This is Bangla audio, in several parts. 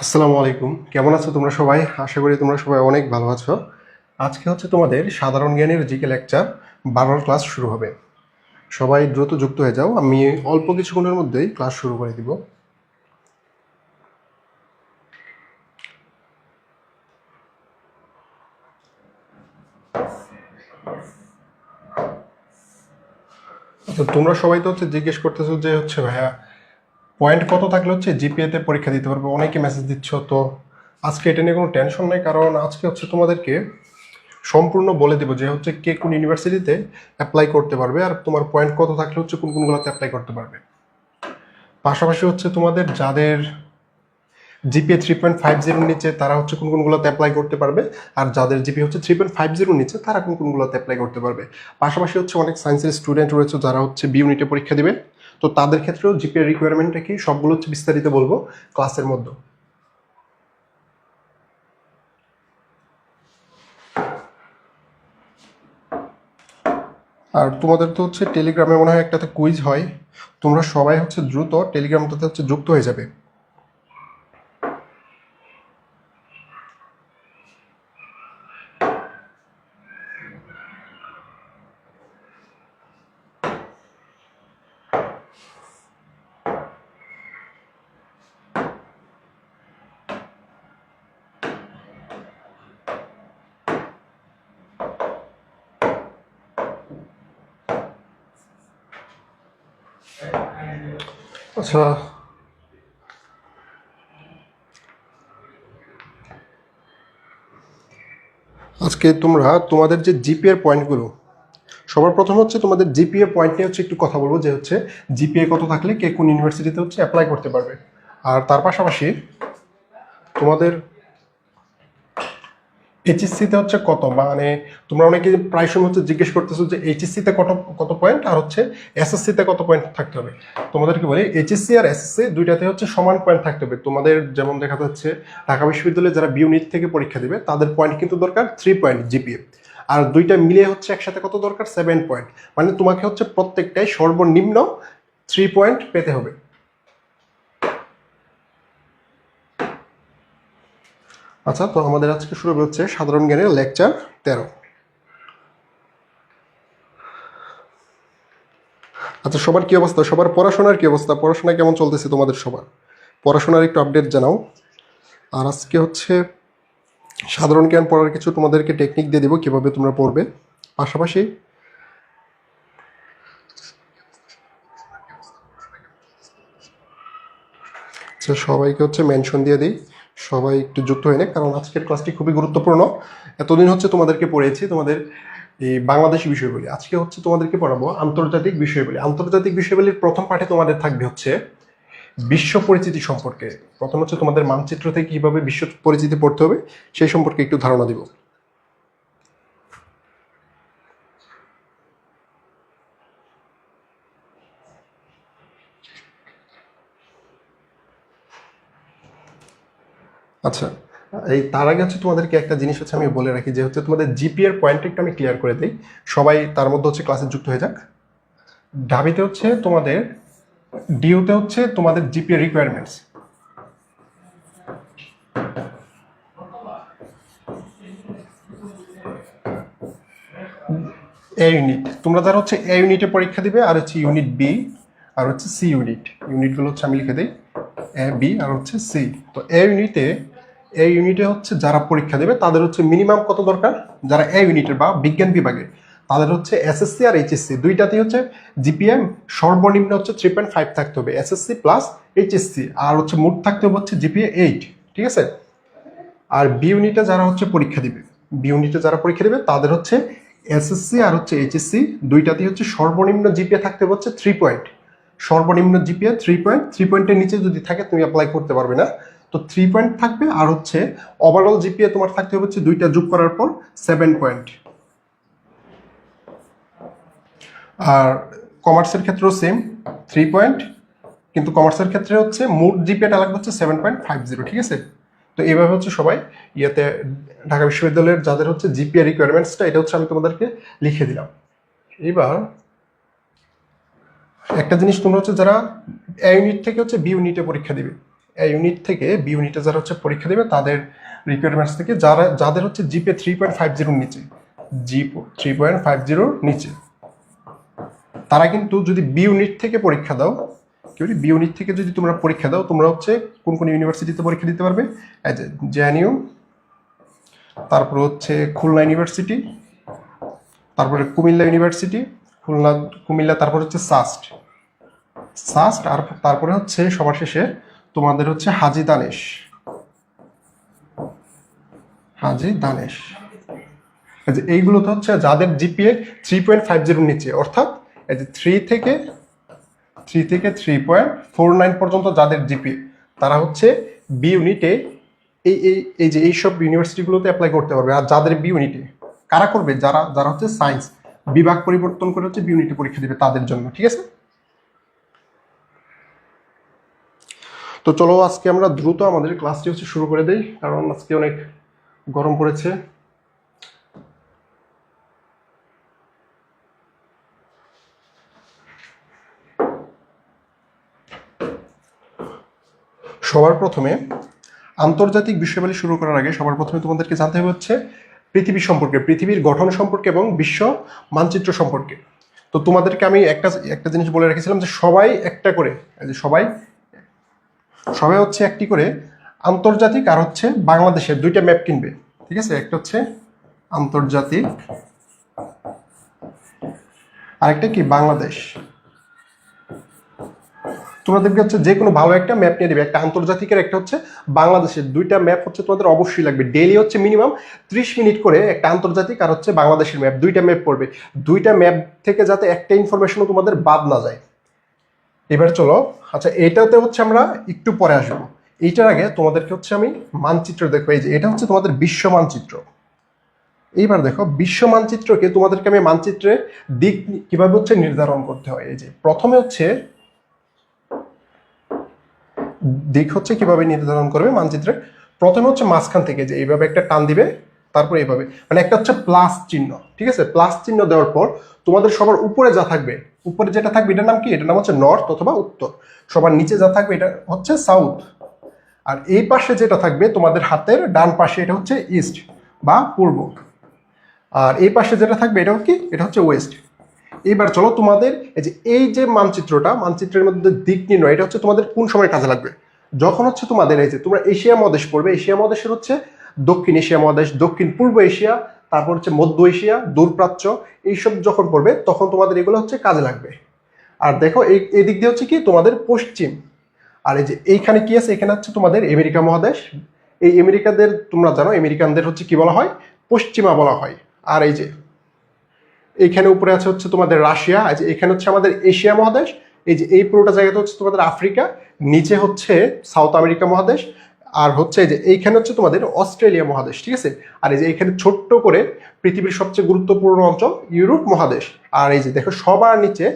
আসসালামু আলাইকুম, কেমন আছো তোমরা সবাই? আশা করি তোমরা সবাই অনেক ভালো আছো। আজকে হচ্ছে তোমাদের সাধারণ জ্ঞানের জিকে লেকচার 12 ক্লাস শুরু হবে। সবাই দ্রুত যুক্ত হয়ে যাও, আমি অল্প কিছুক্ষণের মধ্যেই ক্লাস শুরু করে দিব। আচ্ছা, তোমরা সবাই তো হচ্ছে জিজ্ঞেস করতেছো যে হচ্ছে ভাইয়া পয়েন্ট কত থাকলে হচ্ছে জিপিএতে পরীক্ষা দিতে পারবে, অনেকে মেসেজ দিচ্ছ। তো আজকে এটা নিয়ে কোনো টেনশন নেই, কারণ আজকে হচ্ছে তোমাদেরকে সম্পূর্ণ বলে দেবো যে হচ্ছে কে কোন ইউনিভার্সিটিতে অ্যাপ্লাই করতে পারবে আর তোমার পয়েন্ট কত থাকলে হচ্ছে কোন কোনগুলোতে অ্যাপ্লাই করতে পারবে। পাশাপাশি হচ্ছে তোমাদের যাদের জিপিএ 3.50 নিচে তারা হচ্ছে কোন কোনগুলোতে অ্যাপ্লাই করতে পারবে, আর যাদের জিপিএ হচ্ছে 3.50 নিচে তারা কোন কোনগুলোতে অ্যাপ্লাই করতে পারবে। পাশাপাশি হচ্ছে অনেক সায়েন্সের স্টুডেন্ট রয়েছে যারা হচ্ছে বি ইউনিটে পরীক্ষা দিবে, তো তাদের ক্ষেত্রেও জিপিএ রিকোয়ারমেন্টটা কি সবগুলো হচ্ছে বিস্তারিত বলবো ক্লাসের মধ্যে। আর তোমাদের তো হচ্ছে টেলিগ্রামে মনে হয় একটাতে কুইজ হয়, তোমরা সবাই হচ্ছে দ্রুত টেলিগ্রামটাতে হচ্ছে যুক্ত হয়ে যাবে। আচ্ছা, আজকে তোমরা তোমাদের যে জিপিএর পয়েন্টগুলো, সবার প্রথম হচ্ছে তোমাদের জিপিএ পয়েন্ট নিয়ে হচ্ছে একটু কথা বলবো যে হচ্ছে জিপিএ কত থাকলে কে কোন ইউনিভার্সিটিতে হচ্ছে অ্যাপ্লাই করতে পারবে। আর তার পাশাপাশি তোমাদের এইচএসসিতে হচ্ছে কত, মানে তোমরা অনেকে প্রায় সময় হচ্ছে জিজ্ঞেস করতেছো যে এইচএসসিতে কত কত পয়েন্ট আর হচ্ছে এসএসসিতে কত পয়েন্ট থাকতে হবে। তোমাদেরকে বলি এইচএসসি আর এসএসসি দুইটাতে হচ্ছে সমান পয়েন্ট থাকতে হবে। তোমাদের যেমন দেখা যাচ্ছে ঢাকা বিশ্ববিদ্যালয়ে যারা বি ইউনিট থেকে পরীক্ষা দিবে তাদের পয়েন্ট কিন্তু দরকার 3 পয়েন্ট জিপিএ, আর দুইটা মিলিয়ে হচ্ছে একসাথে কত দরকার 7 পয়েন্ট, মানে তোমাকে হচ্ছে প্রত্যেকটাই সর্বনিম্ন 3 পয়েন্ট পেতে হবে। আচ্ছা, তো আমাদের আজকে শুরু হচ্ছে সাধারণ জ্ঞানের লেকচার 13। আচ্ছা, সবার কি অবস্থা? সবার পড়াশোনার কি অবস্থা? পড়াশোনা কেমন চলতেছে তোমাদের সবার? পড়াশোনার একটু আপডেট জানাও। আর আজকে হচ্ছে সাধারণ জ্ঞান পড়ার কিছু তোমাদেরকে টেকনিক দিয়ে দিব কিভাবে তোমরা পড়বে। পাশাপাশি আচ্ছা, সবাইকে হচ্ছে মেনশন দিয়ে দিই, সবাই একটু যুক্ত হয়ে নেয়, কারণ আজকের ক্লাসটি খুবই গুরুত্বপূর্ণ। এতদিন হচ্ছে তোমাদেরকে পড়িয়েছি তোমাদের এই বাংলাদেশি বিষয়গুলি, আজকে হচ্ছে তোমাদেরকে পড়াবো আন্তর্জাতিক বিষয়গুলি। আন্তর্জাতিক বিষয়গুলির প্রথম পাঠে তোমাদের থাকবে হচ্ছে বিশ্ব পরিচিতি সম্পর্কে। প্রথম হচ্ছে তোমাদের মানচিত্র থেকে কিভাবে বিশ্ব পরিচিতি পড়তে হবে সেই সম্পর্কে একটু ধারণা দিব। আচ্ছা, এই তার আগে হচ্ছে তোমাদেরকে একটা জিনিস হচ্ছে আমি বলে রাখি যে হচ্ছে তোমাদের জিপি এর পয়েন্টটা একটু আমি ক্লিয়ার করে দিই, সবাই তার মধ্যে হচ্ছে ক্লাসে যুক্ত হয়ে যাক। ঢাবিতে হচ্ছে তোমাদের ডিউতে হচ্ছে তোমাদের জিপি রিকোয়ারমেন্টস, এ ইউনিট, তোমরা যারা হচ্ছে এ ইউনিটে পরীক্ষা দিবে, আর হচ্ছে ইউনিট বি আর হচ্ছে সি ইউনিট, ইউনিটগুলো হচ্ছে আমি লিখে দিই এ বি আর হচ্ছে সি। তো এ ইউনিটে হচ্ছে যারা পরীক্ষা দেবে তাদের হচ্ছে মিনিমাম কত দরকার, যারা এ ইউনিটের বা বিজ্ঞান বিভাগে তাদের হচ্ছে এসএসসি আর এইচএসসি দুইটাতেই হচ্ছে জিপিএম সর্বনিম্ন হচ্ছে 3.5 থাকতে হবে, এসএসসি প্লাস এইচএসসি, আর হচ্ছে মোট থাকতে হবে হচ্ছে জিপিএ 8। ঠিক আছে? আর বি ইউনিটে যারা হচ্ছে পরীক্ষা দিবে, বি ইউনিটে যারা পরীক্ষা দিবে তাদের হচ্ছে এসএসসি আর হচ্ছে এইচএসসি দুইটাতেই হচ্ছে সর্বনিম্ন জিপিএ থাকতে হচ্ছে 3 পয়েন্ট। সর্বনিম্ন জিপিএ 3 পয়েন্ট, 3 পয়েন্টের নিচে যদি থাকে তুমি অ্যাপ্লাই করতে পারবে না। তো 3 পয়েন্ট থাকবে, আর হচ্ছে ওভারঅল জিপিএ তোমার থাকতে হবে হচ্ছে দুইটা যোগ করার পর 7 পয়েন্ট। আর কমার্সের ক্ষেত্রেও সেম 3 পয়েন্ট, কিন্তু কমার্সের ক্ষেত্রে হচ্ছে মোট জিপিএটা লাগবে হচ্ছে 7.50। ঠিক আছে? তো এইভাবে হচ্ছে সবাই ইয়েতে ঢাকা বিশ্ববিদ্যালয়ের যাদের হচ্ছে জিপিএ রিকোয়ারমেন্টসটা এটা হচ্ছে আমি তোমাদেরকে লিখে দিলাম। এবার একটা জিনিস তোমরা হচ্ছে যারা এ ইউনিট থেকে হচ্ছে বি ইউনিটে পরীক্ষা দিবে। এ ইউনিট থেকে বি ইউনিটে যারা হচ্ছে পরীক্ষা দেবে তাদের রিকোয়ারমেন্টস থেকে যাদের হচ্ছে জিপে 3.50 নিচে, জিপো 3.50 নিচে, তারা কিন্তু যদি বি ইউনিট থেকে পরীক্ষা দাও, কি বলি, বি ইউনিট থেকে যদি তোমরা পরীক্ষা দাও, তোমরা হচ্ছে কোন কোন ইউনিভার্সিটিতে পরীক্ষা দিতে পারবে, এই যে জেএনইউ, তারপর হচ্ছে খুলনা ইউনিভার্সিটি, তারপরে কুমিল্লা ইউনিভার্সিটি, কুমিল্লা, তারপর হচ্ছে সাস্ট, আর তারপরে হচ্ছে সবার শেষে তোমাদের হচ্ছে হাজী দানেশ। এইগুলোতে হচ্ছে যাদের জিপিএ 3.50 নিচে, অর্থাৎ এই যে 3 থেকে 3.49 পর্যন্ত যাদের জিপিএ, তারা হচ্ছে বি ইউনিটে এইসব ইউনিভার্সিটিগুলোতে অ্যাপ্লাই করতে পারবে। আর যাদের বি ইউনিটে কারা করবে, যারা হচ্ছে সায়েন্স বিভাগ পরিবর্তন করে হচ্ছে বি ইউনিটে পরীক্ষা দেবে তাদের জন্য, ঠিক আছে। তো চলো আজকে আমরা দ্রুত আমাদের ক্লাসটি হচ্ছে শুরু করে দেই, কারণ আজকে অনেক গরম পড়েছে। সবার প্রথমে আন্তর্জাতিক বিষয়াবলী শুরু করার আগে সবার প্রথমে তোমাদেরকে জানতে হবে হচ্ছে পৃথিবী সম্পর্কে, পৃথিবীর গঠন সম্পর্কে এবং বিশ্ব মানচিত্র সম্পর্কে। তো তোমাদেরকে আমি একটা জিনিস বলে রেখেছিলাম যে সবাই একটা করে, সবাই হচ্ছে একটি করে আন্তর্জাতিক আর হচ্ছে বাংলাদেশের দুইটা ম্যাপ কিনবে, ঠিক আছে। একটা হচ্ছে আন্তর্জাতিক, আরেকটা কি বাংলাদেশ। তোমরা দেখবে হচ্ছে যে কোনো ভালো একটা ম্যাপ নিয়ে দেবে, একটা আন্তর্জাতিকের একটা হচ্ছে বাংলাদেশের, দুইটা ম্যাপ হচ্ছে তোমাদের অবশ্যই লাগবে। ডেইলি হচ্ছে মিনিমাম 30 মিনিট করে একটা আন্তর্জাতিক আর হচ্ছে বাংলাদেশের ম্যাপ, দুইটা ম্যাপ পড়বে। দুইটা ম্যাপ থেকে যাতে একটা ইনফরমেশনও তোমাদের বাদ না যায়। এবার চলো, আচ্ছা এটাতে হচ্ছে আমরা একটু পরে আসবো। এইটার আগে তোমাদেরকে হচ্ছে আমি মানচিত্র দেখো, এই যে এটা হচ্ছে তোমাদের বিশ্ব মানচিত্র। এইবার দেখো বিশ্ব মানচিত্রকে তোমাদেরকে আমি মানচিত্রে দিক কিভাবে হচ্ছে নির্ধারণ করতে হয়। এই যে প্রথমে হচ্ছে দিক হচ্ছে কিভাবে নির্ধারণ করবে মানচিত্রে, প্রথমে হচ্ছে মাঝখান থেকে যে এইভাবে একটা টান দিবে, তারপর এইভাবে মানে একটা হচ্ছে প্লাস চিহ্ন, ঠিক আছে। প্লাস চিহ্ন দেওয়ার পর তোমাদের সবার উপরে যা থাকবে, উপরে যেটা থাকবে এটার নাম কি, এটার নাম হচ্ছে নর্থ অথবা উত্তর। সবার নিচে যা থাকবে এটা হচ্ছে সাউথ। আর এই পাশে যেটা থাকবে তোমাদের হাতের ডান পাশে, এটা হচ্ছে ইস্ট বা পূর্ব। আর এই পাশে যেটা থাকবে এটা কি, এটা হচ্ছে ওয়েস্ট। এবার চলো তোমাদের এই যে মানচিত্রের মধ্যে দিক নির্ণয়, এটা হচ্ছে তোমাদের কোন সময় কাজে লাগবে, যখন হচ্ছে তোমাদের এই যে তোমরা এশিয়া মহাদেশ পড়বে, এশিয়া মহাদেশের হচ্ছে দক্ষিণ এশিয়া মহাদেশ, দক্ষিণ পূর্ব এশিয়া, তারপর হচ্ছে মধ্য এশিয়া, দূরপ্রাচ্য, এইসব যখন পড়বে তখন তোমাদের এগুলো হচ্ছে কাজে লাগবে। আর দেখো এই দিক দিয়ে হচ্ছে কি তোমাদের পশ্চিম। আর এই যে এইখানে কি আছে, এখানে হচ্ছে তোমাদের আমেরিকা মহাদেশ। এই আমেরিকাদের তোমরা জানো, আমেরিকানদের হচ্ছে কি বলা হয়, পশ্চিমা বলা হয়। আর এই যে এইখানে উপরে আছে হচ্ছে তোমাদের রাশিয়া, এখানে হচ্ছে আমাদের এশিয়া মহাদেশ। এই যে এই পুরোটা জায়গাতে হচ্ছে তোমাদের আফ্রিকা, নিচে হচ্ছে সাউথ আমেরিকা মহাদেশ, আর হচ্ছে এই যে এইখানে হচ্ছে তোমাদের অস্ট্রেলিয়া মহাদেশ, ঠিক আছে। আর এই যে এখানে ছোট্ট করে পৃথিবীর সবচেয়ে গুরুত্বপূর্ণ অঞ্চল ইউরোপ মহাদেশ। আর এই যে দেখো সবার নিচে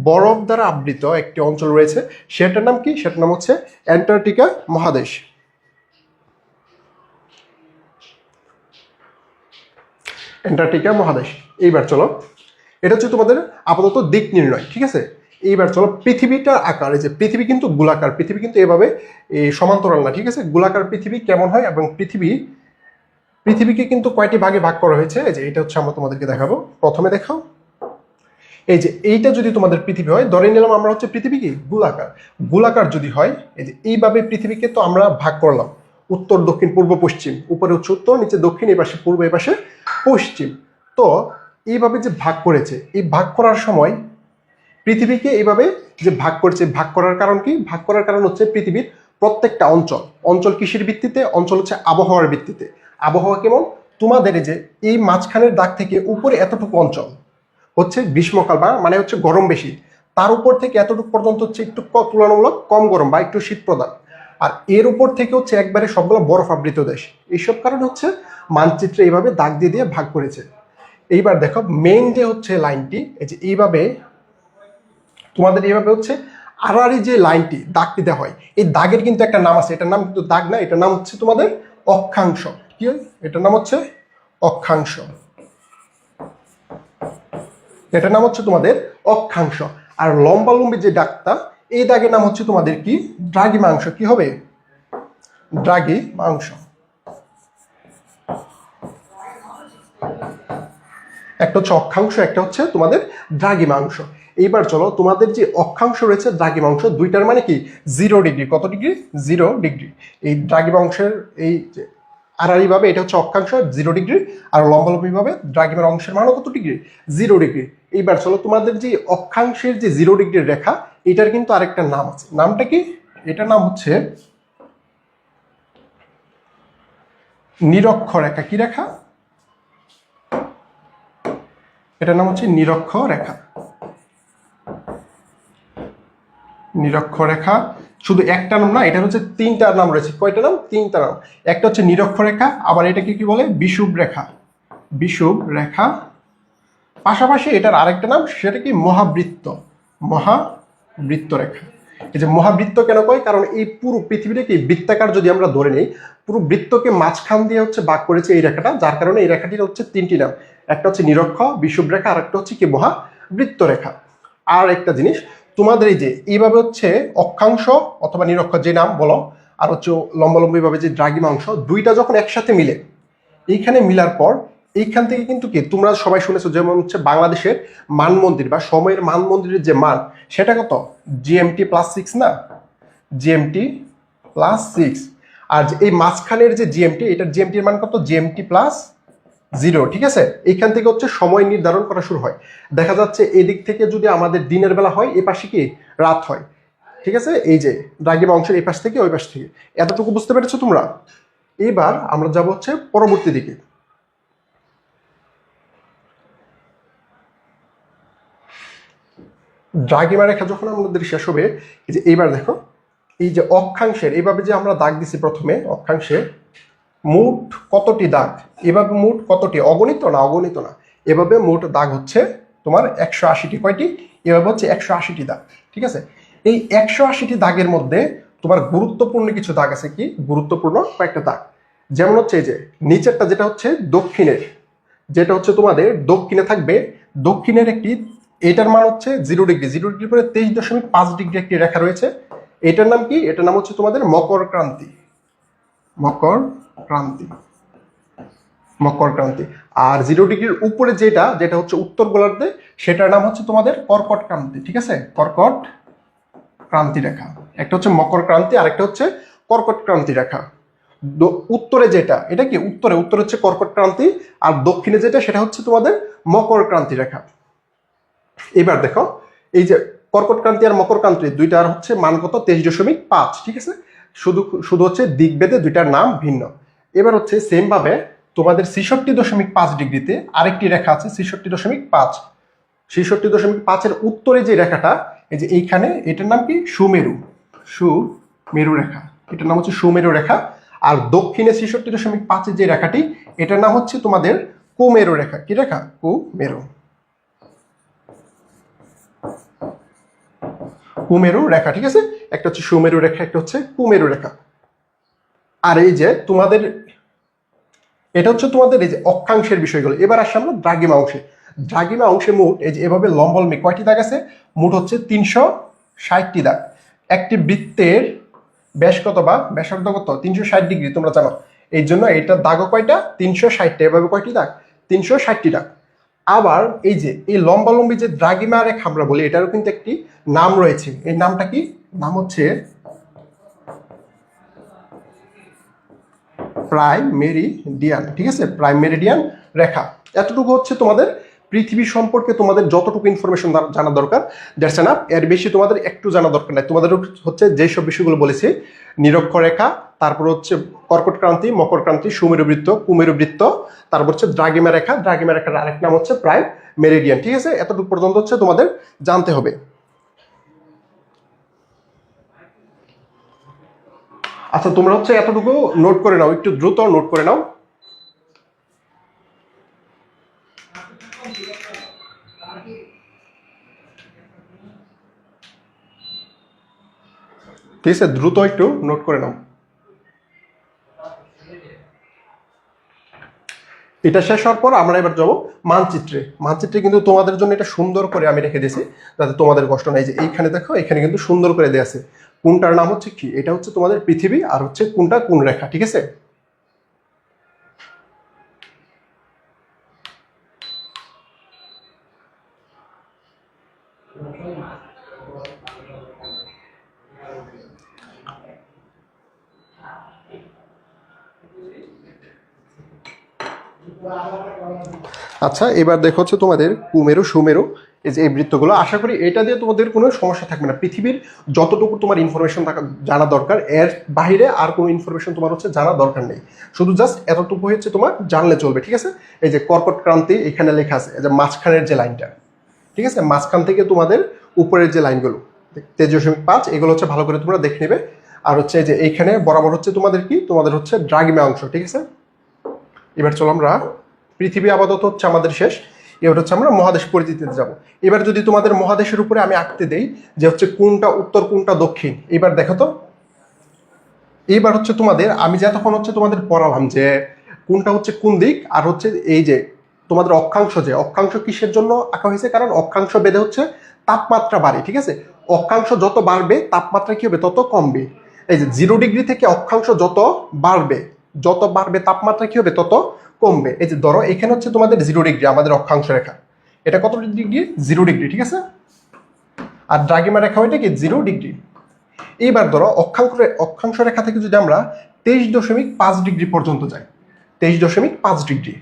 বরফ দ্বারা আবৃত একটি অঞ্চল রয়েছে, সেটার নাম কি, সেটার নাম হচ্ছে অ্যান্টার্কটিকা মহাদেশ। অ্যান্টার্কটিকা মহাদেশ। এইবার চলো, এটা হচ্ছে তোমাদের আপাতত দিক নির্ণয়, ঠিক আছে। এইবার চলো পৃথিবীটার আকার, এই যে পৃথিবী কিন্তু গোলাকার, পৃথিবী কিন্তু এভাবে সমান্তরাল না, ঠিক আছে। গোলাকার পৃথিবী কেমন হয়, এবং পৃথিবীকে কিন্তু কয়টি ভাগে ভাগ করা হয়েছে, এই যে এটা হচ্ছে আমরা তোমাদেরকে দেখাবো। প্রথমে দেখাও, এই যে এইটা যদি তোমাদের পৃথিবী হয়, ধরে নিলাম আমরা হচ্ছে পৃথিবী কি গোলাকার যদি হয়, এই যে এইভাবে পৃথিবীকে তো আমরা ভাগ করলাম উত্তর দক্ষিণ পূর্ব পশ্চিম, উপরে হচ্ছে উত্তর, নিচে দক্ষিণ, এই পাশে পূর্ব, এই পাশে পশ্চিম। তো এইভাবে যে ভাগ করেছে, এই ভাগ করার সময় পৃথিবীকে এইভাবে যে ভাগ করেছে, ভাগ করার কারণ কি, ভাগ করার কারণ হচ্ছে পৃথিবীর প্রত্যেকটা অঞ্চল কিসের ভিত্তিতে, অঞ্চল হচ্ছে আবহাওয়ার ভিত্তিতে। আবহাওয়া কেমন, তোমাদের যে এই মাঝখানের দাগ থেকে উপরে এতটুকু অঞ্চল হচ্ছে গ্রীষ্মকাল, বা মানে হচ্ছে গরম বেশি, তার উপর থেকে এতটুকু পর্যন্ত হচ্ছে একটু তুলনামূলক কম গরম বা একটু শীত প্রদান, আর এর উপর থেকে হচ্ছে একবারে সবগুলো বরফ আবৃত দেশ। এইসব কারণে হচ্ছে মানচিত্রে এইভাবে দাগ দিয়ে দিয়ে ভাগ করেছে। এইবার দেখো মেইন যে হচ্ছে লাইনটি, এই যে এইভাবে তোমাদের এইভাবে হচ্ছে আড়াআড়ি যে লাইনটি দাগটি দেওয়া হয়, এই দাগের কিন্তু একটা নাম আছে, এটার নাম কিন্তু দাগ না, এটার নাম হচ্ছে তোমাদের অক্ষাংশ। কি হয়, এটার নাম হচ্ছে অক্ষাংশ, এটার নাম হচ্ছে তোমাদের অক্ষাংশ। আর লম্বালম্বি যে দাগটা, এই দাগের নাম হচ্ছে তোমাদের কি দ্রাঘিমাংশ। কি হবে? দ্রাঘিমাংশ। একটা হচ্ছে অক্ষাংশ, একটা হচ্ছে তোমাদের দ্রাঘিমাংশ। এইবার চলো, তোমাদের যে অক্ষাংশ রয়েছে দ্রাঘিমাংশ, দুইটার মানে কি 0 ডিগ্রি। কত ডিগ্রি? 0 ডিগ্রি। এই দ্রাঘিমাংশের এই আড়াআড়ি ভাবে এটা হচ্ছে অক্ষাংশ 0 ডিগ্রি, আর লম্বালম্বি ভাবে দ্রাঘিমার অংশের মানও কত ডিগ্রি? 0 ডিগ্রি। এইবার চলো, তোমাদের যে অক্ষাংশের যে 0 ডিগ্রির রেখা, এটার কিন্তু আরেকটা নাম আছে। নামটা কি? এটার নাম হচ্ছে নিরক্ষ রেখা। কি রেখা? এটার নাম হচ্ছে নিরক্ষ রেখা। নিরক্ষ রেখা শুধু একটা নাম না, এটা হচ্ছে তিনটা নাম রয়েছে। কয়টা নাম? তিনটা নাম। একটা হচ্ছে নিরক্ষ রেখা, আবার এটাকে কি বলে? বিষুব রেখা। বিষুব রেখা। পাশাপাশি এটার আরেকটা নাম, সেটা কি? মহাবৃত্ত। মহাবৃত্ত রেখা। এই যে মহাবৃত্ত কেন কয়? কারণ এই পুরো পৃথিবীটাকে বৃত্তাকার যদি আমরা ধরে নিই, পুরো বৃত্তকে মাঝখান দিয়ে হচ্ছে ভাগ করেছে এই রেখাটা, যার কারণে এই রেখাটির হচ্ছে তিনটি নাম। একটা হচ্ছে নিরক্ষ, বিষুব রেখা, আর একটা হচ্ছে কি? মহাবৃত্ত রেখা। আর একটা জিনিস, তোমাদের এই যে এইভাবে হচ্ছে অক্ষাংশ অথবা নিরক্ষ যে নাম বলো, আর হচ্ছে লম্বালম্বি ভাবে যে দ্রাঘিমাংশ, দুইটা যখন একসাথে মিলে, এইখানে মিলার পর এইখান থেকে কিন্তু কি, তোমরা সবাই শুনেছো, যেমন হচ্ছে বাংলাদেশের মান মন্দির বা সময়ের মান মন্দিরের যে মান, সেটা কত? GMT+6 না? GMT+6। আর এই মাঝখানের যে জিএমটি, এটার জিএমটির মান কত? GMT+0। ঠিক আছে? এইখান থেকে হচ্ছে সময় নির্ধারণ করা শুরু হয়। দেখা যাচ্ছে এদিক থেকে যদি আমাদের দিনের বেলা হয়, এ পাশে কি রাত হয়। ঠিক আছে? এই যে দ্রাঘিমাংশের এই পাশ থেকে ওই পাশ থেকে। এতটুকু বুঝতে পেরেছো তোমরা? এবার আমরা যাব হচ্ছে পরবর্তী দিকে। দ্রাঘিমা রেখা যখন আমাদের শেষ হবে, এই যে এইবার দেখো, এই যে অক্ষাংশের এইভাবে যে আমরা দাগ দিছি, প্রথমে অক্ষাংশে মোট কতটি দাগ? এভাবে মোট কতটি? অগণিত না, অগণিত না। এভাবে মোট দাগ হচ্ছে তোমার 180টি। কয়টি? এভাবে হচ্ছে 180টি দাগ। ঠিক আছে? এই 180টি দাগের মধ্যে তোমার গুরুত্বপূর্ণ কিছু দাগ আছে। কি গুরুত্বপূর্ণ? কয়েকটা দাগ। যেমন হচ্ছে এই যে নিচেরটা, যেটা হচ্ছে দক্ষিণের, যেটা হচ্ছে তোমাদের দক্ষিণে থাকবে, দক্ষিণের একটি, এটার মান হচ্ছে 0 ডিগ্রি। 0 ডিগ্রি পরে 23.5 ডিগ্রি একটি রেখা রয়েছে। এটার নাম কি? এটার নাম হচ্ছে তোমাদের মকর ক্রান্তি। মকর ক্রান্তি। মকর ক্রান্তি। আর 0 ডিগ্রির উপরে যেটা, যেটা হচ্ছে উত্তর গোলার্ধে, সেটার নাম হচ্ছে তোমাদের কর্কট ক্রান্তি। ঠিক আছে? কর্কট ক্রান্তি রেখা। একটা হচ্ছে মকর ক্রান্তি, আরেকটা হচ্ছে কর্কট ক্রান্তি রেখা। উত্তরে যেটা, এটা কি? উত্তরে হচ্ছে কর্কট ক্রান্তি, আর দক্ষিণে যেটা, সেটা হচ্ছে তোমাদের মকর ক্রান্তি রেখা। এবার দেখো, এই যে কর্কট ক্রান্তি আর মকর ক্রান্তি, দুইটার হচ্ছে মান কত? 23.5। ঠিক আছে? শুধু শুধু হচ্ছে দিকভেদে দুইটার নাম ভিন্ন। এবার হচ্ছে সেম ভাবে তোমাদের 66.5 ডিগ্রিতে আরেকটি রেখা আছে, 66.5। 66.5-এর উত্তরে যে রেখাটা, এই যে এইখানে, এটার নাম কি? সুমেরু। সুমেরু রেখা। এটার নাম হচ্ছে সুমেরু রেখা। আর দক্ষিণে 66.5-এর যে রেখাটি, এটার নাম হচ্ছে তোমাদের কুমেরু রেখা। কি রেখা? কুমেরু। কুমেরু রেখা। ঠিক আছে? একটা হচ্ছে সুমেরু রেখা, একটা হচ্ছে কুমেরু রেখা। আর এই যে তোমাদের, এটা হচ্ছে তোমাদের এই যে অক্ষাংশের বিষয়গুলো। এবার আসি আমরা দ্রাঘিমা অংশে। দ্রাঘিমা অংশে মোট এই যে এভাবে লম্বলম্বি কয়টি দাগ আছে? মোট হচ্ছে 360টি দাগ। একটি বৃত্তের ব্যাস কত বা ব্যাসার্ধ কত? 360 ডিগ্রি, তোমরা জানো। এই জন্য এটার দাগও কয়টা? 360টা। এভাবে কয়টি দাগ? 360টি দাগ। আবার এই যে এই লম্বালম্বি যে দ্রাঘিমা রেখা আমরা বলি, এটারও কিন্তু একটি নাম রয়েছে। এই নামটা কি? নাম হচ্ছে প্রাইম মেরিডিয়ান। ঠিক আছে? প্রাইম মেরিডিয়ান রেখা। এতটুকু হচ্ছে তোমাদের পৃথিবী সম্পর্কে তোমাদের যতটুকু ইনফরমেশন জানা দরকার, দ্যাটস এনাফ। এর বেশি তোমাদের একটু জানা দরকার নাই। তোমাদের হচ্ছে যেসব বিষয়গুলো বলেছি, নিরক্ষ রেখা, তারপর হচ্ছে কর্কট ক্রান্তি, মকর ক্রান্তি, সুমেরু বৃত্ত, কুমেরু বৃত্ত, তারপর হচ্ছে দ্রাঘিমা রেখা। দ্রাঘিমা রেখার আরেক নাম হচ্ছে প্রাইম মেরিডিয়ান। ঠিক আছে? এতটুকু পর্যন্ত হচ্ছে তোমাদের জানতে হবে। আচ্ছা, তোমরা হচ্ছে এতটুকু নোট করে নাও, একটু দ্রুত নোট করে নাও। ঠিক আছে? দ্রুত একটু নোট করে নাও। এটা শেষ হওয়ার পর আমরা এবার যাবো মানচিত্রে। মানচিত্রে কিন্তু তোমাদের জন্য এটা সুন্দর করে আমি রেখে দিয়েছি যাতে তোমাদের কষ্ট নাই। যে এইখানে দেখো, এখানে কিন্তু সুন্দর করে দেওয়া আছে কোনটার নাম হচ্ছে কি, এটা হচ্ছে তোমাদের পৃথিবী, আর হচ্ছে কোনটা কোন রেখা, ঠিক আছে। আচ্ছা, এবার দেখো হচ্ছে তোমাদের কুমেরু সুমেরু, এই যে এই বৃত্তগুলো, আশা করি এটা দিয়ে তোমাদের কোনো সমস্যা থাকবে না। পৃথিবীর যতটুকু তোমার ইনফরমেশন থাকা জানা দরকার, এর বাইরে আর কোনো ইনফরমেশন তোমার হচ্ছে জানা দরকার নেই, শুধু জাস্ট এতটুকু হচ্ছে তোমার জানলে চলবে, ঠিক আছে। এই যে কর্কট ক্রান্তি এখানে লেখা আছে, এই যে মাঝখানের যে লাইনটা, ঠিক আছে, মাঝখান থেকে তোমাদের উপরের যে লাইনগুলো 23.5 এগুলো হচ্ছে ভালো করে তোমরা দেখে নেবে। আর হচ্ছে যে এইখানে বরাবর হচ্ছে তোমাদের কি, তোমাদের হচ্ছে দ্রাঘিমা অংশ, ঠিক আছে। এবার চলো আমরা, পৃথিবী আপাতত হচ্ছে আমাদের শেষ, এবার হচ্ছে আমরা মহাদেশ পরিচিতিতে যাব। এবার যদি তোমাদের মহাদেশের উপরে আমি আঁকতে দেই যে হচ্ছে কোনটা উত্তর কোনটা দক্ষিণ, এবার দেখো তো। এইবার হচ্ছে তোমাদের আমি যতক্ষণ হচ্ছে তোমাদের পড়ালাম যে কোনটা হচ্ছে কোন দিক, আর হচ্ছে এই যে তোমাদের অক্ষাংশ, যে অক্ষাংশ কিসের জন্য আঁকা হয়েছে, কারণ অক্ষাংশ বেঁধে হচ্ছে তাপমাত্রা বাড়ে, ঠিক আছে। অক্ষাংশ যত বাড়বে তাপমাত্রা কি হবে, তত কমবে। এই যে 0 ডিগ্রি থেকে অক্ষাংশ যত বাড়বে তাপমাত্রা কি হবে, তত কমবে। এই যে ধরো এখানে হচ্ছে তোমাদের 0 ডিগ্রি আমাদের অক্ষাংশ রেখা, এটা কত ডিগ্রি, 0 ডিগ্রি, ঠিক আছে। আর দ্রাঘিমা রেখা ওইটা কি 0 ডিগ্রি। এইবার ধরো অক্ষাংশ রেখা থেকে যদি আমরা 23.5 ডিগ্রি পর্যন্ত যাই, 23.5 ডিগ্রি,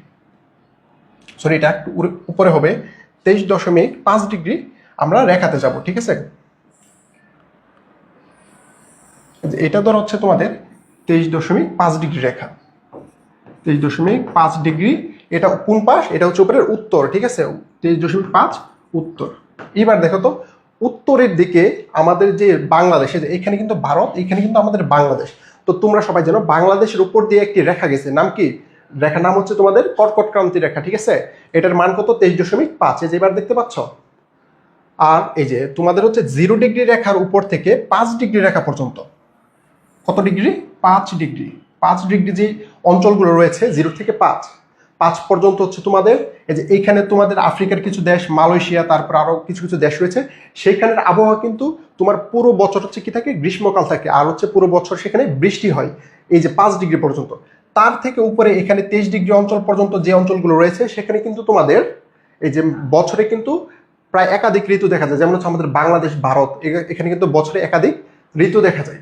সরি এটা একটু উপরে হবে, 23.5 ডিগ্রি আমরা রেখাতে যাব, ঠিক আছে। এটা ধরো হচ্ছে তোমাদের 23.5 ডিগ্রি রেখা, 23.5 ডিগ্রি, এটা কোন পাশ, এটা হচ্ছে উপরের উত্তর, ঠিক আছে, 23.5 উত্তর। এবার দেখো তো উত্তরের দিকে আমাদের যে বাংলাদেশে, এখানে কিন্তু ভারত, এখানে কিন্তু আমাদের বাংলাদেশ। তো তোমরা সবাই জানো বাংলাদেশের উপর দিয়ে একটি রেখা গেছে, নাম কি, রেখার নাম হচ্ছে তোমাদের কর্কট ক্রান্তি রেখা, ঠিক আছে। এটার মান কত, 23.5, এই যে এবার দেখতে পাচ্ছ। আর এই যে তোমাদের হচ্ছে 0 ডিগ্রি রেখার উপর থেকে 5 ডিগ্রি রেখা পর্যন্ত, কত ডিগ্রি, 5 ডিগ্রি, 5 ডিগ্রি যে অঞ্চলগুলো রয়েছে 0 থেকে 5 পর্যন্ত হচ্ছে তোমাদের, এই যে এইখানে তোমাদের আফ্রিকার কিছু দেশ, মালয়েশিয়া, তারপর আরো কিছু কিছু দেশ রয়েছে, সেইখানের আবহাওয়া কিন্তু তোমার পুরো বছর হচ্ছে কি থাকে, গ্রীষ্মকাল থাকে, আর হচ্ছে পুরো বছর সেখানে বৃষ্টি হয়, এই যে 5 ডিগ্রি পর্যন্ত। তার থেকে উপরে এখানে 23 ডিগ্রি অঞ্চল পর্যন্ত যে অঞ্চলগুলো রয়েছে সেখানে কিন্তু তোমাদের এই যে বছরে কিন্তু প্রায় একাধিক ঋতু দেখা যায়, যেমন হচ্ছে আমাদের বাংলাদেশ, ভারত, এখানে কিন্তু বছরে একাধিক ঋতু দেখা যায়।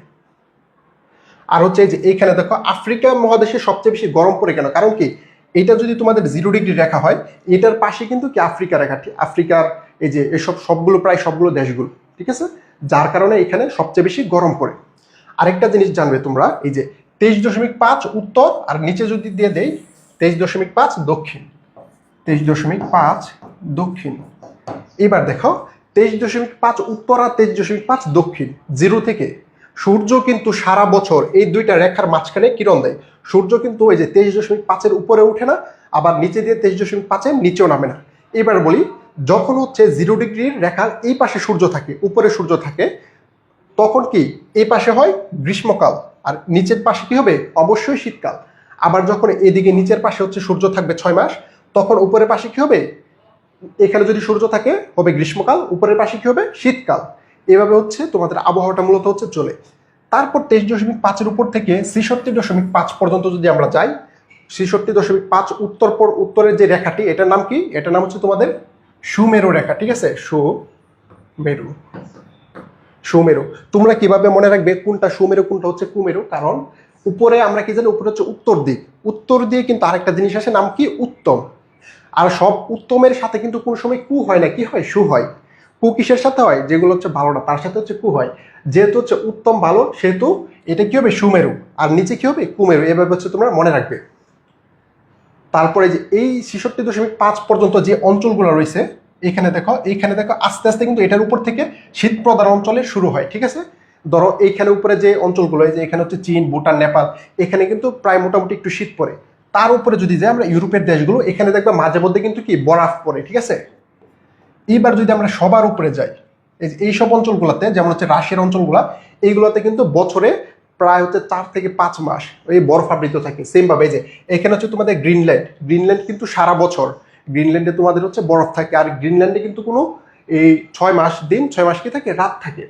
আর হচ্ছে এই যে এইখানে দেখো আফ্রিকা মহাদেশে সবচেয়ে বেশি গরম পড়ে কেন, কারণ কি, এটা যদি তোমাদের 0 ডিগ্রি রেখা হয়, এটার পাশে কিন্তু কি আফ্রিকা রেখা, আফ্রিকার এই যে এসব সবগুলো প্রায় সবগুলো দেশগুলো, ঠিক আছে, যার কারণে এখানে সবচেয়ে বেশি গরম পড়ে। আরেকটা জিনিস জানবে তোমরা, এই যে 23.5 উত্তর, আর নিচে যদি দিয়ে দেই 23.5 দক্ষিণ, 23.5 দক্ষিণ। এবার দেখো 23.5 উত্তর আর 23.5 দক্ষিণ, 0 থেকে সূর্য কিন্তু সারা বছর এই দুইটা রেখার মাঝখানে কিরণ দেয়। সূর্য কিন্তু এই যে 23.5 উপরে উঠে না, আবার নিচে দিয়ে 23.5 নিচেও নামে না। এবার বলি, যখন হচ্ছে 0 ডিগ্রির রেখার এই পাশে সূর্য থাকে, উপরে সূর্য থাকে, তখন কি এই পাশে হয় গ্রীষ্মকাল, আর নিচের পাশে কি হবে, অবশ্যই শীতকাল। আবার যখন এদিকে নিচের পাশে হচ্ছে সূর্য থাকবে 6 মাস, তখন উপরের পাশে কি হবে, এখানে যদি সূর্য থাকে হবে গ্রীষ্মকাল, উপরের পাশে কি হবে, শীতকাল। এভাবে হচ্ছে তোমাদের আবহাওয়াটা মূলত হচ্ছে চলে। তারপর 23.5 উপর থেকে 63.5 পর্যন্ত যদি আমরা যাই, 63.5 উত্তরের যে রেখাটি, এটার নাম কি, এটার নাম হচ্ছে তোমাদের সুমেরু রেখা, ঠিক আছে, সুমেরু। সুমেরু তোমরা কিভাবে মনে রাখবে কোনটা সুমেরু কোনটা হচ্ছে কুমেরু, কারণ উপরে আমরা কি জানি, উপরে হচ্ছে উত্তর দিক, উত্তর দিয়ে কিন্তু আরেকটা জিনিস আসে, নাম কি, উত্তম। আর সব উত্তমের সাথে কিন্তু কোন সময় কু হয় না, কি হয়, সু হয়। কু কিসের সাথে হয়, যেগুলো হচ্ছে ভালো না তার সাথে হচ্ছে কু হয়। যেহেতু হচ্ছে উত্তম ভালো, সেহেতু এটা কি হবে, সুমেরু, আর নিচে কি হবে, কুমেরু, এভাবে হচ্ছে তোমরা মনে রাখবে। তারপরে যে এই 63.5 পর্যন্ত যে অঞ্চলগুলো রয়েছে, এখানে দেখো আস্তে আস্তে কিন্তু এটার উপর থেকে শীত প্রধান অঞ্চলে শুরু হয়, ঠিক আছে। ধরো এইখানে উপরে যে অঞ্চলগুলো, এই যে এখানে হচ্ছে চীন, ভুটান, নেপাল, এখানে কিন্তু প্রায় মোটামুটি একটু শীত পড়ে। তার উপরে যদি যাই আমরা ইউরোপের দেশগুলো, এখানে দেখবে মাঝে মধ্যে কিন্তু কি বরফ পড়ে, ঠিক আছে। এইবার যদি আমরা সবার উপরে যাই, এইসব অঞ্চলগুলোতে, যেমন হচ্ছে রাশিয়ার অঞ্চলগুলা, এইগুলোতে কিন্তু বছরে প্রায় হচ্ছে 4 থেকে 5 মাস এই বরফ আবৃত থাকে। সেম ভাবে যে এখানে হচ্ছে তোমাদের গ্রিনল্যান্ড কিন্তু সারা বছর গ্রিনল্যান্ডে তোমাদের হচ্ছে বরফ থাকে, আর গ্রিনল্যান্ডে কিন্তু কোনো এই 6 মাস দিন 6 মাস কি থাকে, রাত থাকে।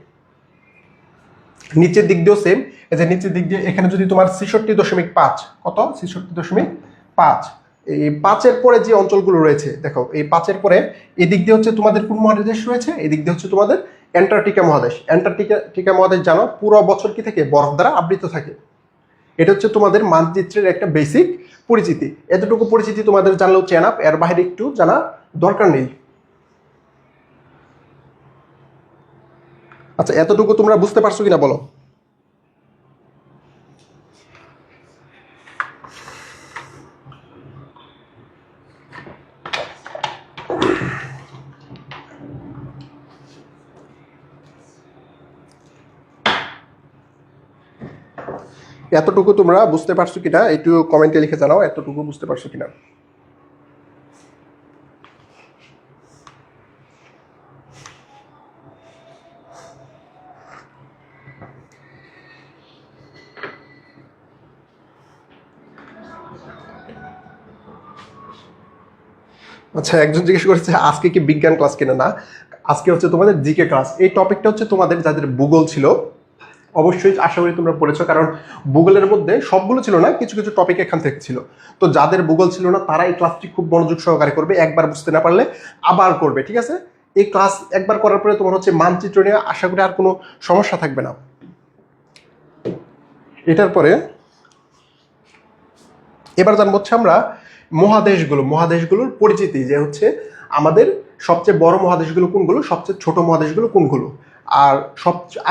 নিচের দিক দিয়েও সেম, এই যে নিচের দিক দিয়ে এখানে যদি তোমার 66.5 কত 66.5, এই 5-এর পরে যে অঞ্চলগুলো রয়েছে দেখো, এই 5-এর পরে এদিক দিয়ে হচ্ছে তোমাদের কোন মহাদেশ রয়েছে, এদিক দিয়ে হচ্ছে তোমাদের অ্যান্টার্কটিকা মহাদেশ। অ্যান্টার্কটিকা মহাদেশ জানো পুরো বছর কি থাকে, বরফ দ্বারা আবৃত থাকে। এটা হচ্ছে তোমাদের মানচিত্রের একটা বেসিক পরিচিতি। এতটুকু পরিচিতি তোমাদের জানলেও চেনাপ, এর বাইরে একটু জানা দরকার নেই। আচ্ছা, এতটুকু তোমরা বুঝতে পারছো কিনা বলো? এতটুকু তোমরা বুঝতে পারছো কিনা একটু কমেন্টে লিখে জানাও, এতটুকু বুঝতে পারছো কিনা। আচ্ছা, একজন জিজ্ঞেস করেছে আজকে কি বিজ্ঞান ক্লাস কিনা। না, আজকে হচ্ছে তোমাদের জিকে ক্লাস। এই টপিকটা হচ্ছে তোমাদের যাদের ভূগোল ছিল অবশ্যই আশা করি তোমরা পড়েছো, কারণ ভূগোলের মধ্যে সবগুলো ছিল না, কিছু কিছু টপিক এখান থেকে ছিল। তো যাদের ভূগোল ছিল না তারা এই ক্লাসটি খুব মনোযোগ সহকারে করবে, একবার বুঝতে না পারলে আবার করবে, ঠিক আছে? এই ক্লাস একবার করার পরে তোমার হচ্ছে মানচিত্র নিয়ে আশা করি আর কোনো সমস্যা থাকবে না। এটার পরে এবার জানবো হচ্ছে আমরা মহাদেশগুলোর পরিচিতি, যে হচ্ছে আমাদের সবচেয়ে বড় মহাদেশগুলো কোনগুলো, সবচেয়ে ছোট মহাদেশগুলো কোনগুলো। আর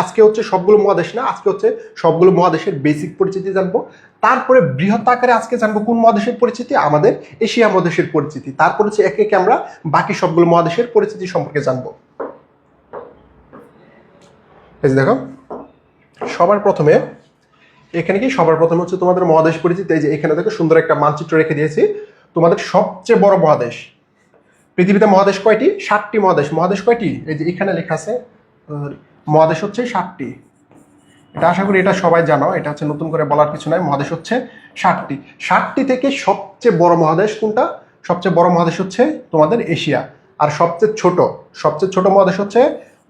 আজকে হচ্ছে সবগুলো মহাদেশ না, আজকে হচ্ছে সবগুলো মহাদেশের বেসিক পরিচিতি জানবো। তারপরে বৃহৎ আকারে আজকে জানবো কোন মহাদেশের পরিচিতি, আমাদের এশিয়া মহাদেশের পরিচিতি। তারপর হচ্ছে একে একে আমরা বাকি সবগুলো মহাদেশের পরিচিতি সম্পর্কে জানবো। এই যে দেখো, সবার প্রথমে হচ্ছে তোমাদের মহাদেশ পরিচিতি। এই যে এখানে দেখো সুন্দর একটা মানচিত্র রেখে দিয়েছি। তোমাদের সবচেয়ে বড় মহাদেশ, পৃথিবীতে মহাদেশ কয়টি? 7টি মহাদেশ। মহাদেশ কয়টি? এই যে এখানে লেখা আছে, মহাদেশ হচ্ছে 7টি। এটা আশা করি এটা সবাই জানো, এটা হচ্ছে নতুন করে বলার কিছু নাই। মহাদেশ হচ্ছে 7টি। 7টি থেকে সবচেয়ে বড় মহাদেশ কোনটা? সবচেয়ে বড় মহাদেশ হচ্ছে তোমাদের এশিয়া। আর সবচেয়ে ছোট মহাদেশ হচ্ছে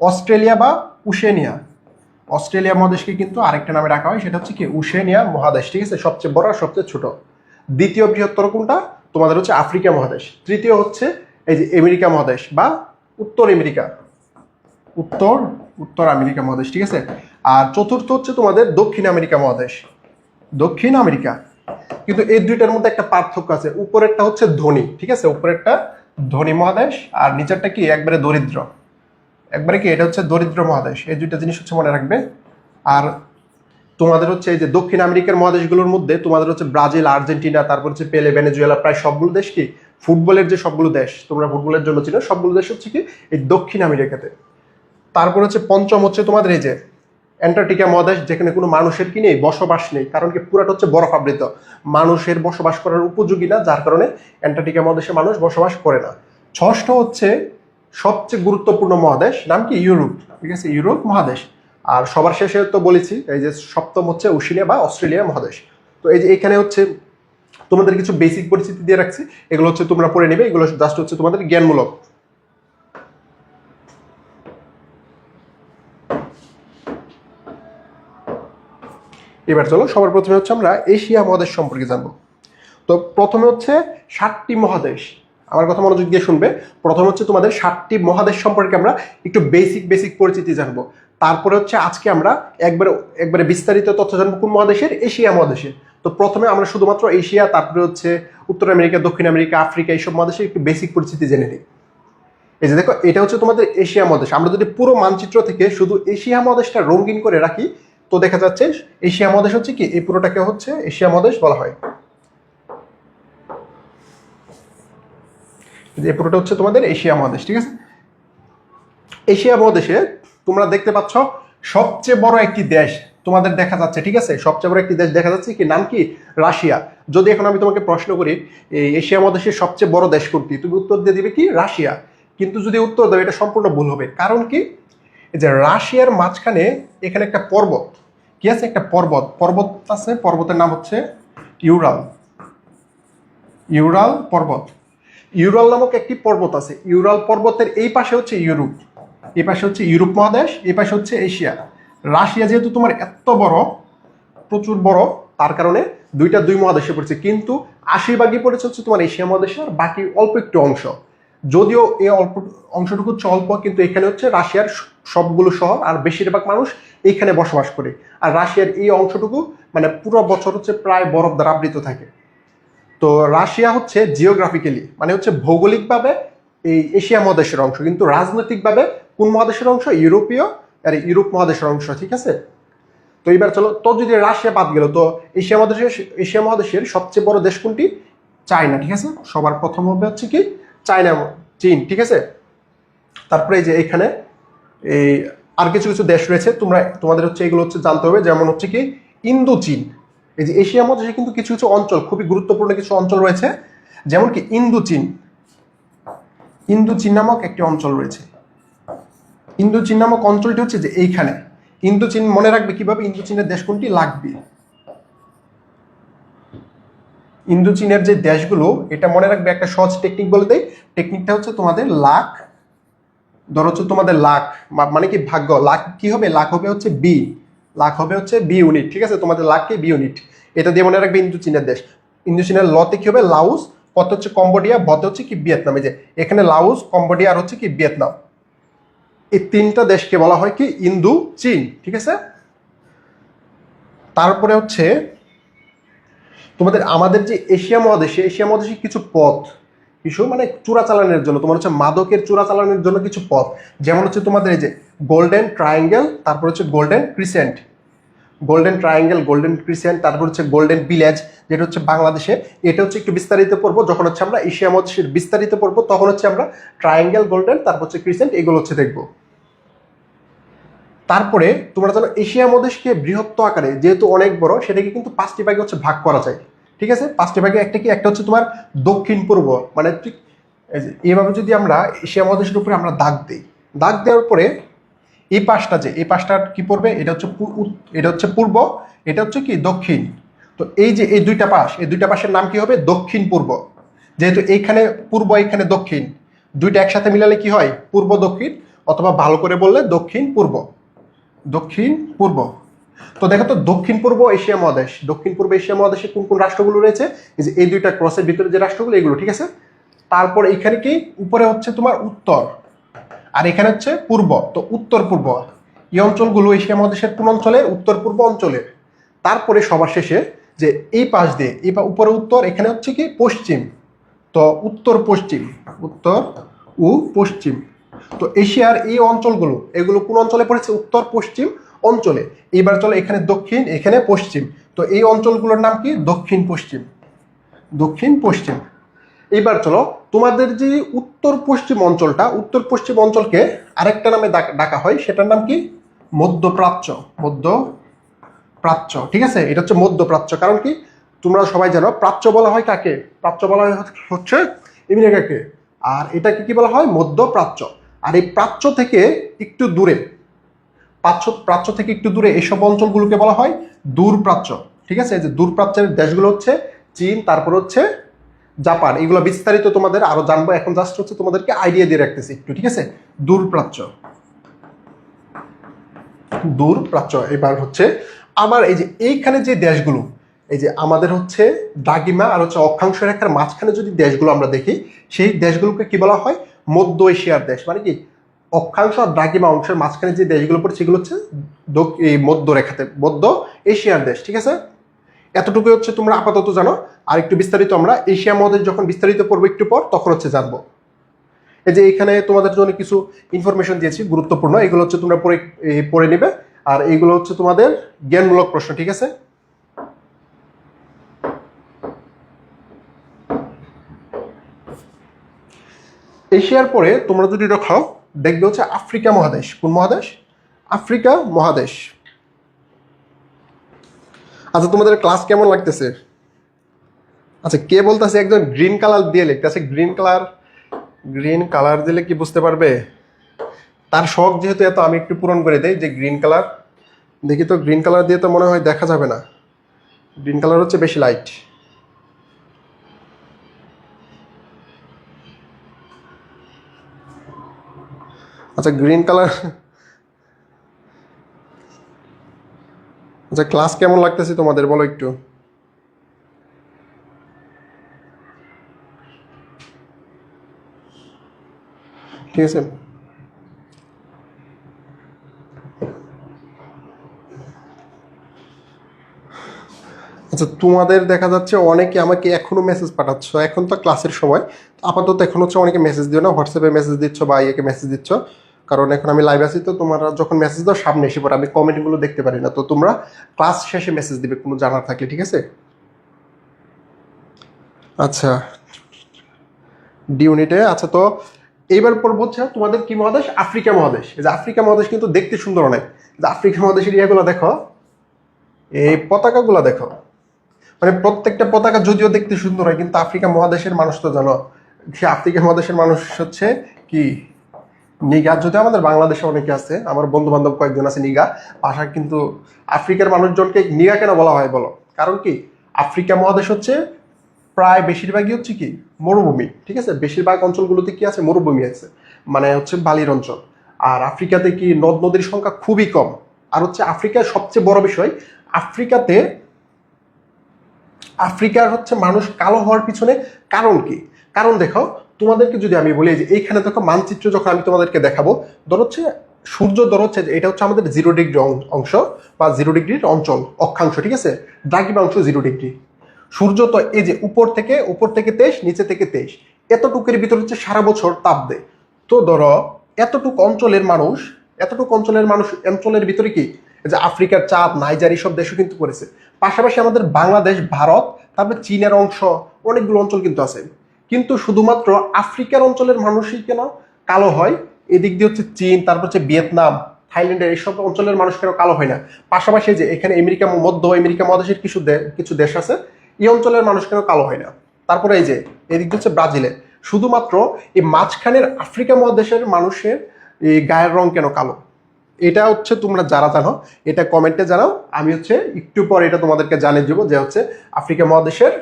অস্ট্রেলিয়া বা উশেনিয়া। অস্ট্রেলিয়া মহাদেশকে কিন্তু আরেকটা নামে রাখা হয়, সেটা হচ্ছে কি উশেনিয়া মহাদেশ, ঠিক আছে? সবচেয়ে বড় আর সবচেয়ে ছোট। দ্বিতীয় বৃহত্তর কোনটা? তোমাদের হচ্ছে আফ্রিকা মহাদেশ। তৃতীয় হচ্ছে এই যে আমেরিকা মহাদেশ বা উত্তর আমেরিকা মহাদেশ, ঠিক আছে? আর চতুর্থ হচ্ছে তোমাদের দক্ষিণ আমেরিকা মহাদেশ, দক্ষিণ আমেরিকা। কিন্তু এই দুইটার মধ্যে একটা পার্থক্য আছে, উপরেরটা হচ্ছে ধনী, ঠিক আছে? উপরেরটা ধনী মহাদেশ, আর নিচেরটা কি একবারে দরিদ্র, এটা হচ্ছে দরিদ্র মহাদেশ। এই দুইটা জিনিস হচ্ছে মনে রাখবে। আর তোমাদের হচ্ছে এই যে দক্ষিণ আমেরিকার মহাদেশগুলোর মধ্যে তোমাদের হচ্ছে ব্রাজিল, আর্জেন্টিনা, তারপর হচ্ছে পেলে, ভেনেজুয়েলা, প্রায় সবগুলো দেশ কি ফুটবলের যে সবগুলো দেশ তোমরা ফুটবলের জন্য চিনো, সবগুলো দেশ হচ্ছে কি এই দক্ষিণ আমেরিকাতে। তারপর হচ্ছে পঞ্চম হচ্ছে তোমাদের এই যে অ্যান্টার্কটিকা মহাদেশ, যেখানে কোনো মানুষের কি নেই, বসবাস নেই, কারণ কি পুরাটা হচ্ছে বরফ আবৃত, মানুষের বসবাস করার উপযোগী না, যার কারণে অ্যান্টার্কটিকা মহাদেশে মানুষ বসবাস করে না। ষষ্ঠ হচ্ছে সবচেয়ে গুরুত্বপূর্ণ মহাদেশ, নাম কি ইউরোপ, ঠিক আছে? ইউরোপ মহাদেশ। আর সবার শেষে তো বলেছি এই যে সপ্তম হচ্ছে ওশেনিয়া বা অস্ট্রেলিয়া মহাদেশ। তো এই যে এখানে হচ্ছে তোমাদের কিছু বেসিক পরিচিতি দিয়ে রাখছি, এগুলো হচ্ছে তোমরা পড়ে নেবে, এগুলো জাস্ট হচ্ছে তোমাদের জ্ঞানমূলক। এবার চলো সবার প্রথমে হচ্ছে আমরা এশিয়া মহাদেশ সম্পর্কে জানবো। তো প্রথমে হচ্ছে 7টি মহাদেশ, আমার কথা মনোযোগ দিয়ে শুনবে। প্রথমে হচ্ছে তোমাদের 7টি মহাদেশ সম্পর্কে আমরা একটু বেসিক পরিচিতি জানবো। তারপরে হচ্ছে আজকে আমরা একবারে বিস্তারিত তথ্য জানবো কোন মহাদেশের? এশিয়া মহাদেশের। তো প্রথমে আমরা শুধুমাত্র এশিয়া, তারপরে হচ্ছে উত্তর আমেরিকা, দক্ষিণ আমেরিকা, আফ্রিকা, এইসব মহাদেশের একটু বেসিক পরিচিতি জেনে নিই। এই যে দেখো, এটা হচ্ছে তোমাদের এশিয়া মহাদেশ। আমরা যদি পুরো মানচিত্র থেকে শুধু এশিয়া মহাদেশটা রঙিন করে রাখি, তো দেখা যাচ্ছে এশিয়া মহাদেশ হচ্ছে কি এই পুরোটাকে হচ্ছে এশিয়া মহাদেশ বলা হয়। এই পুরোটা হচ্ছে তোমাদের এশিয়া মহাদেশ, ঠিক আছে? এশিয়া মহাদেশে তোমরা দেখতে পাচ্ছ সবচেয়ে বড় একটি দেশ তোমাদের দেখা যাচ্ছে, ঠিক আছে? সবচেয়ে বড় একটি দেশ দেখা যাচ্ছে, কি নাম কি? রাশিয়া। যদি এখন আমি তোমাকে প্রশ্ন করি এই এশিয়া মহাদেশের সবচেয়ে বড় দেশ কোনটি, তুমি উত্তর দিয়ে দিবে কি? রাশিয়া। কিন্তু যদি উত্তর দাও এটা সম্পূর্ণ ভুল হবে, কারণ কি? এই যে রাশিয়ার মাঝখানে এখানে একটা পর্বত, কি আছে, একটা পর্বত আছে, পর্বতের নাম হচ্ছে ইউরাল। ইউরাল পর্বত, ইউরাল নামক একটি পর্বত আছে। ইউরাল পর্বতের এই পাশে হচ্ছে ইউরোপ, এই পাশে হচ্ছে ইউরোপ মহাদেশ, এই পাশে হচ্ছে এশিয়া। রাশিয়া যেহেতু তোমার এত বড়, প্রচুর বড়, তার কারণে দুই মহাদেশে পড়েছে, কিন্তু 80% পড়েছে হচ্ছে তোমার এশিয়া মহাদেশে, আর বাকি অল্প একটু অংশ। যদিও এই অল্প অংশটুকু হচ্ছে অল্প, কিন্তু এখানে হচ্ছে রাশিয়ার সবগুলো শহর আর বেশিরভাগ মানুষ এইখানে বসবাস করে। আর রাশিয়ার এই অংশটুকু মানে পুরো বছর হচ্ছে প্রায় বরফ দ্বারা আবৃত থাকে। তো রাশিয়া হচ্ছে জিওগ্রাফিক্যালি মানে হচ্ছে ভৌগোলিকভাবে এই এশিয়া মহাদেশের অংশ, কিন্তু রাজনৈতিকভাবে কোন মহাদেশের অংশ, ইউরোপীয় আর ইউরোপ মহাদেশের অংশ, ঠিক আছে। তো এবার চলো, তো যদি রাশিয়া বাদ গেল, তো এশিয়া মহাদেশের সবচেয়ে বড় দেশ কোনটি, চায়না, ঠিক আছে। সবার প্রথম হবে হচ্ছে কি চায়না, চীন, ঠিক আছে। তারপরে এই যে এখানে এই আর কিছু কিছু দেশ রয়েছে, তোমাদের হচ্ছে এগুলো হচ্ছে জানতে হবে, যেমন হচ্ছে কি ইন্দো চীন। এই যে এশিয়ার মধ্যে কিন্তু কিছু কিছু অঞ্চল, খুবই গুরুত্বপূর্ণ কিছু অঞ্চল রয়েছে, যেমন কি ইন্দো চীন নামক একটি অঞ্চল রয়েছে। ইন্দো চীন নামক অঞ্চলটি হচ্ছে যে এইখানে। ইন্দো চীন মনে রাখবে কিভাবে, ইন্দো চীনের দেশ কোনটি, লাগবে। ইন্দো চীনের যে দেশগুলো, এটা মনে রাখবে, একটা সহজ টেকনিক বলে দেয়। টেকনিকটা হচ্ছে তোমাদের লাখ, ধরো হচ্ছে তোমাদের লাখ মানে কি ভাগ্য, লাখ কি হবে, লাখ হবে হচ্ছে বি, লাখ হবে হচ্ছে বি ইউনিট, ঠিক আছে। তোমাদের লাখকে বি ইউনিট, এটা দিয়ে মনে রাখবে ইন্দো চীনের দেশ। ইন্দো চীনের লতে কি হবে, লাউস, কত হচ্ছে কম্বোডিয়া, বতে হচ্ছে কি ভিয়েতনাম। এই যে এখানে লাউস, কম্বোডিয়া আর হচ্ছে কি ভিয়েতনাম, এই তিনটা দেশকে বলা হয় কি ইন্দো চীন, ঠিক আছে। তারপরে হচ্ছে তোমাদের আমাদের যে এশিয়া মহাদেশে কিছু পথ, কিছু মানে চোরাচালানের জন্য, তোমার হচ্ছে মাদকের চোরাচালানের জন্য কিছু পথ, যেমন হচ্ছে তোমাদের এই যে গোল্ডেন ট্রায়াঙ্গেল, তারপর হচ্ছে গোল্ডেন ক্রিসেন্ট, গোল্ডেন ক্রিসেন্ট, তারপর হচ্ছে গোল্ডেন ভিলেজ, যেটা হচ্ছে বাংলাদেশে। এটা হচ্ছে একটু বিস্তারিত পড়বো, যখন হচ্ছে আমরা এশিয়া মহাদেশের বিস্তারিত পড়বো, তখন হচ্ছে আমরা ট্রায়াঙ্গেল, গোল্ডেন, তারপর হচ্ছে ক্রিসেন্ট, এগুলো হচ্ছে দেখবো। তারপরে তোমরা জানো এশিয়া মহাদেশকে বৃহত্ত আকারে, যেহেতু অনেক বড়, সেটাকে কিন্তু 5টি ভাগে হচ্ছে ভাগ করা যায়, ঠিক আছে। 5টি ভাগে একটা কি, একটা হচ্ছে তোমার দক্ষিণ পূর্ব, মানে ঠিক এইভাবে যদি আমরা এশিয়া মহাদেশের উপরে আমরা দাগ দেওয়ার পরে এই পাশটা কি পড়বে, এটা হচ্ছে পূর্ব, এটা হচ্ছে কি দক্ষিণ। তো এই যে এই দুইটা পাশের নাম কি হবে, দক্ষিণ পূর্ব। যেহেতু এইখানে পূর্ব, এইখানে দক্ষিণ, দুইটা একসাথে মিলালে কি হয়, পূর্ব দক্ষিণ, অথবা ভালো করে বললে দক্ষিণ পূর্ব। তো দেখো তো, দক্ষিণ পূর্ব এশিয়া মহাদেশে কোন কোন রাষ্ট্রগুলো রয়েছে, এই যে এই দুইটা ক্রসের ভিতরে যে রাষ্ট্রগুলো, এগুলো, ঠিক আছে। তারপর এখানে কি উপরে হচ্ছে তোমার উত্তর, আর এখানে হচ্ছে পূর্ব, তো উত্তর পূর্ব এই অঞ্চলগুলো এশিয়া মহাদেশের কোন অঞ্চলের, উত্তর পূর্ব অঞ্চলের। তারপরে সবার শেষে যে এই পাশ দিয়ে, উপরে উত্তর, এখানে হচ্ছে কি পশ্চিম, তো উত্তর ও পশ্চিম। তো এশিয়ার এই অঞ্চলগুলো, এগুলো কোন অঞ্চলে পড়েছে, উত্তর পশ্চিম অঞ্চলে। এবার চলো, এখানে দক্ষিণ, এখানে পশ্চিম, তো এই অঞ্চলগুলোর নাম কি, দক্ষিণ পশ্চিম। এবার চলো, তোমাদের যে উত্তর পশ্চিম অঞ্চলকে আরেকটা নামে ডাকা হয়, সেটার নাম কি, মধ্যপ্রাচ্য, ঠিক আছে। এটা হচ্ছে মধ্যপ্রাচ্য। কারণ কি, তোমরা সবাই জানো প্রাচ্য বলা হয় কাকে, প্রাচ্য বলা হয় হচ্ছে আমেরিকাকে, আর এটাকে কি বলা হয়, মধ্যপ্রাচ্য। আর এই প্রাচ্য থেকে একটু দূরে, এইসব অঞ্চলগুলোকে বলা হয় দূরপ্রাচ্য, ঠিক আছে। এই যে দূরপ্রাচ্যের দেশগুলো হচ্ছে চীন, তারপর হচ্ছে জাপান। এগুলো বিস্তারিত তোমাদের আরো জানবো, এখন জাস্ট হচ্ছে তোমাদেরকে আইডিয়া দিয়ে রাখতেছি একটু, ঠিক আছে। দূরপ্রাচ্য। এবার হচ্ছে আবার এই যে এইখানে যে দেশগুলো, এই যে আমাদের হচ্ছে দ্রাঘিমা আর হচ্ছে অক্ষাংশ রেখার মাঝখানে যদি দেশগুলো আমরা দেখি, সেই দেশগুলোকে কি বলা হয়, মধ্য এশিয়ার দেশ। মানে কি, অক্ষাংশ আর দ্রাঘিমা অংশের মাঝখানে যে দেশগুলো পড়ছে, সেগুলো হচ্ছে এই মধ্য এশিয়ার দেশ, ঠিক আছে। এতটুকু হচ্ছে তোমরা আপাতত জানো। আর একটু বিস্তারিত আমরা এশিয়া মহাদেশ যখন বিস্তারিত পড়বো একটু পর, তখন হচ্ছে জানবো। এই যে এখানে তোমাদের জন্য কিছু ইনফরমেশন দিয়েছি গুরুত্বপূর্ণ, এগুলো হচ্ছে তোমরা পড়ে নিবে। আর এইগুলো হচ্ছে তোমাদের জ্ঞানমূলক প্রশ্ন, ঠিক আছে। এশিয়ার পরে তোমরা যদি দেখো, দেখবে হচ্ছে আফ্রিকা মহাদেশ। কোন মহাদেশ, আফ্রিকা মহাদেশ। আচ্ছা, তোমাদের ক্লাস কেমন লাগতেছে? আচ্ছা, কে বলতেছে একজন গ্রিন কালার দিয়ে লিখতেছে, গ্রিন কালার দিলে কি বুঝতে পারবে? তার শখ যেহেতু এত, আমি একটু পূরণ করে দেই যে গ্রিন কালার দেখি তো, গ্রিন কালার দিয়ে তো মনে হয় দেখা যাবে না, গ্রিন কালার হচ্ছে বেশি লাইট। আচ্ছা গ্রিন কালার, আচ্ছা ক্লাস কেমন লাগতেছে তোমাদের বলো একটু। ঠিক আছে, আচ্ছা তোমাদের দেখা যাচ্ছে অনেকে আমাকে এখনো মেসেজ পাঠাচ্ছ, এখন তো ক্লাসের সময়, আপাতত এখন হচ্ছে অনেকে মেসেজ দিও না, হোয়াটসঅ্যাপে মেসেজ দিচ্ছ বা ইয়েকে মেসেজ দিচ্ছ, কারণ এখন আমি লাইভ আছি, তো তোমরা যখন মেসেজ দাও সামনে এসে পড়ে, আমি কমেন্টগুলো দেখতে পারি না, তো তোমরা ক্লাস শেষে মেসেজ দিবে কোনো জানার থাকলে, ঠিক আছে। আচ্ছা ডি ইউনিটে, আচ্ছা তো এইবার পর্ব হচ্ছে তোমাদের কি মহাদেশ, আফ্রিকা মহাদেশ। এই যে আফ্রিকা মহাদেশ কিন্তু দেখতে সুন্দর অনেক, যে আফ্রিকা মহাদেশের ইয়েগুলো দেখো, এই পতাকাগুলো দেখো, মানে প্রত্যেকটা পতাকা যদিও দেখতে সুন্দর হয়, কিন্তু আফ্রিকা মহাদেশের মানুষ তো জানো, সে আফ্রিকা মহাদেশের মানুষ হচ্ছে কি নিগা। যদি আমাদের বাংলাদেশে অনেকে আছে, আমার বন্ধু বান্ধব কয়েকজন আছে নিগা ভাষা, কিন্তু আফ্রিকার মানুষজনকে নিগা কেন বলা হয় বলো, কারণ কি আফ্রিকা মহাদেশ হচ্ছে প্রায় বেশিরভাগই হচ্ছে কি মরুভূমি, ঠিক আছে, বেশিরভাগ অঞ্চলগুলোতে কি আছে, মরুভূমি আছে, মানে হচ্ছে বালির অঞ্চল। আর আফ্রিকাতে কি নদ নদীর সংখ্যা খুবই কম। আর হচ্ছে আফ্রিকার সবচেয়ে বড় বিষয়, আফ্রিকাতে আফ্রিকার হচ্ছে মানুষ কালো হওয়ার পিছনে কারণ কি, কারণ দেখো তোমাদেরকে যদি আমি বলি যে এইখানে দেখো মানচিত্র যখন আমি তোমাদেরকে দেখাবো, ধর হচ্ছে সূর্য, ধর হচ্ছে এটা হচ্ছে আমাদের 0 ডিগ্রি অংশ বা 0 ডিগ্রির অঞ্চল অক্ষাংশ, ঠিক আছে, দ্রাঘিমাংশ 0 ডিগ্রি। সূর্য তো এই যে উপর থেকে 23, নিচে থেকে 23, এতটুকুর ভিতর হচ্ছে সারা বছর তাপ দেয়। তো ধরো এতটুকু অঞ্চলের মানুষ, অঞ্চলের ভিতরে কি এই যে আফ্রিকার চাঁদ, নাইজার এইসব দেশও কিন্তু করেছে, পাশাপাশি আমাদের বাংলাদেশ, ভারত, তারপরে চীনের অংশ, অনেকগুলো অঞ্চল কিন্তু আছে। কিন্তু শুধুমাত্র আফ্রিকার অঞ্চলের মানুষই কেন কালো হয়, এদিক দিয়ে হচ্ছে চীন, তারপর হচ্ছে ভিয়েতনাম, থাইল্যান্ডের এইসব অঞ্চলের মানুষ কেন কালো হয় না। পাশাপাশি যে এখানে মধ্য আমেরিকা মহাদেশের কিছু দেশ আছে, এই অঞ্চলের মানুষ কেন কালো হয় না। তারপরে এই যে এদিক দিয়ে হচ্ছে ব্রাজিলে, শুধুমাত্র এই মাঝখানের আফ্রিকা মহাদেশের মানুষের এই গায়ের রং কেন কালো। এটা হচ্ছে তোমরা যারা জানো এটা কমেন্টে জানাও, আমি হচ্ছে একটু পর এটা তোমাদেরকে জানিয়ে দেবো যে হচ্ছে আফ্রিকা মহাদেশের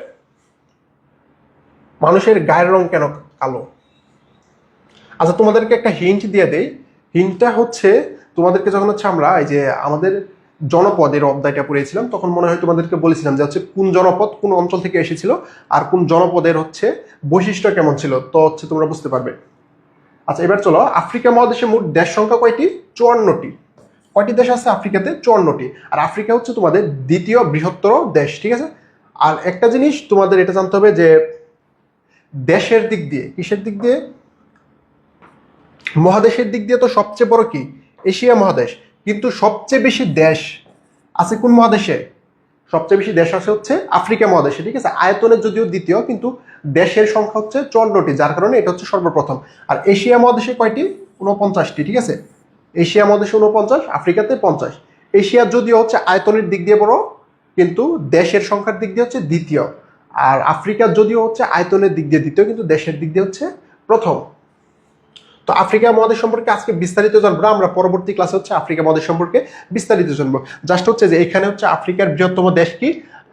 মানুষের গায়ের রং কেন কালো। আচ্ছা তোমাদেরকে একটা হিন্ট দিয়ে দেই, হিন্টটা হচ্ছে তোমাদেরকে যখন হচ্ছে আমরা এই যে আমাদের জনপদের অধ্যায়টা পড়েছিলাম, তখন মনে হয় তোমাদেরকে বলেছিলাম যে হচ্ছে কোন জনপদ কোন অঞ্চল থেকে এসেছিল আর কোন জনপদের হচ্ছে বৈশিষ্ট্য কেমন ছিল, তো হচ্ছে তোমরা বুঝতে পারবে। আচ্ছা এবার চলো, আফ্রিকা মহাদেশে মোট দেশ সংখ্যা কয়টি, 54টি। কয়টি দেশ আছে আফ্রিকাতে, 54টি। আর আফ্রিকা হচ্ছে তোমাদের দ্বিতীয় বৃহত্তর দেশ, ঠিক আছে। আর একটা জিনিস তোমাদের এটা জানতে হবে যে দেশের দিক দিয়ে, কিসের দিক দিয়ে, মহাদেশের দিক দিয়ে তো সবচেয়ে বড় কি এশিয়া মহাদেশ, কিন্তু সবচেয়ে বেশি দেশ আছে কোন মহাদেশে, সবচেয়ে বেশি দেশ আছে হচ্ছে আফ্রিকা মহাদেশে, ঠিক আছে। আয়তনে যদিও দ্বিতীয়, কিন্তু দেশের সংখ্যা হচ্ছে 54টি, যার কারণে এটা হচ্ছে সর্বপ্রথম। আর এশিয়া মহাদেশে কয়টি, 49টি, ঠিক আছে। এশিয়া মহাদেশে 49, আফ্রিকাতে 50। এশিয়া যদিও হচ্ছে আয়তনের দিক দিয়ে বড়, কিন্তু দেশের সংখ্যার দিক দিয়ে হচ্ছে দ্বিতীয়। আর আফ্রিকা যদিও হচ্ছে আয়তনের দিক দিয়ে দ্বিতীয়, কিন্তু দেশের দিক দিয়ে হচ্ছে প্রথম। তো আফ্রিকা মহাদেশ সম্পর্কে আজকে বিস্তারিত জানবো না, আমরা পরবর্তী ক্লাসে হচ্ছে আফ্রিকা মহাদেশ সম্পর্কে বিস্তারিত জানবো। জাস্ট হচ্ছে যে এখানে হচ্ছে আফ্রিকার বৃহত্তম দেশ কি,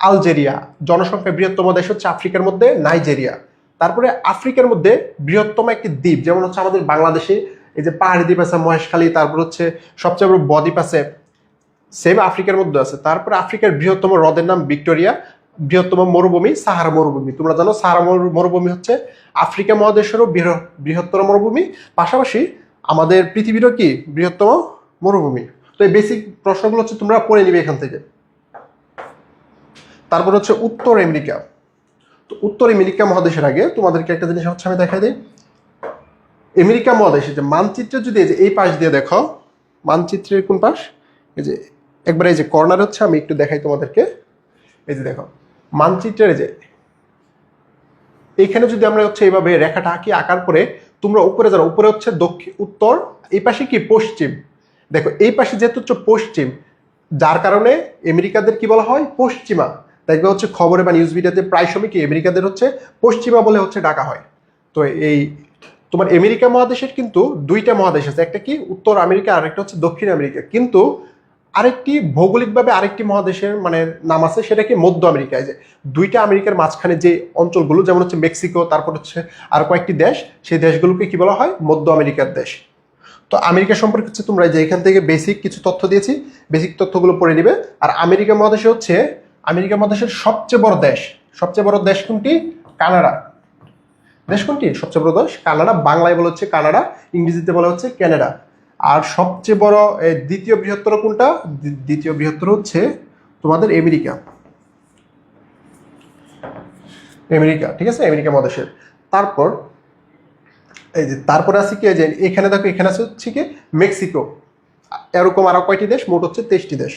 আলজেরিয়া। জনসংখ্যার বৃহত্তম দেশ হচ্ছে আফ্রিকার মধ্যে নাইজেরিয়া। তারপরে আফ্রিকার মধ্যে বৃহত্তম একটি দ্বীপ, যেমন হচ্ছে আমাদের বাংলাদেশে এই যে পাহাড়ি দ্বীপ আছে মহেশখালী, তারপর হচ্ছে সবচেয়ে বড় বদ্বীপ আছে, সেম আফ্রিকার মধ্যে আছে। তারপরে আফ্রিকার বৃহত্তম হ্রদের নাম ভিক্টোরিয়া। বৃহত্তম মরুভূমি সাহারা মরুভূমি, তোমরা জানো সাহারা মরুভূমি হচ্ছে আফ্রিকা মহাদেশেরও বৃহত্তর মরুভূমি, পাশাপাশি আমাদের পৃথিবীরও কি বৃহত্তম মরুভূমি। তো এই বেসিক প্রশ্নগুলো হচ্ছে তোমরা পড়ে নিবে এখান থেকে। তারপর হচ্ছে উত্তর আমেরিকা। তো উত্তর আমেরিকা মহাদেশের আগে তোমাদেরকে একটা জিনিস হচ্ছে আমি দেখাই দিই। আমেরিকা মহাদেশে যে মানচিত্রে যদি এই পাশ দিয়ে দেখো, মানচিত্রের কোন পাশ, এই যে একবার এই যে কর্নার হচ্ছে, আমি একটু দেখাই তোমাদেরকে। এই যে দেখো মানচিত্রের যে এইখানে যদি আমরা হচ্ছে এইভাবে রেখাটা আঁকি, আঁকার পরে তোমরা উপরে যারা, উপরে হচ্ছে দক্ষিণ উত্তর, এই পাশে কি পশ্চিম। দেখো এই পাশে যেহেতু হচ্ছে পশ্চিম, যার কারণে আমেরিকাদের কি বলা হয়, পশ্চিমা। দেখবে হচ্ছে খবরে বা নিউজ ভিডিওতে প্রায় সময় কি আমেরিকাদের হচ্ছে পশ্চিমা বলে হচ্ছে ডাকা হয়। তো এই তোমার আমেরিকা মহাদেশের কিন্তু দুইটা মহাদেশ আছে, একটা কি উত্তর আমেরিকা আর একটা হচ্ছে দক্ষিণ আমেরিকা। কিন্তু আরেকটি ভৌগোলিকভাবে আরেকটি মহাদেশের মানে নাম আছে, সেটা কি মধ্য আমেরিকায়, যে দুইটা আমেরিকার মাঝখানে যে অঞ্চলগুলো, যেমন হচ্ছে মেক্সিকো, তারপর হচ্ছে আর কয়েকটি দেশ, সেই দেশগুলোকে কি বলা হয়, মধ্য আমেরিকার দেশ। তো আমেরিকা সম্পর্কে হচ্ছে তোমরা যে এখান থেকে বেসিক কিছু তথ্য দিয়েছি, বেসিক তথ্যগুলো পড়ে নিবে। আর আমেরিকা মহাদেশে হচ্ছে, আমেরিকা মহাদেশের সবচেয়ে বড় দেশ, সবচেয়ে বড় দেশ কোনটি, কানাডা। দেশ কোনটি সবচেয়ে বড় দেশ, কানাডা। বাংলায় বলা হচ্ছে কানাডা, ইংরেজিতে বলা হচ্ছে কানাডা। আর সবচেয়ে বড় দ্বিতীয় বৃহত্তর কোনটা, দ্বিতীয় বৃহত্তর হচ্ছে তোমাদের আমেরিকা, আমেরিকা, ঠিক আছে, আমেরিকা মহাদেশের। তারপর এই যে তারপরে আছে কি, যে এখানে দেখো, এখানে আছে হচ্ছে কি মেক্সিকো। এরকম আরো কয়টি দেশ, মোট হচ্ছে 23টি দেশ।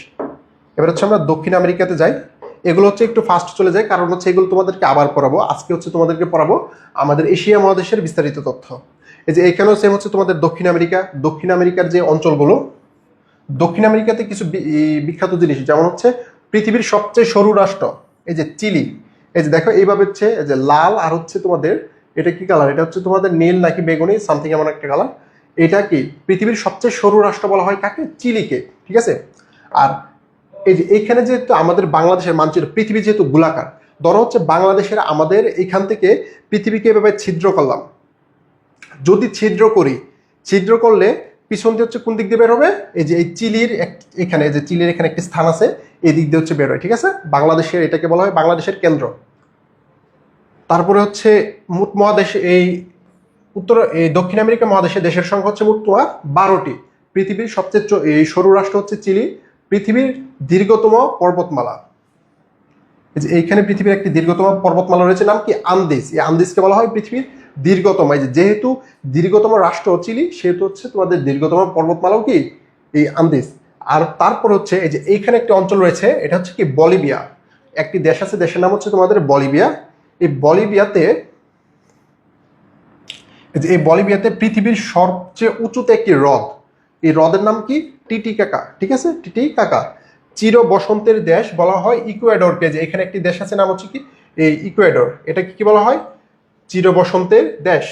এবার হচ্ছে আমরা দক্ষিণ আমেরিকাতে যাই। এগুলো হচ্ছে একটু ফাস্ট চলে যায়, কারণ হচ্ছে এগুলো তোমাদেরকে আবার পড়াবো। আজকে হচ্ছে তোমাদেরকে পড়াবো আমাদের এশিয়া মহাদেশের বিস্তারিত তথ্য। এই যে এখানেও সেম হচ্ছে তোমাদের দক্ষিণ আমেরিকা, দক্ষিণ আমেরিকার যে অঞ্চলগুলো, দক্ষিণ আমেরিকাতে কিছু বিখ্যাত জিনিস, যেমন হচ্ছে পৃথিবীর সবচেয়ে সরু রাষ্ট্র, এই যে চিলি। এই যে দেখো এইভাবে হচ্ছে, এই যে লাল, আর হচ্ছে তোমাদের এটা কি কালার, এটা হচ্ছে তোমাদের নীল নাকি বেগুনি সামথিং এমন একটা কালার। এটা কি পৃথিবীর সবচেয়ে সরু রাষ্ট্র বলা হয় কাকে, চিলিকে, ঠিক আছে। আর এই যে এইখানে যেহেতু আমাদের বাংলাদেশের মানচিত্র, পৃথিবী যেহেতু গোলাকার, ধরো হচ্ছে বাংলাদেশের আমাদের এখান থেকে পৃথিবীকে এভাবে ছিদ্র করলাম, যদি ছিদ্র করি, ছিদ্র করলে পিছন দিয়ে হচ্ছে কোন দিক দিয়ে বের হবে, এই যে এই চিলির এখানে, যে চিলির এখানে একটি স্থান আছে, এই দিক দিয়ে হচ্ছে বের হয়, ঠিক আছে। বাংলাদেশের এটাকে বলা হয় বাংলাদেশের কেন্দ্র। তারপরে হচ্ছে মোট মহাদেশ, এই এই দক্ষিণ আমেরিকা মহাদেশে দেশের সংখ্যা হচ্ছে মোট তোমার 12টি। পৃথিবীর সবচেয়ে এই সরু রাষ্ট্র হচ্ছে চিলি। পৃথিবীর দীর্ঘতম পর্বতমালা, এইখানে পৃথিবীর একটি দীর্ঘতম পর্বতমালা রয়েছে, নাম কি, আন্দিজ। এই আন্দিজকে বলা হয় পৃথিবীর দীর্ঘতম। এই যেহেতু দীর্ঘতম রাষ্ট্র চিলি, সেহেতু হচ্ছে তোমাদের দীর্ঘতম পর্বতমালাও কি এই আন্দিজ। আর তারপর হচ্ছে এই যে এইখানে একটি অঞ্চল রয়েছে, এটা হচ্ছে কি বলিভিয়া। একটি দেশ আছে, দেশের নাম হচ্ছে তোমাদের বলিভিয়া। এই বলিভিয়াতে, এই বলিভিয়াতে পৃথিবীর সবচেয়ে উঁচুতে একটি হ্রদ, এই হ্রদের নাম কি, টিটিকাকা, ঠিক আছে, টিটিকাকা। চির বসন্তের দেশ বলা হয় ইকুয়েডরকে, যে এখানে একটি দেশ আছে, নাম হচ্ছে কি এই ইকুয়েডর। এটা কি বলা হয়, চির বসন্তের দেশ।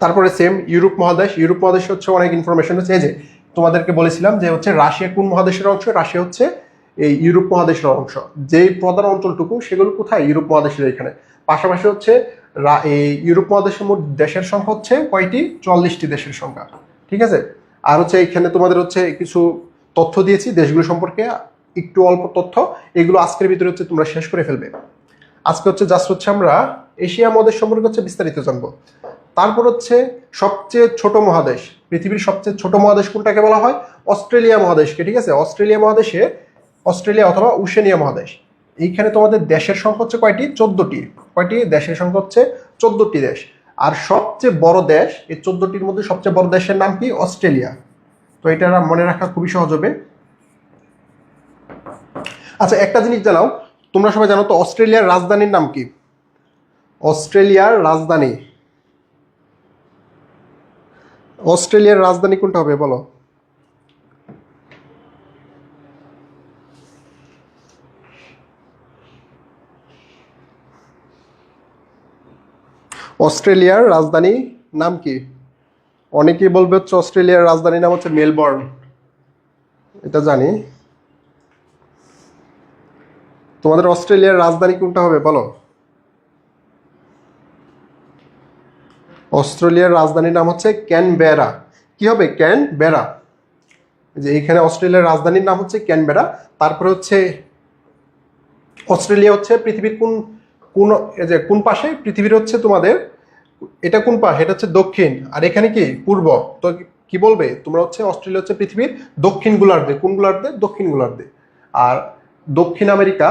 তারপরে সেম ইউরোপ মহাদেশ। ইউরোপ মহাদেশে হচ্ছে অনেক ইনফরমেশন হচ্ছে, এই যে তোমাদেরকে বলেছিলাম যে হচ্ছে রাশিয়া কোন মহাদেশের অংশ, রাশিয়া হচ্ছে এই ইউরোপ মহাদেশের অংশ। যেই প্রধান অঞ্চলটুকু, সেগুলো কোথায়, ইউরোপ মহাদেশের এখানে। পাশাপাশি হচ্ছে এই ইউরোপ মহাদেশের মোট দেশের সংখ্যা হচ্ছে কয়টি, 44টি দেশের সংখ্যা, ঠিক আছে। আর হচ্ছে এখানে তোমাদের হচ্ছে কিছু তথ্য দিয়েছি দেশগুলো সম্পর্কে, একটু অল্প তথ্য, এগুলো আজকের ভিতরে হচ্ছে তোমরা শেষ করে ফেলবে। আজকে হচ্ছে জাস্ট হচ্ছে আমরা এশিয়া মহাদেশ সম্পর্কে হচ্ছে বিস্তারিত জানবো। তারপর হচ্ছে সবচেয়ে ছোট মহাদেশ, পৃথিবীর সবচেয়ে ছোট মহাদেশ কোনটাকে বলা হয়, অস্ট্রেলিয়া মহাদেশকে, ঠিক আছে। অস্ট্রেলিয়া মহাদেশে, অস্ট্রেলিয়া অথবা ওশেনিয়া মহাদেশ, এইখানে তোমাদের দেশের সংখ্যা হচ্ছে কয়টি, 14টি। কয়টি দেশের সংখ্যা হচ্ছে 14টি দেশ। আর সবচেয়ে বড় দেশ, এই 14টির মধ্যে সবচেয়ে বড় দেশের নাম কি, অস্ট্রেলিয়া। তো এটা মনে রাখা খুবই সহজ হবে। আচ্ছা, একটা জিনিস জানাও, তোমরা সবাই জানো তো অস্ট্রেলিয়ার রাজধানীর নাম কি, অস্ট্রেলিয়ার রাজধানী, অস্ট্রেলিয়ার রাজধানী কোনটা হবে বলো। অস্ট্রেলিয়ার রাজধানী নাম কি, অনেকেই বলবে হচ্ছে অস্ট্রেলিয়ার রাজধানীর নাম হচ্ছে মেলবোর্ন, এটা জানি। তোমাদের অস্ট্রেলিয়ার রাজধানী কোনটা হবে বলো। অস্ট্রেলিয়ার রাজধানীর নাম হচ্ছে ক্যানবেরা। কি হবে, ক্যানবেরা। যে এখানে অস্ট্রেলিয়ার রাজধানীর নাম হচ্ছে ক্যানবেরা। তারপরে হচ্ছে অস্ট্রেলিয়া হচ্ছে পৃথিবীর কোন কোন যে কোন পাশে, পৃথিবীর হচ্ছে তোমাদের এটা কোন পাশ, এটা হচ্ছে দক্ষিণ, আর এখানে কি পূর্ব। তো কি বলবে তোমরা, হচ্ছে অস্ট্রেলিয়া হচ্ছে পৃথিবীর দক্ষিণ গোলার্ধে, কোন গোলার্ধে, দক্ষিণ গোলার্ধে। আর দক্ষিণ আমেরিকা,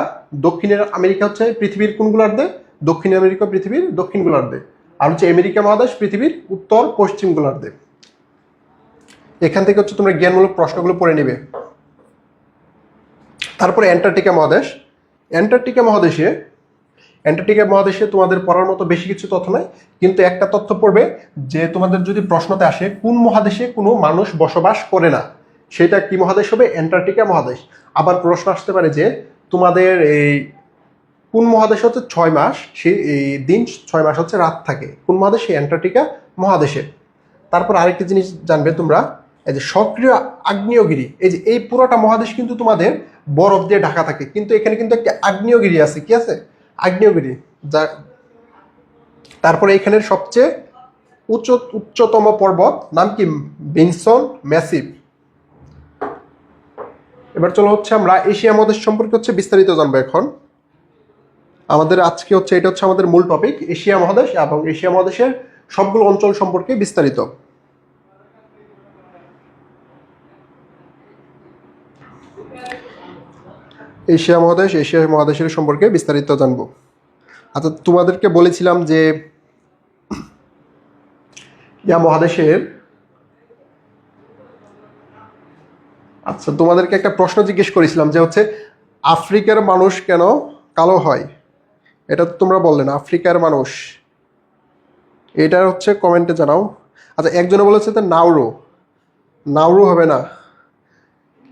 দক্ষিণের আমেরিকা হচ্ছে পৃথিবীর কোন গোলার্ধে, দক্ষিণ আমেরিকা পৃথিবীর দক্ষিণ গোলার্ধে। আর হচ্ছে আমেরিকা মহাদেশ পৃথিবীর উত্তর পশ্চিম গোলার্ধে। এখান থেকে হচ্ছে তোমরা জ্ঞানমূলক প্রশ্নগুলো পড়ে নেবে। তারপরে অ্যান্টার্কটিকা মহাদেশ। অ্যান্টার্কটিকা মহাদেশে, অ্যান্টার্কটিকা মহাদেশে তোমাদের পড়ার মতো বেশি কিছু তথ্য নাই, কিন্তু একটা তথ্য পড়বে, যে তোমাদের যদি প্রশ্নতে আসে কোন মহাদেশে কোনো মানুষ বসবাস করে না, সেটা কি মহাদেশ হবে, অ্যান্টার্কটিকা মহাদেশ। আবার প্রশ্ন আসতে পারে যে তোমাদের এই কোন মহাদেশে হচ্ছে 6 মাস সেই দিন, 6 মাস হচ্ছে রাত থাকে, কোন মহাদেশে, অ্যান্টার্কটিকা মহাদেশে। তারপর আরেকটি জিনিস জানবে তোমরা, এই যে সক্রিয় আগ্নেয়গিরি, এই যে এই পুরোটা মহাদেশ কিন্তু তোমাদের বরফ দিয়ে ঢাকা থাকে, কিন্তু এখানে কিন্তু একটা আগ্নেয়গিরি আছে, কি আছে? আগ্নেয়গিরি। যা তারপরে এখানের সবচেয়ে উচ্চতম পর্বত নাম কি? বিনসন ম্যাসিভ। এবার চলো হচ্ছে আমরা এশিয়া মহাদেশ সম্পর্কে হচ্ছে বিস্তারিত জানবো এখন। আমাদের আজকে হচ্ছে এটা হচ্ছে আমাদের মূল টপিক, এশিয়া মহাদেশ এবং এশিয়া মহাদেশের সবগুলো অঞ্চল সম্পর্কে বিস্তারিত। এশিয়া মহাদেশের সম্পর্কে বিস্তারিত জানবো। আচ্ছা, তোমাদেরকে বলেছিলাম যে মহাদেশের, আচ্ছা তোমাদেরকে একটা প্রশ্ন জিজ্ঞেস করেছিলাম যে হচ্ছে আফ্রিকার মানুষ কেন কালো হয়? এটা তো তোমরা বললে না, আফ্রিকার মানুষ, এটা হচ্ছে কমেন্টে জানাও। আচ্ছা, একজনে বলেছে তো নাউরু হবে না,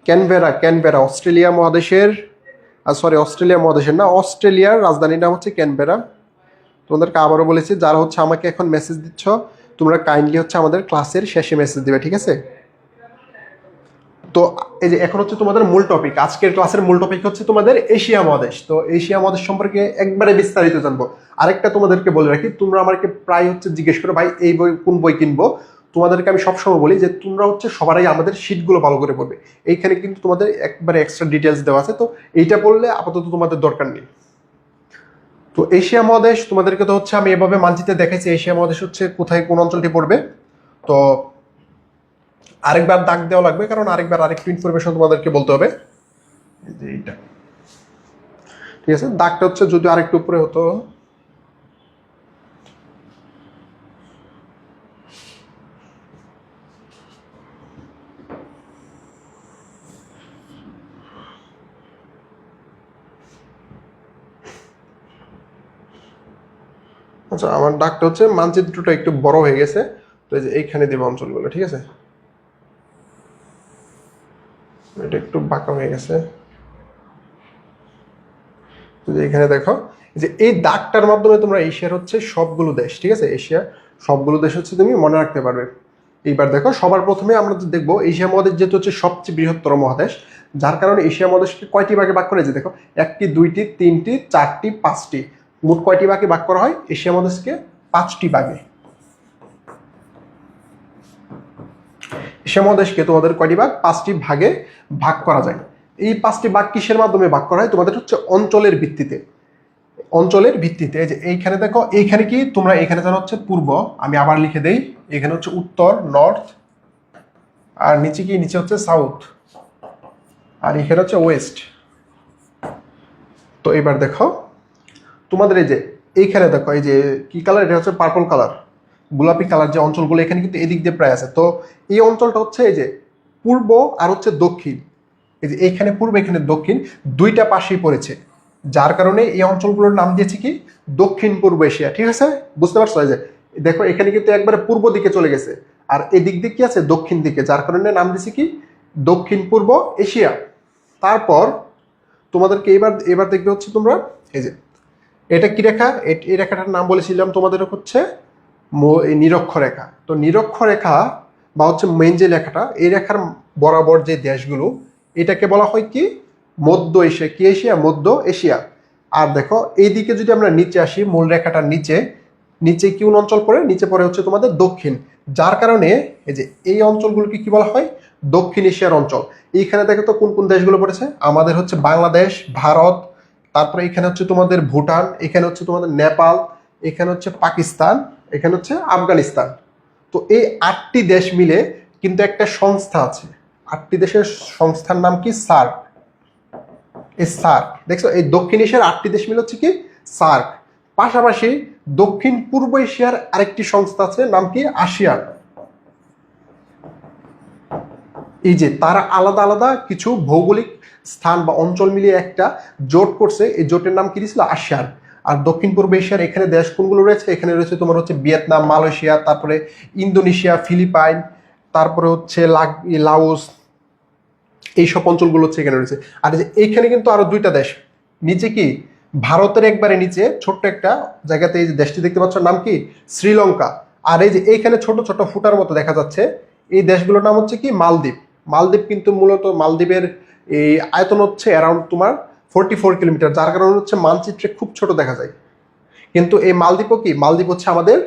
ক্যানবেরা অস্ট্রেলিয়া মহাদেশের, অস্ট্রেলিয়া মহাদেশের না, অস্ট্রেলিয়ার রাজধানীর নাম হচ্ছে ক্যানবেরা। তোমাদেরকে আবারও বলেছি, যারা হচ্ছে আমাকে এখন মেসেজ দিচ্ছ তোমরা কাইন্ডলি হচ্ছে আমাদের ক্লাসের শেষে মেসেজ দিবে, ঠিক আছে? তো এই যে এখন হচ্ছে তোমাদের মূল টপিক, আজকের ক্লাসের মূল টপিক হচ্ছে তোমাদের এশিয়া মহাদেশ। তো এশিয়া মহাদেশ সম্পর্কে একবারে বিস্তারিত জানবো। আরেকটা তোমাদেরকে বলে রাখি, তোমরা আমাকে প্রায় হচ্ছে জিজ্ঞেস করো ভাই এই বই কোন বই কিনবো। তোমাদেরকে আমি সবসময় বলি যে তোমরা হচ্ছে সবার আগে আমাদের শিটগুলো ভালো করে পড়বে, এইখানে কিন্তু তোমাদের একবারে এক্সট্রা ডিটেলস দেওয়া আছে, তো এইটা পড়লে আপাতত তোমাদের দরকার নেই। তো এশিয়া মহাদেশ তোমাদেরকে তো হচ্ছে আমি এভাবে মানচিত্রে দেখাইছি এশিয়া মহাদেশ হচ্ছে কোথায় কোন অঞ্চলটি পড়বে। তো আরেকবার দাগ দেওয়া লাগবে, কারণ আরেকটু ইনফরমেশন তোমাদেরকে বলতে হবে। এইটা ঠিক আছে, দাগটা হচ্ছে যদি আরেকটু উপরে হতো। আচ্ছা, আমার দাগটা হচ্ছে মানচিত্রটা একটু বড় হয়ে গেছে, তো এই যে এইখানে দেবো অঞ্চলগুলো, ঠিক আছে? এটা একটু বাঁকা হয়ে গেছে, এখানে দেখো যে এই দাগটার মাধ্যমে তোমরা এশিয়ার হচ্ছে সবগুলো দেশ, ঠিক আছে, এশিয়া সবগুলো দেশ হচ্ছে তুমি মনে রাখতে পারবে। এইবার দেখো সবার প্রথমে আমরা দেখবো এশিয়া মহাদেশ যেহেতু হচ্ছে সবচেয়ে বৃহত্তর মহাদেশ, যার কারণে এশিয়া মহাদেশকে কয়টি ভাগে ভাগ করে, যে দেখো 1টি 2টি 3টি 4টি 5টি, মোট কয়টি ভাগে ভাগ করা হয় এশিয়া মহাদেশকে? 5টি ভাগে। এশিয়া মহাদেশকে তোমাদের কয়টি ভাগ? 5টি ভাগে ভাগ করা যায়। এই 5টি ভাগ কিসের মাধ্যমে ভাগ করা হয়? তোমাদের হচ্ছে অঞ্চলের ভিত্তিতে। যে এইখানে দেখো, এইখানে কি তোমরা এখানে জানো হচ্ছে পূর্ব, আমি আবার লিখে দেই, এখানে হচ্ছে উত্তর নর্থ, আর নিচে কি? নিচে হচ্ছে সাউথ, আর এখানে হচ্ছে ওয়েস্ট। তো এবার দেখো তোমাদের এই যে এইখানে দেখো, এই যে কি কালার? এটা হচ্ছে পার্পল কালার, গোলাপি কালার যে অঞ্চলগুলো এখানে কিন্তু এদিক দিয়ে প্রায় আছে। তো এই অঞ্চলটা হচ্ছে এই যে পূর্ব আর হচ্ছে দক্ষিণ, এই যে এইখানে পূর্ব এখানে দক্ষিণ, দুইটা পাশেই পড়েছে, যার কারণে এই অঞ্চলগুলোর নাম দিয়েছে কি? দক্ষিণ পূর্ব এশিয়া, ঠিক আছে? বুঝতে পারছো? এই যে দেখো এখানে কিন্তু একবারে পূর্ব দিকে চলে গেছে, আর এদিক দিয়ে কি আছে? দক্ষিণ দিকে, যার কারণে নাম দিয়েছে কি? দক্ষিণ পূর্ব এশিয়া। তারপর তোমাদেরকে এবার দেখবে হচ্ছে তোমরা এই যে এটা কি রেখা? এই রেখাটার নাম বলেছিলাম তোমাদের হচ্ছে নিরক্ষরেখা। তো নিরক্ষরেখা বা হচ্ছে মেইন যে লেখাটা, এই রেখার বরাবর যে দেশগুলো, এটাকে বলা হয় কি? মধ্য এশিয়া। কি এশিয়া? মধ্য এশিয়া। আর দেখো এইদিকে যদি আমরা নিচে আসি, মূল রেখাটার নিচে নিচে কোন অঞ্চল পড়ে? নিচে পড়ে হচ্ছে তোমাদের দক্ষিণ, যার কারণে এই যে এই অঞ্চলগুলোকে কি বলা হয়? দক্ষিণ এশিয়ার অঞ্চল। এইখানে দেখো তো কোন কোন দেশগুলো পড়েছে? আমাদের হচ্ছে বাংলাদেশ, ভারত, তারপরে এখানে হচ্ছে তোমাদের ভুটান, এখানে হচ্ছে তোমাদের নেপাল, এখানে হচ্ছে পাকিস্তান, এখানে হচ্ছে আফগানিস্তান। তো এই 8টি দেশ মিলে কিন্তু একটা সংস্থা আছে, 8টি দেশের সংস্থার নাম কি? সার্ক। এই সার্ক, দেখছো এই দক্ষিণ এশিয়ার 8টি দেশ মিলে হচ্ছে কি? সার্ক। পাশাপাশি দক্ষিণ পূর্ব এশিয়ার আরেকটি সংস্থা আছে, নাম কি? আসিয়ান। এই যে তারা আলাদা আলাদা কিছু ভৌগোলিক স্থান বা অঞ্চল মিলিয়ে একটা জোট করছে, এই জোটের নাম কি দিয়েছিল? আসিয়ান। আর দক্ষিণ পূর্ব এশিয়ার এখানে দেশ কোনগুলো রয়েছে? এখানে রয়েছে তোমার হচ্ছে ভিয়েতনাম, মালয়েশিয়া, তারপরে ইন্দোনেশিয়া, ফিলিপাইন, তারপরে হচ্ছে লাওস, এইসব অঞ্চলগুলো হচ্ছে এখানে রয়েছে। আর যে এইখানে কিন্তু আরো 2টা দেশ নিচে, কি? ভারতের একবারে নিচে ছোট্ট একটা জায়গাতে এই যে দেশটি দেখতে পাচ্ছ, নাম কি? শ্রীলঙ্কা। আর এই যে এইখানে ছোট ছোট ফুটার মতো দেখা যাচ্ছে, এই দেশগুলোর নাম হচ্ছে কি মালদ্বীপ। মালদ্বীপ কিন্তু মূলত মালদ্বীপের এই আয়তন হচ্ছে অ্যারাউন্ড তোমার 44 কিলোমিটার, যার কারণে হচ্ছে মানচিত্রে খুব ছোট দেখা যায়। কিন্তু এই মালদ্বীপও কি, মালদ্বীপ হচ্ছে আমাদের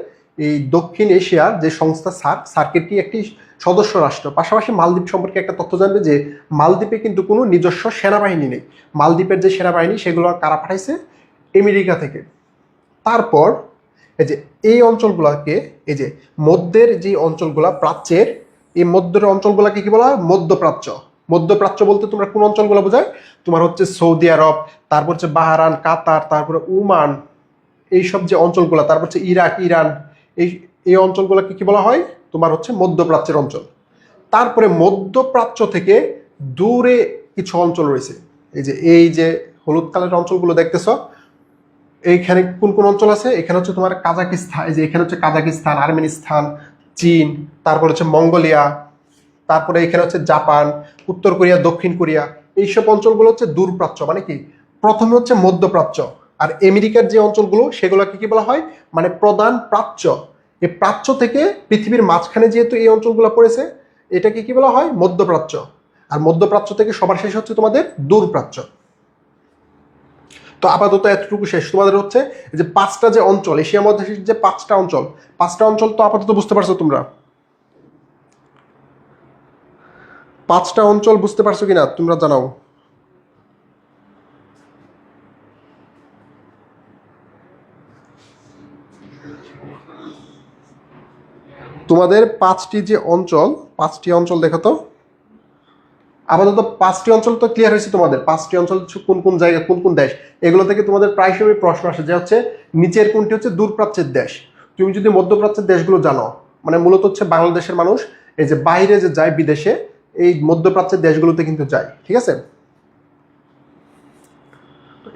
এই দক্ষিণ এশিয়ার যে সংস্থা সার্কের কি একটি সদস্য রাষ্ট্র। পাশাপাশি মালদ্বীপ সম্পর্কে একটা তথ্য জানবে যে মালদ্বীপে কিন্তু কোনো নিজস্ব সেনাবাহিনী নেই। মালদ্বীপের যে সেনাবাহিনী সেগুলো কারা পাঠাইছে, আমেরিকা থেকে। তারপর এই যে এই অঞ্চলগুলোকে, এই যে মধ্যের যে অঞ্চলগুলা প্রাচ্যের, এই মধ্যের অঞ্চলগুলোকে কি বলা হয়, মধ্যপ্রাচ্য। মধ্যপ্রাচ্য বলতে তোমরা কোন অঞ্চলগুলো বোঝায়, তোমার হচ্ছে সৌদি আরব, তারপর হচ্ছে বাহরান, কাতার, তারপরে ওমান, এইসব যে অঞ্চলগুলো, তারপর হচ্ছে ইরাক, ইরান, এই এই অঞ্চলগুলোকে কি বলা হয়, তোমার হচ্ছে মধ্যপ্রাচ্যের অঞ্চল। তারপরে মধ্যপ্রাচ্য থেকে দূরে কিছু অঞ্চল রয়েছে, এই যে হলুদ কালারের অঞ্চলগুলো দেখতেছ, এইখানে কোন কোন অঞ্চল আছে, এখানে হচ্ছে তোমার কাজাকিস্তান, এই যে এখানে হচ্ছে কাজাকিস্তান, আর্মেনিস্তান, চীন, তারপর হচ্ছে মঙ্গোলিয়া, তারপরে এখানে হচ্ছে জাপান, উত্তর কোরিয়া, দক্ষিণ কোরিয়া। এইসব অঞ্চলগুলো হচ্ছে দূরপ্রাচ্য, মানে কি প্রথমে হচ্ছে মধ্যপ্রাচ্য। আর আমেরিকার যে অঞ্চলগুলো সেগুলোকে কি বলা হয়, মানে প্রধান প্রাচ্য। এই প্রাচ্য থেকে পৃথিবীর মাঝখানে যেহেতু এই অঞ্চলগুলো পড়েছে, এটাকে কি বলা হয়, মধ্যপ্রাচ্য। আর মধ্যপ্রাচ্য থেকে সবার শেষ হচ্ছে তোমাদের দূরপ্রাচ্য। তো আপাতত এতটুকু শেষ। তোমাদের হচ্ছে যে পাঁচটা যে অঞ্চল, এশিয়া মহাদেশের যে পাঁচটা অঞ্চল তো আপাতত বুঝতে পারছো তোমরা? পাঁচটা অঞ্চল বুঝতে পারছো কিনা তোমরা জানাও। তোমাদের পাঁচটি অঞ্চল দেখো তো। আপাতত পাঁচটি অঞ্চল তো ক্লিয়ার হয়েছে তোমাদের। পাঁচটি অঞ্চল কোন কোন জায়গা, কোন কোন দেশ, এগুলো থেকে তোমাদের প্রায় সময় প্রশ্ন আসে যে হচ্ছে নিচের কোনটি হচ্ছে দূরপ্রাচ্যের দেশ। তুমি যদি মধ্যপ্রাচ্যের দেশগুলো জানো, মানে মূলত হচ্ছে বাংলাদেশের মানুষ এই যে বাইরে যে যায় বিদেশে, এই মধ্যপ্রাচ্যের দেশগুলোতে কিন্তু যায়, ঠিক আছে।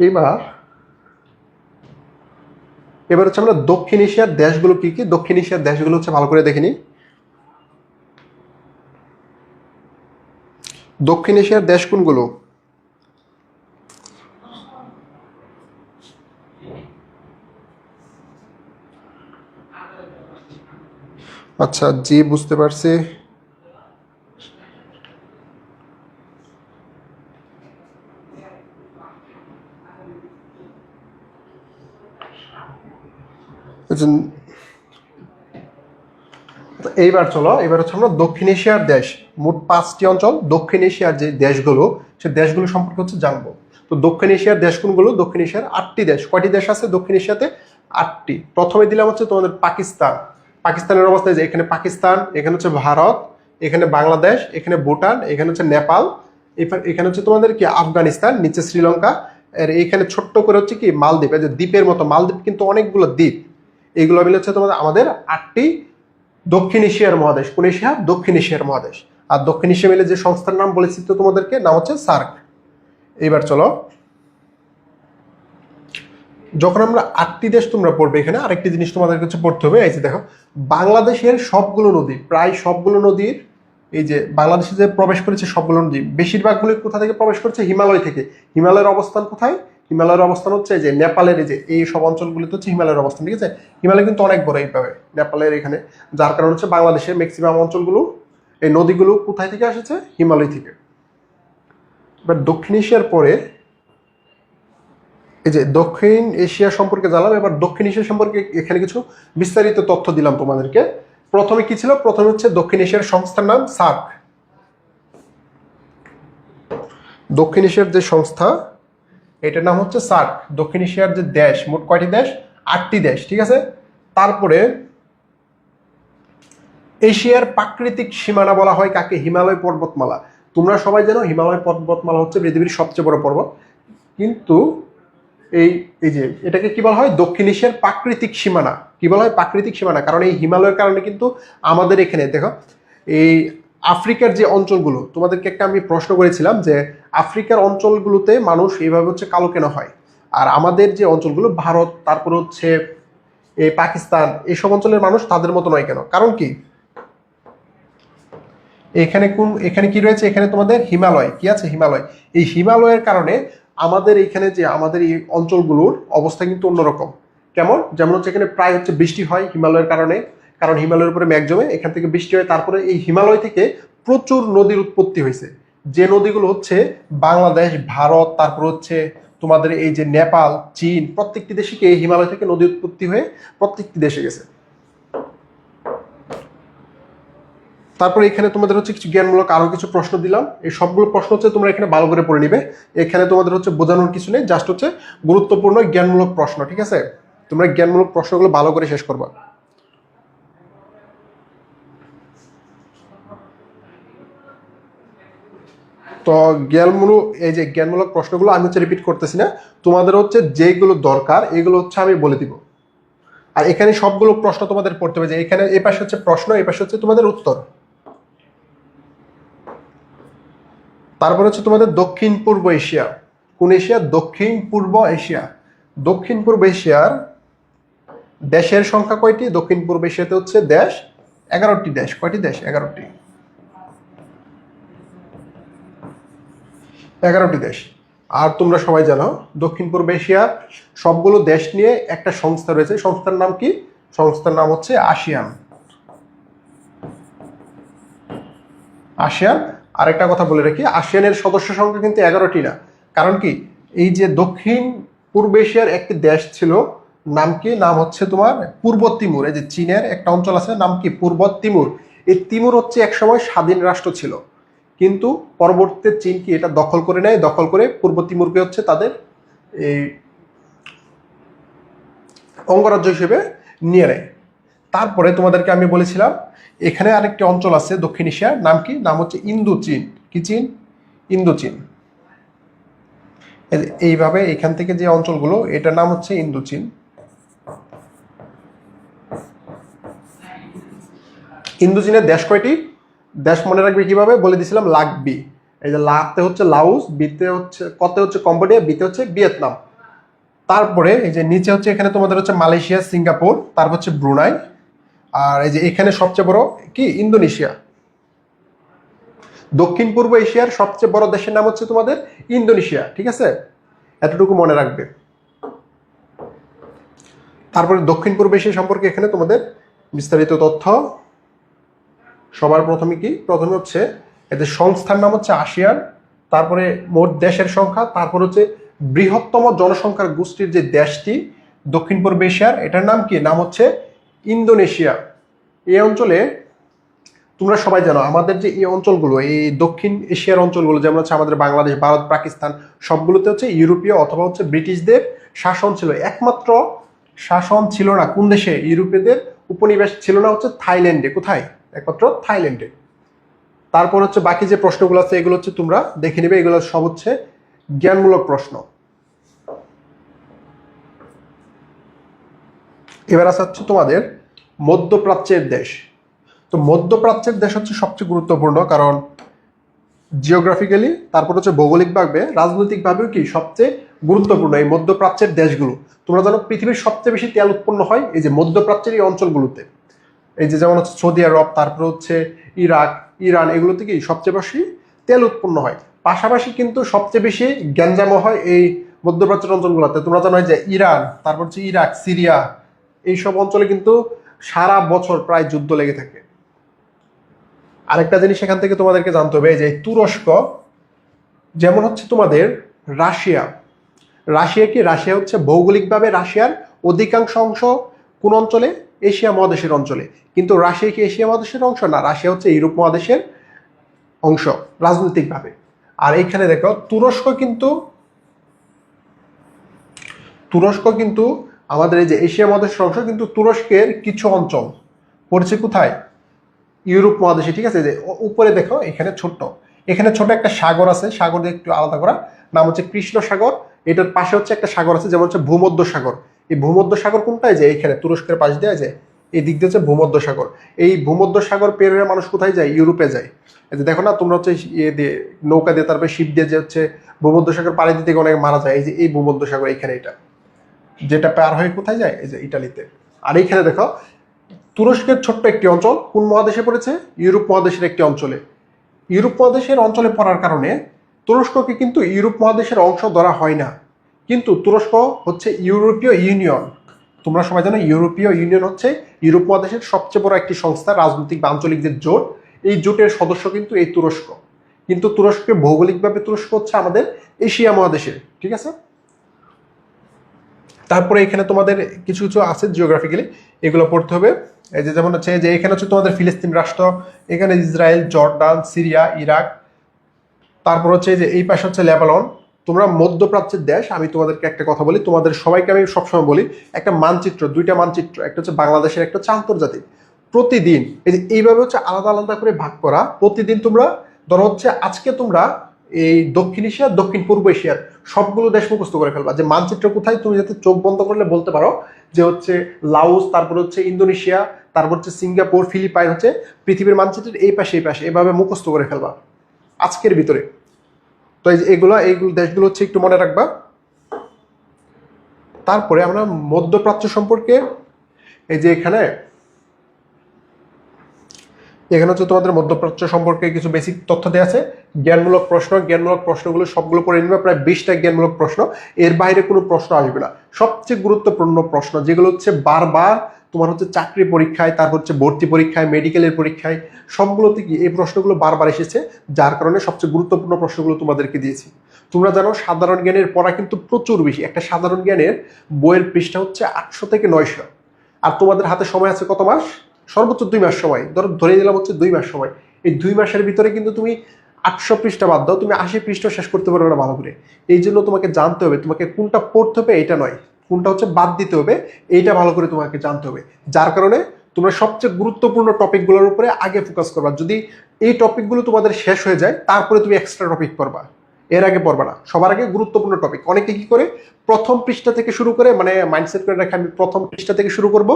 এবার এবার হচ্ছে আমরা দক্ষিণ এশিয়ার দেশগুলো কি কি, দক্ষিণ এশিয়ার দেশগুলো হচ্ছে ভালো করে দেখে নিই। দক্ষিণ এশিয়ার দেশ কোনগুলো? আচ্ছা, জি বুঝতে পারছি। এইবার চলো, এবার হচ্ছে আমরা দক্ষিণ এশিয়ার দেশ, মোট পাঁচটি অঞ্চল, দক্ষিণ এশিয়ার যে দেশগুলো, সে দেশগুলো সম্পর্কে হচ্ছে জানবো। তো দক্ষিণ এশিয়ার দেশ কোনগুলো? দক্ষিণ এশিয়ার 8টি দেশ। কয়টি দেশ আছে দক্ষিণ এশিয়াতে? 8টি। প্রথমে দিলাম হচ্ছে তোমাদের পাকিস্তান। পাকিস্তানের অবস্থা যে এখানে পাকিস্তান, এখানে হচ্ছে ভারত, এখানে বাংলাদেশ, এখানে ভুটান, এখানে হচ্ছে নেপাল, এখানে হচ্ছে তোমাদের কি আফগানিস্তান, নিচে শ্রীলঙ্কা, আর এইখানে ছোট্ট করে হচ্ছে কি মালদ্বীপ। এই যে দ্বীপের মতো, মালদ্বীপ কিন্তু অনেকগুলো দ্বীপ। এইগুলো মিলে হচ্ছে তোমাদের আমাদের 8টি দক্ষিণ এশিয়ার মহাদেশ। কোন এশিয়া? দক্ষিণ এশিয়ার মহাদেশ। আর দক্ষিণ এশিয়া মিলে যে সংস্থার নাম বলেছি তো তোমাদেরকে, নাম হচ্ছে সার্ক। এবার চলো, যখন আমরা 8টি দেশ তোমরা পড়বে, এখানে আরেকটি জিনিস তোমাদের কাছে পড়তে হবে। এই যে দেখো, বাংলাদেশের সবগুলো নদী, প্রায় সবগুলো নদীর, এই যে বাংলাদেশে যে প্রবেশ করেছে সবগুলো নদী, বেশিরভাগগুলো কোথা থেকে প্রবেশ করেছে? হিমালয় থেকে। হিমালয়ের অবস্থান কোথায়? হিমালয়ের অবস্থান হচ্ছে যে নেপালের, এই যে এই সব অঞ্চলগুলিতে হচ্ছে হিমালয়ের অবস্থান, ঠিক আছে। হিমালয় কিন্তু অনেক বড় এইভাবে নেপালের এখানে, যার কারণে হচ্ছে বাংলাদেশের ম্যাক্সিমাম অঞ্চলগুলো, এই নদীগুলো কোথায় থেকে এসেছে? হিমালয় থেকে। এবার দক্ষিণ এশিয়ার পরে এই যে দক্ষিণ এশিয়া সম্পর্কে জানলাম। এবার দক্ষিণ এশিয়া সম্পর্কে এখানে কিছু বিস্তারিত তথ্য দিলাম তোমাদেরকে। প্রথমে কি ছিল? প্রথমে হচ্ছে দক্ষিণ এশিয়ার সংস্থার নাম সার্ক। দক্ষিণ এশিয়ার যে সংস্থা, এটার নাম হচ্ছে সার্ক। দক্ষিণ এশিয়ার যে দেশ, মোট কয়টি দেশ? 8টি দেশ, ঠিক আছে। তারপরে এশিয়ার প্রাকৃতিক সীমানা বলা হয় কাকে? হিমালয় পর্বতমালা। তোমরা সবাই জানো হিমালয় পর্বতমালা হচ্ছে পৃথিবীর সবচেয়ে বড় পর্বত, কিন্তু এই এই যে এটাকে কি বলা হয়? দক্ষিণ এশিয়ার প্রাকৃতিক সীমানা। কি বলা হয়? প্রাকৃতিক সীমানা। কারণ এই হিমালয়ের কারণে কিন্তু আমাদের এখানে দেখো, এই আফ্রিকার যে অঞ্চলগুলো, তোমাদেরকে একটা আমি প্রশ্ন করেছিলাম যে আফ্রিকার অঞ্চলগুলোতে মানুষ এইভাবে হচ্ছে কালো কেন হয়, আর আমাদের যে অঞ্চলগুলো ভারত, তারপর হচ্ছে এই পাকিস্তান, এইসব অঞ্চলের মানুষ তাদের মতো নয় কেন? কারণ কি? এখানে কি রয়েছে? এখানে তোমাদের হিমালয় কি আছে? হিমালয়। এই হিমালয়ের কারণে আমাদের এখানে যে আমাদের এই অঞ্চলগুলোর অবস্থা কিন্তু অন্যরকম। কেমন? যেমন হচ্ছে এখানে প্রায় হচ্ছে বৃষ্টি হয় হিমালয়ের কারণে, কারণ হিমালয়ের উপরে মেঘ জমে, এখান থেকে বৃষ্টি হয়, তারপরে এই হিমালয় থেকে প্রচুর নদীর উৎপত্তি হয়েছে, যে নদীগুলো হচ্ছে বাংলাদেশ, ভারত, তারপর হচ্ছে তোমাদের এই যে নেপাল, চীন, প্রত্যেকটি দেশে এই হিমালয় থেকে নদী উৎপত্তি হয়ে প্রত্যেকটি দেশে গেছে। তারপরে এখানে তোমাদের হচ্ছে কিছু জ্ঞানমূলক আরো কিছু প্রশ্ন দিলাম, এই সবগুলো প্রশ্ন হচ্ছে তোমরা এখানে ভালো করে পড়ে নিবে। এখানে তোমাদের হচ্ছে বোঝানোর কিছু নেই, জাস্ট হচ্ছে গুরুত্বপূর্ণ জ্ঞানমূলক প্রশ্ন, ঠিক আছে? তোমরা জ্ঞানমূলক প্রশ্নগুলো ভালো করে শেষ করবা। তো জ্ঞানমূলক, এই যে জ্ঞানমূলক প্রশ্নগুলো আমি হচ্ছে রিপিট করতেছি না, তোমাদের হচ্ছে যেগুলো দরকার এগুলো হচ্ছে আমি বলে দিব। আর এখানে সবগুলো প্রশ্ন তোমাদের পড়তে হবে, যে এখানে এই পাশে হচ্ছে প্রশ্ন, এই পাশে হচ্ছে তোমাদের উত্তর। তারপর হচ্ছে তোমাদের দক্ষিণ পূর্ব এশিয়া। কোন এশিয়া? দক্ষিণ পূর্ব এশিয়া। দক্ষিণ পূর্ব এশিয়ার দেশের সংখ্যা কয়টি? দক্ষিণ পূর্ব এশিয়াতে হচ্ছে দেশ 11টি দেশ। কয়টি দেশ? 11টি। 11টি দেশ। আর তোমরা সবাই জানো দক্ষিণ পূর্ব এশিয়ার সবগুলো দেশ নিয়ে একটা সংস্থা রয়েছে, সংস্থার নাম কি? সংস্থার নাম হচ্ছে আসিয়ান। আসিয়ান। আরেকটা কথা বলে রাখি, আসিয়ানের সদস্য সংখ্যা কিন্তু 11টি না। কারণ কি? এই যে দক্ষিণ পূর্ব এশিয়ার একটি দেশ ছিল, নাম কি? নাম হচ্ছে তোমার পূর্ব তিমুর। এই যে চীনের একটা অঞ্চল আছে, নাম কি? পূর্ব তিমুর। এই তিমুর হচ্ছে একসময় স্বাধীন রাষ্ট্র ছিল, কিন্তু পরবর্তীতে চীন কি এটা দখল করে নেয়, দখল করে পূর্ব তিমুরকে হচ্ছে তাদের এই অঙ্গরাজ্য হিসেবে নিয়ে নেয়। তারপরে তোমাদেরকে আমি বলেছিলাম এখানে আরেকটি অঞ্চল আছে দক্ষিণ এশিয়ার, নাম কি? নাম হচ্ছে ইন্দো চীন। কি চীন? ইন্দো চীন। এইভাবে এখান থেকে যে অঞ্চলগুলো, এটার নাম হচ্ছে ইন্দো চীন। ইন্দো চীনের দেশ কয়টি? দেশ মনে রাখবে কিভাবে? বলে দিয়েছিলাম, লাকবি। এই যে লাতে হচ্ছে লাউস, বিতে হচ্ছে, কতে হচ্ছে কম্বোডিয়া, বিতে হচ্ছে ভিয়েতনাম। তারপরে এই যে নিচে হচ্ছে এখানে তোমাদের হচ্ছে মালয়েশিয়া, সিঙ্গাপুর, তারপর হচ্ছে ব্রুনাই, আর এই যে এখানে সবচেয়ে বড় কি? ইন্দোনেশিয়া। দক্ষিণ পূর্ব এশিয়ার সবচেয়ে বড় দেশের নাম হচ্ছে তোমাদের ইন্দোনেশিয়া, ঠিক আছে? এতটুকু মনে রাখবে। তারপরে দক্ষিণ পূর্ব এশিয়া সম্পর্কে এখানে তোমাদের বিস্তারিত তথ্য। সবার প্রথমে কি? প্রথমে হচ্ছে এদের সংস্থার নাম হচ্ছে আসিয়ান, তারপরে মোট দেশের সংখ্যা, তারপর হচ্ছে বৃহত্তম জনসংখ্যার গোষ্ঠীর যে দেশটি দক্ষিণ পূর্ব এশিয়ার, এটার নাম কি? নাম হচ্ছে ইন্দোনেশিয়া। এই অঞ্চলে তোমরা সবাই জানো আমাদের যে এই অঞ্চলগুলো, এই দক্ষিণ এশিয়ার অঞ্চলগুলো, যেমন হচ্ছে আমাদের বাংলাদেশ, ভারত, পাকিস্তান, সবগুলোতে হচ্ছে ইউরোপীয় অথবা হচ্ছে ব্রিটিশদের শাসন ছিল। একমাত্র শাসন ছিল না কোন দেশে? ইউরোপীয়দের উপনিবেশ ছিল না হচ্ছে থাইল্যান্ডে। কোথায়? একমাত্র থাইল্যান্ডে। তারপর হচ্ছে বাকি যে প্রশ্নগুলো আছে এগুলো হচ্ছে তোমরা দেখে নিবে, এগুলো সব হচ্ছে জ্ঞানমূলক প্রশ্ন। এবার আছে হচ্ছে তোমাদের মধ্যপ্রাচ্যের দেশ। তো মধ্যপ্রাচ্যের দেশ হচ্ছে সবচেয়ে গুরুত্বপূর্ণ, কারণ জিওগ্রাফিক্যালি, তারপর হচ্ছে ভৌগোলিকভাবে, রাজনৈতিকভাবেও কি সবচেয়ে গুরুত্বপূর্ণ এই মধ্যপ্রাচ্যের দেশগুলো। তোমরা জানো পৃথিবীর সবচেয়ে বেশি তেল উৎপন্ন হয় এই যে মধ্যপ্রাচ্যের এই অঞ্চলগুলোতে। এই যে যেমন হচ্ছে সৌদি আরব, তারপর হচ্ছে ইরাক, ইরান, এগুলোতে কি সবচেয়ে বেশি তেল উৎপন্ন হয়। পাশাপাশি কিন্তু সবচেয়ে বেশি গ্যাঞ্জামও হয় এই মধ্যপ্রাচ্যের অঞ্চলগুলোতে। তোমরা জানো যে ইরান, তারপর হচ্ছে ইরাক, সিরিয়া, এইসব অঞ্চলে কিন্তু সারা বছর প্রায় যুদ্ধ লেগে থাকে। আরেকটা জিনিস এখান থেকে তোমাদেরকে জানতে হবে, যে তুরস্ক, যেমন হচ্ছে তোমাদের রাশিয়া। রাশিয়া কি? রাশিয়া হচ্ছে ভৌগোলিকভাবে রাশিয়ার অধিকাংশ অংশ কোন অঞ্চলে? এশিয়া মহাদেশের অঞ্চলে। কিন্তু রাশিয়া কি এশিয়া মহাদেশের অংশ না, রাশিয়া হচ্ছে ইউরোপ মহাদেশের অংশ রাজনৈতিকভাবে। আর এইখানে দেখো তুরস্ক কিন্তু আমাদের এই যে এশিয়া মহাদেশের অংশ, কিন্তু তুরস্কের কিছু অঞ্চল পড়ছে কোথায়? ইউরোপ মহাদেশে, ঠিক আছে? যে উপরে দেখো এখানে ছোট একটা সাগর আছে, সাগর একটু আলাদা করা, নাম হচ্ছে কৃষ্ণ সাগর। এটার পাশে হচ্ছে একটা সাগর আছে, যেমন হচ্ছে ভূমধ্য সাগর। এই ভূমধ্য সাগর কোনটায়? যে এখানে তুরস্কের পাশ দিয়ে যায়, এই দিক দিয়ে হচ্ছে ভূমধ্য সাগর। এই ভূমধ্য সাগর পের হয়ে মানুষ কোথায় যায়? ইউরোপে যায়। এই যে দেখো না তোমরা হচ্ছে ইয়ে দিয়ে, নৌকা দিয়ে, তারপরে শিপ দিয়ে যে হচ্ছে ভূমধ্য সাগর পাড়ি দিতে অনেক মারা যায়। এই যে এই ভূমধ্য সাগর এখানে, এটা যেটা পার হয়ে কোথায় যায়? এই যে ইটালিতে। আর এইখানে দেখো তুরস্কের ছোট্ট একটি অঞ্চল কোন মহাদেশে পড়েছে? ইউরোপ মহাদেশের একটি অঞ্চলে। ইউরোপ মহাদেশের অঞ্চলে পড়ার কারণে তুরস্ককে কিন্তু ইউরোপ মহাদেশের অংশ ধরা হয় না, কিন্তু তুরস্ক হচ্ছে ইউরোপীয় ইউনিয়ন। তোমরা সবাই জানো ইউরোপীয় ইউনিয়ন হচ্ছে ইউরোপ মহাদেশের সবচেয়ে বড় একটি সংস্থা, রাজনৈতিক বা আঞ্চলিক যে জোট, এই জোটের সদস্য কিন্তু এই তুরস্ক। কিন্তু তুরস্কের ভৌগোলিকভাবে তুরস্ক হচ্ছে আমাদের এশিয়া মহাদেশের, ঠিক আছে। তারপরে এখানে তোমাদের কিছু কিছু আছে জিওগ্রাফিক্যালি, এগুলো পড়তে হবে। এই যে যেমন হচ্ছে যে এখানে হচ্ছে তোমাদের ফিলিস্তিন রাষ্ট্র, এখানে ইসরায়েল, জর্ডান, সিরিয়া, ইরাক, তারপর হচ্ছে যে এই পাশে হচ্ছে লেবানন। তোমরা মধ্যপ্রাচ্যের দেশ, আমি তোমাদেরকে একটা কথা বলি, তোমাদের সবাইকে আমি সবসময় বলি, একটা মানচিত্র, দুইটা মানচিত্র, একটা হচ্ছে বাংলাদেশের, একটা হচ্ছে আন্তর্জাতিক। প্রতিদিন এই যে এইভাবে হচ্ছে আলাদা আলাদা করে ভাগ করা, প্রতিদিন তোমরা ধরো হচ্ছে আজকে তোমরা এই দক্ষিণ এশিয়া, দক্ষিণ পূর্ব এশিয়ার সবগুলো দেশ মুখস্থ করে ফেলবা, যে মানচিত্র কোথায়, তুমি যাতে চোখ বন্ধ করলে বলতে পারো যে হচ্ছে লাওস, তারপর হচ্ছে ইন্দোনেশিয়া, তারপর হচ্ছে সিঙ্গাপুর, ফিলিপাইন হচ্ছে পৃথিবীর মানচিত্রের এই পাশে এই পাশে, এভাবে মুখস্থ করে ফেলবা আজকের ভিতরে। তো এইগুলো দেশগুলো হচ্ছে একটু মনে রাখবা। তারপরে আমরা মধ্যপ্রাচ্য সম্পর্কে, এই যে এখানে হচ্ছে তোমাদের মধ্যপ্রাচ্য সম্পর্কে কিছু বেসিক তথ্য দেওয়া আছে। জ্ঞানমূলক প্রশ্ন, জ্ঞানমূলক প্রশ্নগুলো সবগুলো পড়ে নিবে, প্রায় 20টা জ্ঞানমূলক প্রশ্ন, এর বাইরে কোনো প্রশ্ন আসবে না। সবচেয়ে গুরুত্বপূর্ণ প্রশ্ন যেগুলো হচ্ছে বারবার তোমার হচ্ছে চাকরি পরীক্ষায়, তারপর হচ্ছে ভর্তি পরীক্ষায়, মেডিকেলের পরীক্ষায়, সবগুলোতে কি এই প্রশ্নগুলো বারবার এসেছে, যার কারণে সবচেয়ে গুরুত্বপূর্ণ প্রশ্নগুলো তোমাদেরকে দিয়েছি। তোমরা জানো সাধারণ জ্ঞানের পড়া কিন্তু প্রচুর বেশি, একটা সাধারণ জ্ঞানের বইয়ের পৃষ্ঠা হচ্ছে 800 থেকে 900, আর তোমাদের হাতে সময় আছে কত মাস? সর্বোচ্চ 2 মাস সময়, ধরে নিলাম হচ্ছে 2 মাস সময়। এই 2 মাসের ভিতরে কিন্তু তুমি 800 পৃষ্ঠা বাদ দাও, তুমি 80 পৃষ্ঠা শেষ করতে পারবে না ভালো করে। এই জন্য তোমাকে জানতে হবে তোমাকে কোনটা পড়তে হবে, এটা নয়, কোনটা হচ্ছে বাদ দিতে হবে, এইটা ভালো করে তোমাকে জানতে হবে। যার কারণে তোমরা সবচেয়ে গুরুত্বপূর্ণ টপিকগুলোর উপরে আগে ফোকাস করবা। যদি এই টপিকগুলো তোমাদের শেষ হয়ে যায়, তারপরে তুমি এক্সট্রা টপিক পড়বা, এর আগে পড়বা না। সবার আগে গুরুত্বপূর্ণ টপিক। অনেকে কি করে প্রথম পৃষ্ঠা থেকে শুরু করে, মানে মাইন্ডসেট করে রাখে আমি প্রথম পৃষ্ঠা থেকে শুরু করব,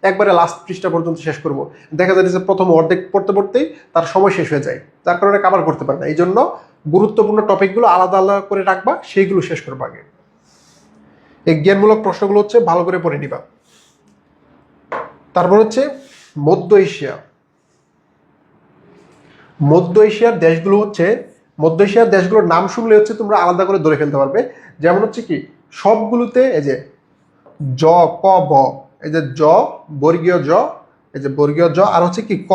একবারে লাস্ট পৃষ্ঠা পর্যন্ত শেষ করব। দেখা যায় যে প্রথম অর্ধেক পড়তে পড়তেই তার সময় শেষ হয়ে যায়, যার কারণে কভার করতে পারে না। এই জন্য গুরুত্বপূর্ণ টপিকগুলো আলাদা আলাদা করে রাখবা, সেইগুলো শেষ করবা আগে। এই জ্ঞানমূলক প্রশ্নগুলো হচ্ছে ভালো করে পড়ে নিবা। তারপর হচ্ছে মধ্য এশিয়া। মধ্য এশিয়ার দেশগুলো হচ্ছে, মধ্য এশিয়ার দেশগুলোর নাম শুনলে হচ্ছে তোমরা আলাদা করে ধরে ফেলতে পারবে। যেমন হচ্ছে কি সবগুলোতে এই যে জ, ক, ব, এই যে জ, বর্গীয় জ, এই যে বর্গীয় জ, আর হচ্ছে কি ক,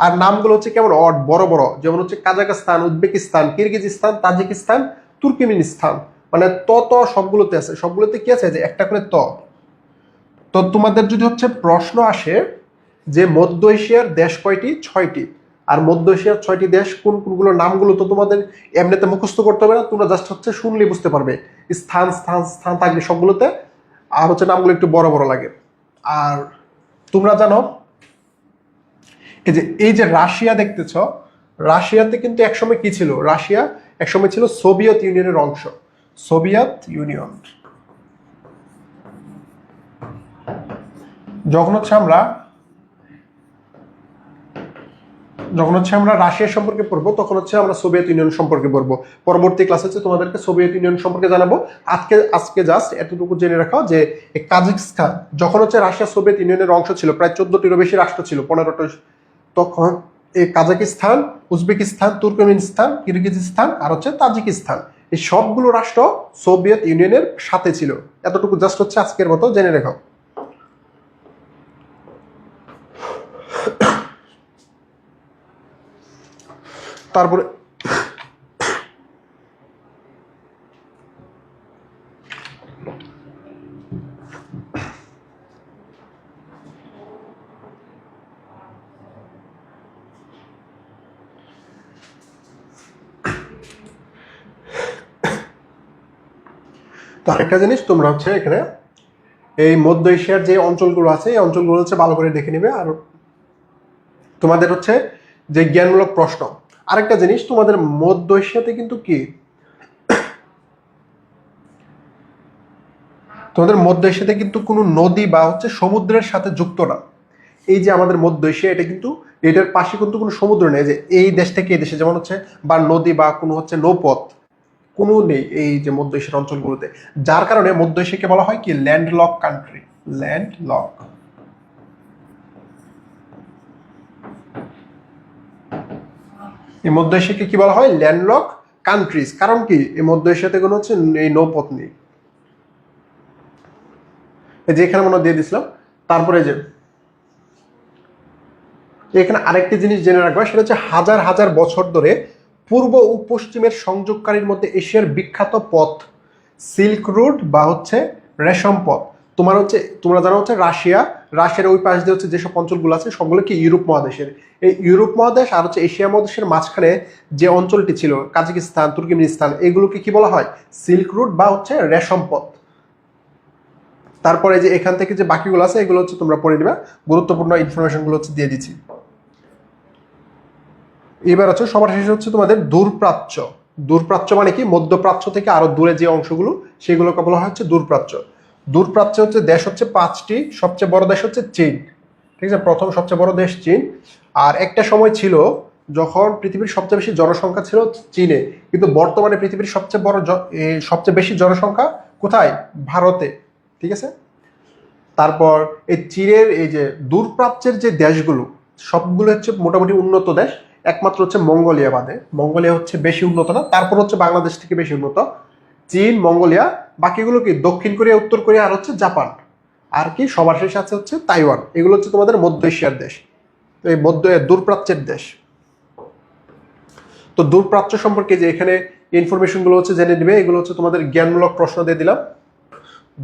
আর নামগুলো হচ্ছে কেমন অড, বড় বড়। যেমন হচ্ছে Kazakhstan, Uzbekistan, Kyrgyzstan, Tajikistan, Turkmenistan, মানে ত সবগুলোতে আছে। সবগুলোতে কি আছে যে একটা করে ত। তো তোমাদের যদি হচ্ছে প্রশ্ন আসে যে মধ্য এশিয়ার দেশ কয়টি, 6টি, আর মধ্য এশিয়ার 6টি দেশ কোন কোনগুলো, নামগুলো তো তোমাদের এমনিতে মুখস্থ করতে হবে না, তোমরা জাস্ট হচ্ছে শুনলেই বুঝতে পারবে। স্থান স্থান স্থান থাকবে সবগুলোতে, আর হচ্ছে নামগুলো একটু বড় বড় লাগে। আর তোমরা জানো এই যে রাশিয়া দেখতেছ, রাশিয়াতে কিন্তু একসময় কি ছিল, রাশিয়া একসময় ছিল সোভিয়েত ইউনিয়নের অংশ। Soviet union. যখন হচ্ছে আমরা রাশিয়া সম্পর্কে পড়বো, তখন হচ্ছে আমরা সোভিয়েত ইউনিয়ন সম্পর্কে পড়বো। পরবর্তী ক্লাস হচ্ছে তোমাদেরকে সোভিয়েত ইউনিয়ন সম্পর্কে জানাবো। আজকে জাস্ট এতটুকু জেনে রাখো যে কাজাকস্তান যখন হচ্ছে রাশিয়া সোভিয়েত ইউনিয়নের অংশ ছিল, প্রায় 14টিরও বেশি রাষ্ট্র ছিল, 15টা, তখন এই কাজাকিস্তান, উজবেকিস্তান, তুর্কমেনিস্তান, কিরগিজস্তান আর হচ্ছে তাজিকিস্তান, এই সবগুলো রাষ্ট্র সোভিয়েত ইউনিয়নের সাথে ছিল। এতটুকু জাস্ট হচ্ছে আজকের মতো জেনে রেখো। তারপরে তো আরেকটা জিনিস তোমরা হচ্ছে এখানে এই মধ্য এশিয়ার যে অঞ্চলগুলো আছে, এই অঞ্চলগুলো হচ্ছে ভালো করে দেখে নিবে। আর তোমাদের হচ্ছে যে জ্ঞানমূলক প্রশ্ন, আরেকটা জিনিস, তোমাদের মধ্য এশিয়াতে কিন্তু কি, তোমাদের মধ্য এশিয়াতে কিন্তু কোনো নদী বা হচ্ছে সমুদ্রের সাথে যুক্ত না। এই যে আমাদের মধ্য এশিয়া, এটা কিন্তু এটার পাশে কিন্তু কোনো সমুদ্র নেই, যে এই দেশ থেকে এই দেশে যেমন হচ্ছে বা নদী বা কোনো হচ্ছে নৌপথ কোনো নেই এই যে মধ্য এশিয়ার অঞ্চলগুলোতে। যার কারণে মধ্য এশিয়াকে বলা হয় কি ল্যান্ডলক কান্ট্রি, ল্যান্ডলক। এই মধ্য এশিয়াকে কি বলা হয়, ল্যান্ডলক কান্ট্রিজ। কারণ কি এই মধ্য এশিয়াতে কোনো হচ্ছে এই নৌপথ নেই। এই যে এখানে মনে দিয়ে দিছিলাম। তারপরে যে এখানে আরেকটি জিনিস জেনে রাখবা, সেটা হচ্ছে হাজার হাজার বছর ধরে পূর্ব ও পশ্চিমের সংযোগকারীর মধ্যে এশিয়ার বিখ্যাত পথ সিল্ক রুট বা হচ্ছে রেশম পথ। তোমরা জানো হচ্ছে রাশিয়ার ওই পাশ দিয়ে হচ্ছে যেসব অঞ্চলগুলো আছে সবগুলো কি ইউরোপ মহাদেশের। এই ইউরোপ মহাদেশ আর হচ্ছে এশিয়া মহাদেশের মাঝখানে যে অঞ্চলটি ছিল কাজাকিস্তান, তুর্কমেনিস্তান, এগুলোকে কি বলা হয়? সিল্ক রুট বা হচ্ছে রেশম পথ। তারপরে যে এখান থেকে যে বাকিগুলো আছে এগুলো হচ্ছে তোমরা পড়ে নিবা, গুরুত্বপূর্ণ ইনফরমেশনগুলো হচ্ছে দিয়ে দিচ্ছি। এবার হচ্ছে সবার শেষে হচ্ছে তোমাদের দূরপ্রাচ্য। দূরপ্রাচ্য মানে কি? মধ্যপ্রাচ্য থেকে আরো দূরে যে অংশগুলো সেগুলোকে বলা হয় হচ্ছে দূরপ্রাচ্য। দূরপ্রাচ্য হচ্ছে দেশ হচ্ছে 5টি। সবচেয়ে বড় দেশ হচ্ছে চীন, ঠিক আছে? প্রথম সবচেয়ে বড় দেশ চীন। আর একটা সময় ছিল যখন পৃথিবীর সবচেয়ে বেশি জনসংখ্যা ছিল চীনে, কিন্তু বর্তমানে পৃথিবীর সবচেয়ে বেশি জনসংখ্যা কোথায়? ভারতে, ঠিক আছে? তারপর এই চীনের এই যে দূরপ্রাচ্যের যে দেশগুলো সবগুলো হচ্ছে মোটামুটি উন্নত দেশ, একমাত্র হচ্ছে মঙ্গোলিয়া বাদে। মঙ্গোলিয়া হচ্ছে বেশি উন্নত না, তারপর হচ্ছে বাংলাদেশ থেকে বেশি উন্নত। চীন, মঙ্গোলিয়া, বাকিগুলো কি দক্ষিণ কোরিয়া, উত্তর কোরিয়া আর হচ্ছে জাপান। আর কি সবার শেষে আছে হচ্ছে তাইওয়ান। এগুলো হচ্ছে তোমাদের মধ্য এশিয়ার দেশ, তো এই দূরপ্রাচ্যের দেশ। তো দূরপ্রাচ্য সম্পর্কে যে এখানে ইনফরমেশনগুলো হচ্ছে জেনে নেবে, এগুলো হচ্ছে তোমাদের জ্ঞানমূলক প্রশ্ন দিয়ে দিলাম।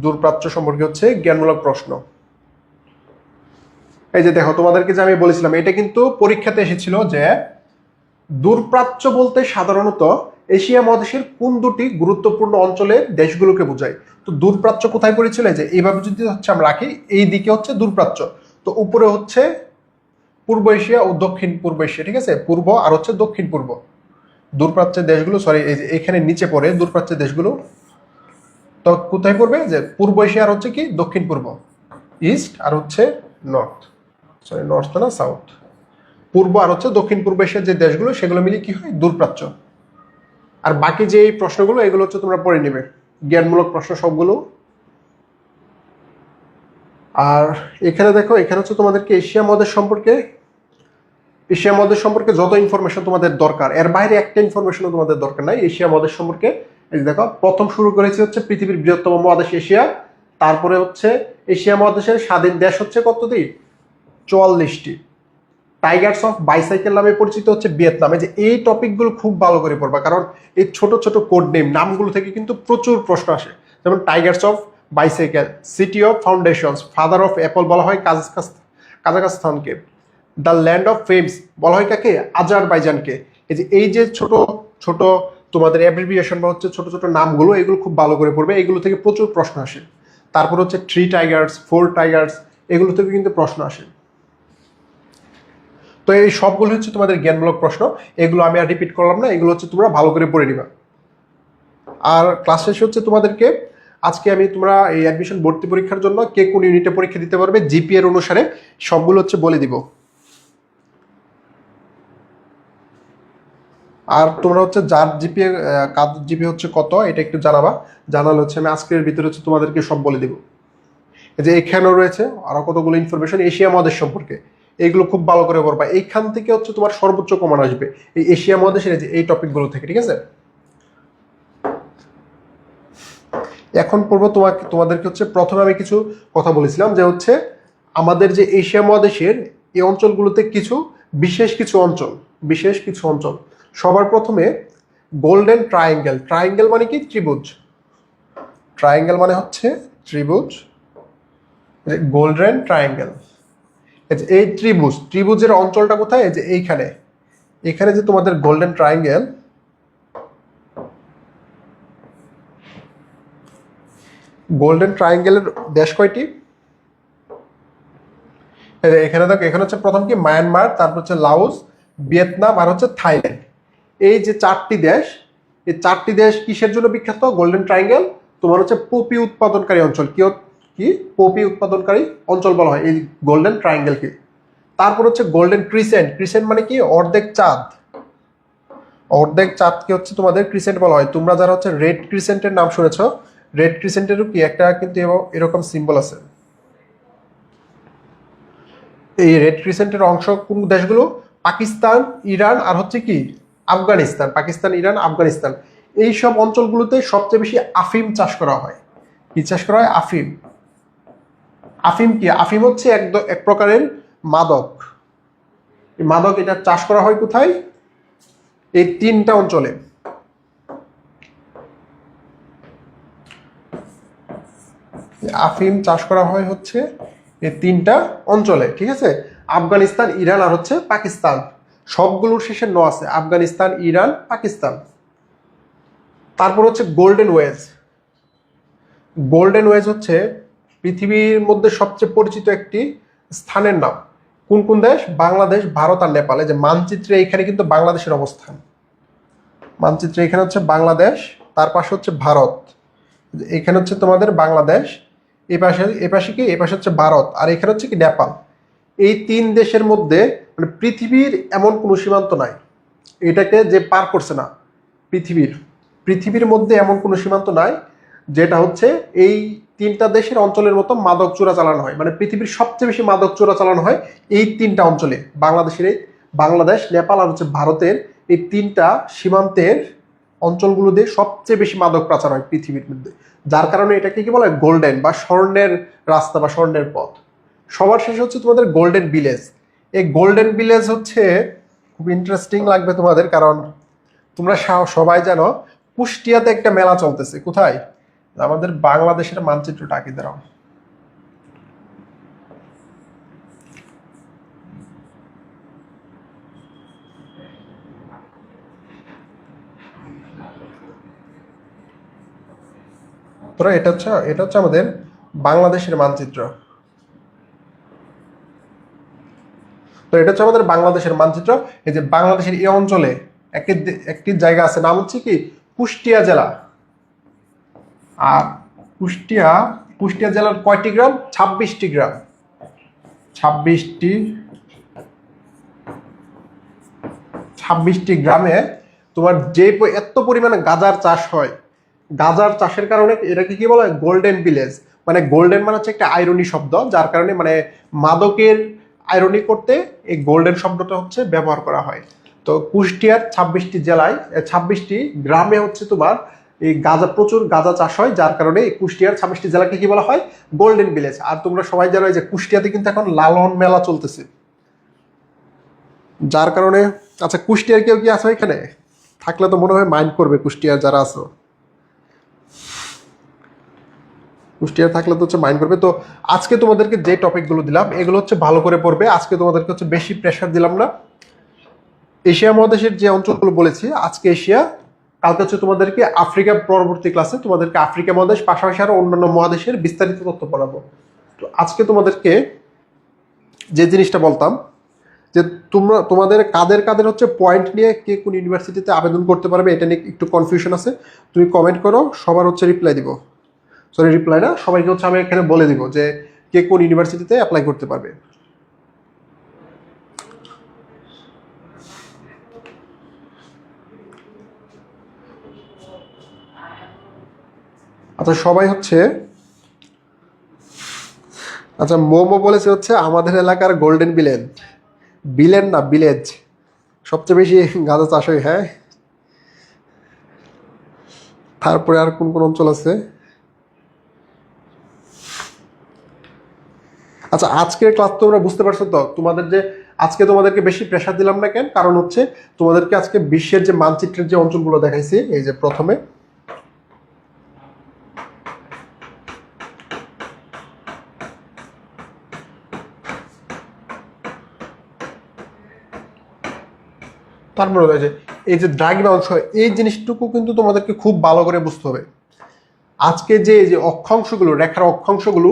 দূরপ্রাচ্য সম্পর্কে হচ্ছে জ্ঞানমূলক প্রশ্ন। এই যে দেখো, তোমাদেরকে যে আমি বলেছিলাম এটা কিন্তু পরীক্ষাতে এসেছিল যে দূরপ্রাচ্য বলতে সাধারণত এশিয়া মহাদেশের কোন দুটি গুরুত্বপূর্ণ অঞ্চলের দেশগুলোকে বোঝায়। তো দূরপ্রাচ্য কোথায় পড়েছিল? যে এইভাবে যদি হচ্ছে আমরা রাখি, এই দিকে হচ্ছে দূরপ্রাচ্য, তো উপরে হচ্ছে পূর্ব এশিয়া ও দক্ষিণ পূর্ব এশিয়া, ঠিক আছে? পূর্ব আর হচ্ছে দক্ষিণ পূর্ব দূরপ্রাচ্যের দেশগুলো, সরি এই যে এখানে নিচে পড়ে দূরপ্রাচ্যের দেশগুলো। তো কোথায় পড়বে? যে পূর্ব এশিয়া আর হচ্ছে কি দক্ষিণ পূর্ব, ইস্ট আর হচ্ছে নর্থ, সরি নর্থ না সাউথ, পূর্ব আর হচ্ছে দক্ষিণ পূর্ব এশিয়ার যে দেশগুলো সেগুলো মিলে কি হয়? দূরপ্রাচ্য। আর বাকি যে এই প্রশ্নগুলো এগুলো হচ্ছে তোমরা পড়ে নিবে, জ্ঞানমূলক প্রশ্ন সবগুলো। আর এখানে দেখো, এখানে হচ্ছে তোমাদেরকে এশিয়া মহাদেশ সম্পর্কে যত ইনফরমেশন তোমাদের দরকার, এর বাইরে একটা ইনফরমেশনও তোমাদের দরকার নাই এশিয়া মহাদেশ সম্পর্কে। এই যে দেখো, প্রথম শুরু করেছে হচ্ছে পৃথিবীর বৃহত্তম মহাদেশ এশিয়া। তারপরে হচ্ছে এশিয়া মহাদেশের স্বাধীন দেশ হচ্ছে কতটি? 44টি। টাইগার্স অফ বাইসাইকেল নামে পরিচিত হচ্ছে ভিয়েতনামে। যে এই টপিকগুলো খুব ভালো করে পড়বা, কারণ এই ছোট ছোট কোড নেম নামগুলো থেকে কিন্তু প্রচুর প্রশ্ন আসে। যেমন Tigers of bicycle, city of foundations, father of Apple বলা হয় কাজাখস্তানকে, দ্য ল্যান্ড অফ ফেমস বলা হয় কাকে? আজারবাইজানকে। এই যে ছোট ছোট তোমাদের অ্যাব্রিভিয়েশন বা হচ্ছে ছোট ছোট নামগুলো, এগুলো খুব ভালো করে পড়বে, এগুলো থেকে প্রচুর প্রশ্ন আসে। তারপর হচ্ছে 3 টাইগার্স, 4 টাইগার্স, এগুলো থেকে কিন্তু প্রশ্ন আসে। তো এই সবগুলো হচ্ছে তোমাদের জ্ঞানমূলক প্রশ্ন, এগুলো আমি আর রিপিট করলাম না, এগুলো হচ্ছে তোমরা ভালো করে পড়ে নিবা। আর ক্লাস শেষে হচ্ছে তোমাদেরকে আজকে তোমরা এই অ্যাডমিশন ভর্তি পরীক্ষার জন্য কে কোন ইউনিটে পরীক্ষা দিতে পারবে জিপিএ এর অনুসারে সবগুলো হচ্ছে বলে দিব। আর তোমরা হচ্ছে যার জিপিএ হচ্ছে কত এটা একটু জানালে হচ্ছে আমি আজকের ভিতরে হচ্ছে তোমাদেরকে সব বলে দিব। এই যে এখানেও রয়েছে আরো কতগুলো ইনফরমেশন এশিয়া মহাদেশ সম্পর্কে, এইগুলো খুব ভালো করে পড়বা। এইখান থেকে হচ্ছে তোমার সর্বোচ্চ কমান আসবে এই এশিয়া মহাদেশের এই টপিকগুলো থেকে, ঠিক আছে? এখন পড়বো তোমাদেরকে হচ্ছে প্রথমে আমি কিছু কথা বলেছিলাম যে হচ্ছে আমাদের যে এশিয়া মহাদেশের এই অঞ্চলগুলোতে বিশেষ কিছু অঞ্চল। সবার প্রথমে গোল্ডেন ট্রায়াঙ্গেল মানে কি? ত্রিভুজ। ট্রায়াঙ্গেল মানে হচ্ছে ত্রিভুজ, গোল্ডেন ট্রায়াঙ্গেল। এই ত্রিভুজের অঞ্চলটা কোথায়? যে এখানে যে তোমাদের গোল্ডেন ট্রায়াঙ্গেল, গোল্ডেন ট্রায়াঙ্গেলের দেশ কয়টি? এখানে দেখো, এখানে হচ্ছে প্রথম কি মায়ানমার, তারপর হচ্ছে লাওস, ভিয়েতনাম আর হচ্ছে থাইল্যান্ড। এই যে 4টি দেশ, এই 4টি দেশ কিসের জন্য বিখ্যাত? গোল্ডেন ট্রায়াঙ্গেল তোমার হচ্ছে পপি উৎপাদনকারী অঞ্চল। কি পপি উৎপাদনকারী অঞ্চল বলা হয় এই গোল্ডেন ট্রায়াঙ্গেলকে। তারপর হচ্ছে গোল্ডেন ক্রিসেন্ট মানে কি? অর্ধেক চাঁদকে হচ্ছে তোমাদের ক্রিসেন্ট বলা হয়। তোমরা যারা হচ্ছে রেড ক্রিসেন্টের নাম শুনেছো, রেড ক্রিসেন্টেরও কি একটা কিন্তু এরকম সিম্বল আছে। এই রেড ক্রিসেন্টের অংশ কোন দেশগুলো? পাকিস্তান, ইরান আর হচ্ছে কি আফগানিস্তান। পাকিস্তান, ইরান, আফগানিস্তান, এই সব অঞ্চলগুলোতে সবচেয়ে বেশি আফিম চাষ করা হয়। কি চাষ করা হয়? আফিম। আফিম কি? আফিম হচ্ছে এক প্রকারের মাদক। এই মাদক এটা চাষ করা হয় কোথায়? এই 3টা অঞ্চলে। আফিম চাষ করা হয় হচ্ছে এই 3টা অঞ্চলে, ঠিক আছে? আফগানিস্তান, ইরান আর হচ্ছে পাকিস্তান। সবগুলোর শেষে ন আছে, আফগানিস্তান, ইরান, পাকিস্তান। তারপর হচ্ছে গোল্ডেন ওয়েজ। গোল্ডেন ওয়েজ হচ্ছে পৃথিবীর মধ্যে সবচেয়ে পরিচিত একটি স্থানের নাম। কোন কোন দেশ? বাংলাদেশ, ভারত আর নেপালে। যে মানচিত্রে এখানে কিন্তু বাংলাদেশের অবস্থান, মানচিত্রে এখানে হচ্ছে বাংলাদেশ, তার পাশে হচ্ছে ভারত, এখানে হচ্ছে তোমাদের বাংলাদেশ, এ পাশে কি? এ পাশে হচ্ছে ভারত, আর এখানে হচ্ছে কি? নেপাল। এই 3 দেশের মধ্যে মানে পৃথিবীর এমন কোনো সীমান্ত নাই এটাকে যে পার করছে না। পৃথিবীর মধ্যে এমন কোনো সীমান্ত নাই যেটা হচ্ছে এই 3টা দেশের অঞ্চলের মতো মাদক চোরাচালান হয়। মানে পৃথিবীর সবচেয়ে বেশি মাদক চোরাচালান হয় এই 3টা অঞ্চলে। বাংলাদেশ, নেপাল আর হচ্ছে ভারতের এই 3টা সীমান্তের অঞ্চলগুলো দিয়ে সবচেয়ে বেশি মাদক পাচার হয় পৃথিবীর মধ্যে। যার কারণে এটাকে কি বলা হয়? গোল্ডেন বা স্বর্ণের রাস্তা বা স্বর্ণের পথ। সবার শেষে হচ্ছে তোমাদের গোল্ডেন ভিলেজ। এই গোল্ডেন ভিলেজ হচ্ছে খুব ইন্টারেস্টিং লাগবে তোমাদের, কারণ তোমরা সবাই জানো কুষ্টিয়াতে একটা মেলা চলতেছে। কোথায়? আমাদের বাংলাদেশের মানচিত্রটা আঁকি দাঁড়াও। তোরা এটা হচ্ছে আমাদের বাংলাদেশের মানচিত্র। তো এটা হচ্ছে আমাদের বাংলাদেশের মানচিত্র। এই যে বাংলাদেশের এই অঞ্চলে একটি জায়গা আছে, নাম হচ্ছে কি? কুষ্টিয়া জেলা। আর কুষ্টিয়া জেলার কয়টি গ্রাম? 26টি গ্রাম। 26টি গ্রামে তোমার যে এত পরিমাণে গাঁজার চাষ হয়, গাঁজার চাষের কারণে এটাকে কি বলা হয়? Golden village. মানে গোল্ডেন মানে হচ্ছে একটা আইরনি শব্দ, যার কারণে মানে মাদকের আইরনি করতে এই গোল্ডেন শব্দটা হচ্ছে ব্যবহার করা হয়। তো কুষ্টিয়ার 26টি জেলায় 26টি গ্রামে হচ্ছে তোমার এই প্রচুর গাঁজা চাষ হয়, যার কারণে এই কুষ্টিয়ার 26টি জেলাকে কি বলা হয়? Golden village. আর তোমরা সবাই জানো যে কুষ্টিয়াতে কিন্তু এখন লালন মেলা চলতেছে, যার কারণে আচ্ছা কুষ্টিয়ার কেউ কি আছো এখানে? থাকলে তো মনে হয় মাইন্ড করবে কুষ্টিয়ার যারা আছো। কুষ্টিয়ার থাকলে তো হচ্ছে মাইন্ড করবে। তো আজকে তোমাদেরকে যে টপিকগুলো দিলাম এগুলো হচ্ছে ভালো করে পড়বে। আজকে তোমাদেরকে হচ্ছে বেশি প্রেশার দিলাম না। এশিয়া মহাদেশের যে অঞ্চলগুলো বলেছি, আজকে এশিয়া, কালকে হচ্ছে তোমাদেরকে আফ্রিকা, পরবর্তী ক্লাসে তোমাদেরকে আফ্রিকা মহাদেশ পাশাপাশি আরো অন্যান্য মহাদেশের বিস্তারিত তথ্য পড়াবো। তো আজকে তোমাদেরকে যে জিনিসটা বলতাম যে তোমাদের কাদের হচ্ছে পয়েন্ট নিয়ে কে কোন ইউনিভার্সিটিতে আবেদন করতে পারবে, এটা নিয়ে একটু কনফিউশন আছে। তুমি কমেন্ট করো, সবার হচ্ছে রিপ্লাই দিব। সরি, রিপ্লাই না, সবাইকে হচ্ছে আমি এখানে বলে দিব যে কে কোন ইউনিভার্সিটিতে অ্যাপ্লাই করতে পারবে। আচ্ছা সবাই হচ্ছে, আচ্ছা মোমো বলেছে হচ্ছে আমাদের এলাকার গোল্ডেন বিলেন না ভিলেজ সবচেয়ে বেশি গাঁজা চাষ হয়। হ্যাঁ, তারপরে আর কোন কোন অঞ্চল আছে? আচ্ছা আজকের ক্লাস তোমরা বুঝতে পারছো তো? আজকে তোমাদেরকে বেশি প্রেশার দিলাম না কেন? কারণ হচ্ছে তোমাদেরকে আজকে বিশ্বের যে মানচিত্রের যে অঞ্চলগুলো দেখাইছি, এই যে প্রথমে তারপরে রয়েছে এই যে দ্রাঘিমা অংশ, এই জিনিসটুকু কিন্তু তোমাদেরকে খুব ভালো করে বুঝতে হবে। আজকে যে অক্ষাংশগুলো, রেখার অক্ষাংশগুলো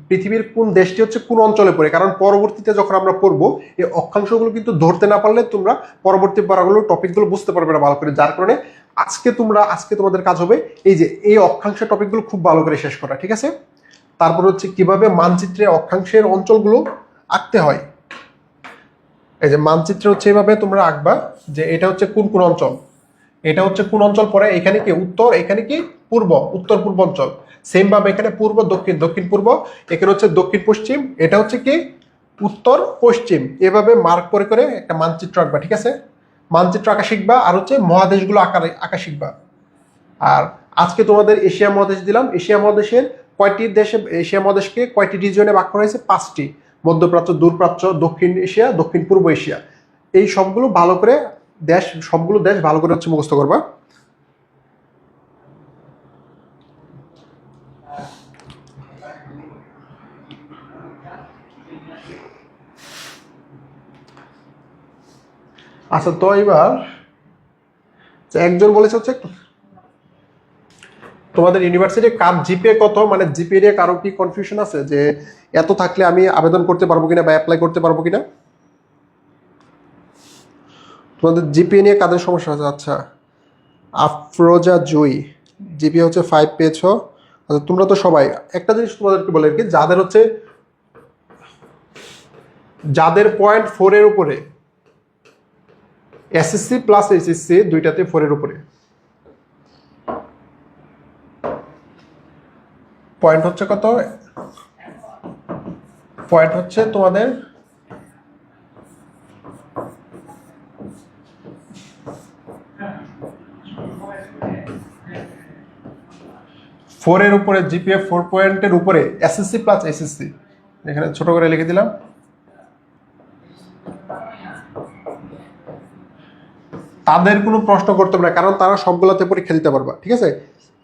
পৃথিবীর কোন দেশটি হচ্ছে কোন অঞ্চলে পড়ে, কারণ পরবর্তীতে যখন আমরা পড়বো এই অক্ষাংশগুলো কিন্তু ধরতে না পারলে তোমরা পরবর্তী পড়াগুলো টপিকগুলো বুঝতে পারবে না ভালো করে। যার কারণে আজকে তোমাদের কাজ হবে এই যে এই অক্ষাংশের টপিকগুলো খুব ভালো করে শেষ করা, ঠিক আছে? তারপর হচ্ছে কিভাবে মানচিত্রে অক্ষাংশের অঞ্চলগুলো আঁকতে হয়। এই যে মানচিত্রে হচ্ছে এইভাবে তোমরা আঁকবা যে এটা হচ্ছে কোন কোন অঞ্চল, এটা হচ্ছে কোন অঞ্চল পড়ে, এখানে কি উত্তর, এখানে কি পূর্ব, উত্তর পূর্ব অঞ্চল। সেম ভাবে এখানে পূর্ব দক্ষিণ, দক্ষিণ পূর্ব, এখানে হচ্ছে দক্ষিণ পশ্চিম, এটা হচ্ছে কি উত্তর পশ্চিম। এভাবে মার্ক করে করে একটা মানচিত্র আঁকবা, ঠিক আছে? মানচিত্র আঁকা শিখবা, আর হচ্ছে মহাদেশগুলো আঁকা শিখবা। আর আজকে তোমাদের এশিয়া মহাদেশ দিলাম, এশিয়া মহাদেশের কয়টি দেশে, এশিয়া মহাদেশকে কয়টি রিজিয়নে ভাগ করা হয়েছে? 5টি। মধ্যপ্রাচ্য, দূরপ্রাচ্য, দক্ষিণ এশিয়া, দক্ষিণ পূর্ব এশিয়া। এই সবগুলো ভালো করে সবগুলো দেশ ভালো করে হচ্ছে মুখস্থ করবা। আচ্ছা, তো এবার একজন বলেছে হচ্ছে তোমাদের ইউনিভার্সিটি কার জিপিএ কত, মানে জিপিএ নিয়ে কারো কি কনফিউশন আছে যে এত থাকলে আমি আবেদন করতে পারবো কিনা বা অ্যাপ্লাই করতে পারবো কিনা? তোমাদের জিপিএ নিয়ে কাদের সমস্যা আছে? আচ্ছা, আফরোজা জুই জিপিএ হচ্ছে 5 পেয়েছো। আচ্ছা, তোমরা তো সবাই একটা জিনিস তোমাদেরকে বলে কি, যাদের পয়েন্ট 4 এর উপরে, এসএসসি প্লাস এইচএসসি দুইটাতে 4 এর উপরে, পয়েন্ট হচ্ছে কত? পয়েন্ট হচ্ছে তোমাদের 4 এর উপরে, জিপিএ 4 পয়েন্টের উপরে, এসএসসি প্লাস এইচএসসি, এখানে ছোট করে লিখে দিলাম। তাদের কোনো প্রশ্ন করতে হবে না, কারণ তারা সবগুলোতে পরীক্ষা দিতে পারবা। ঠিক আছে,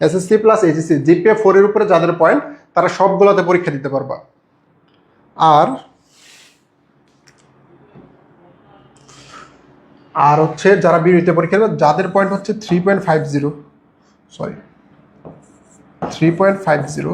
এসএসসি প্লাস এইচএসসি জিপিএ 4 এর উপরে যাদের পয়েন্ট, তারা সবগুলোতে পরীক্ষা দিতে পারবা। আর হচ্ছে যারা বিউনিটে পরীক্ষা দেবে, যাদের পয়েন্ট হচ্ছে 3.50, সরি 3.50,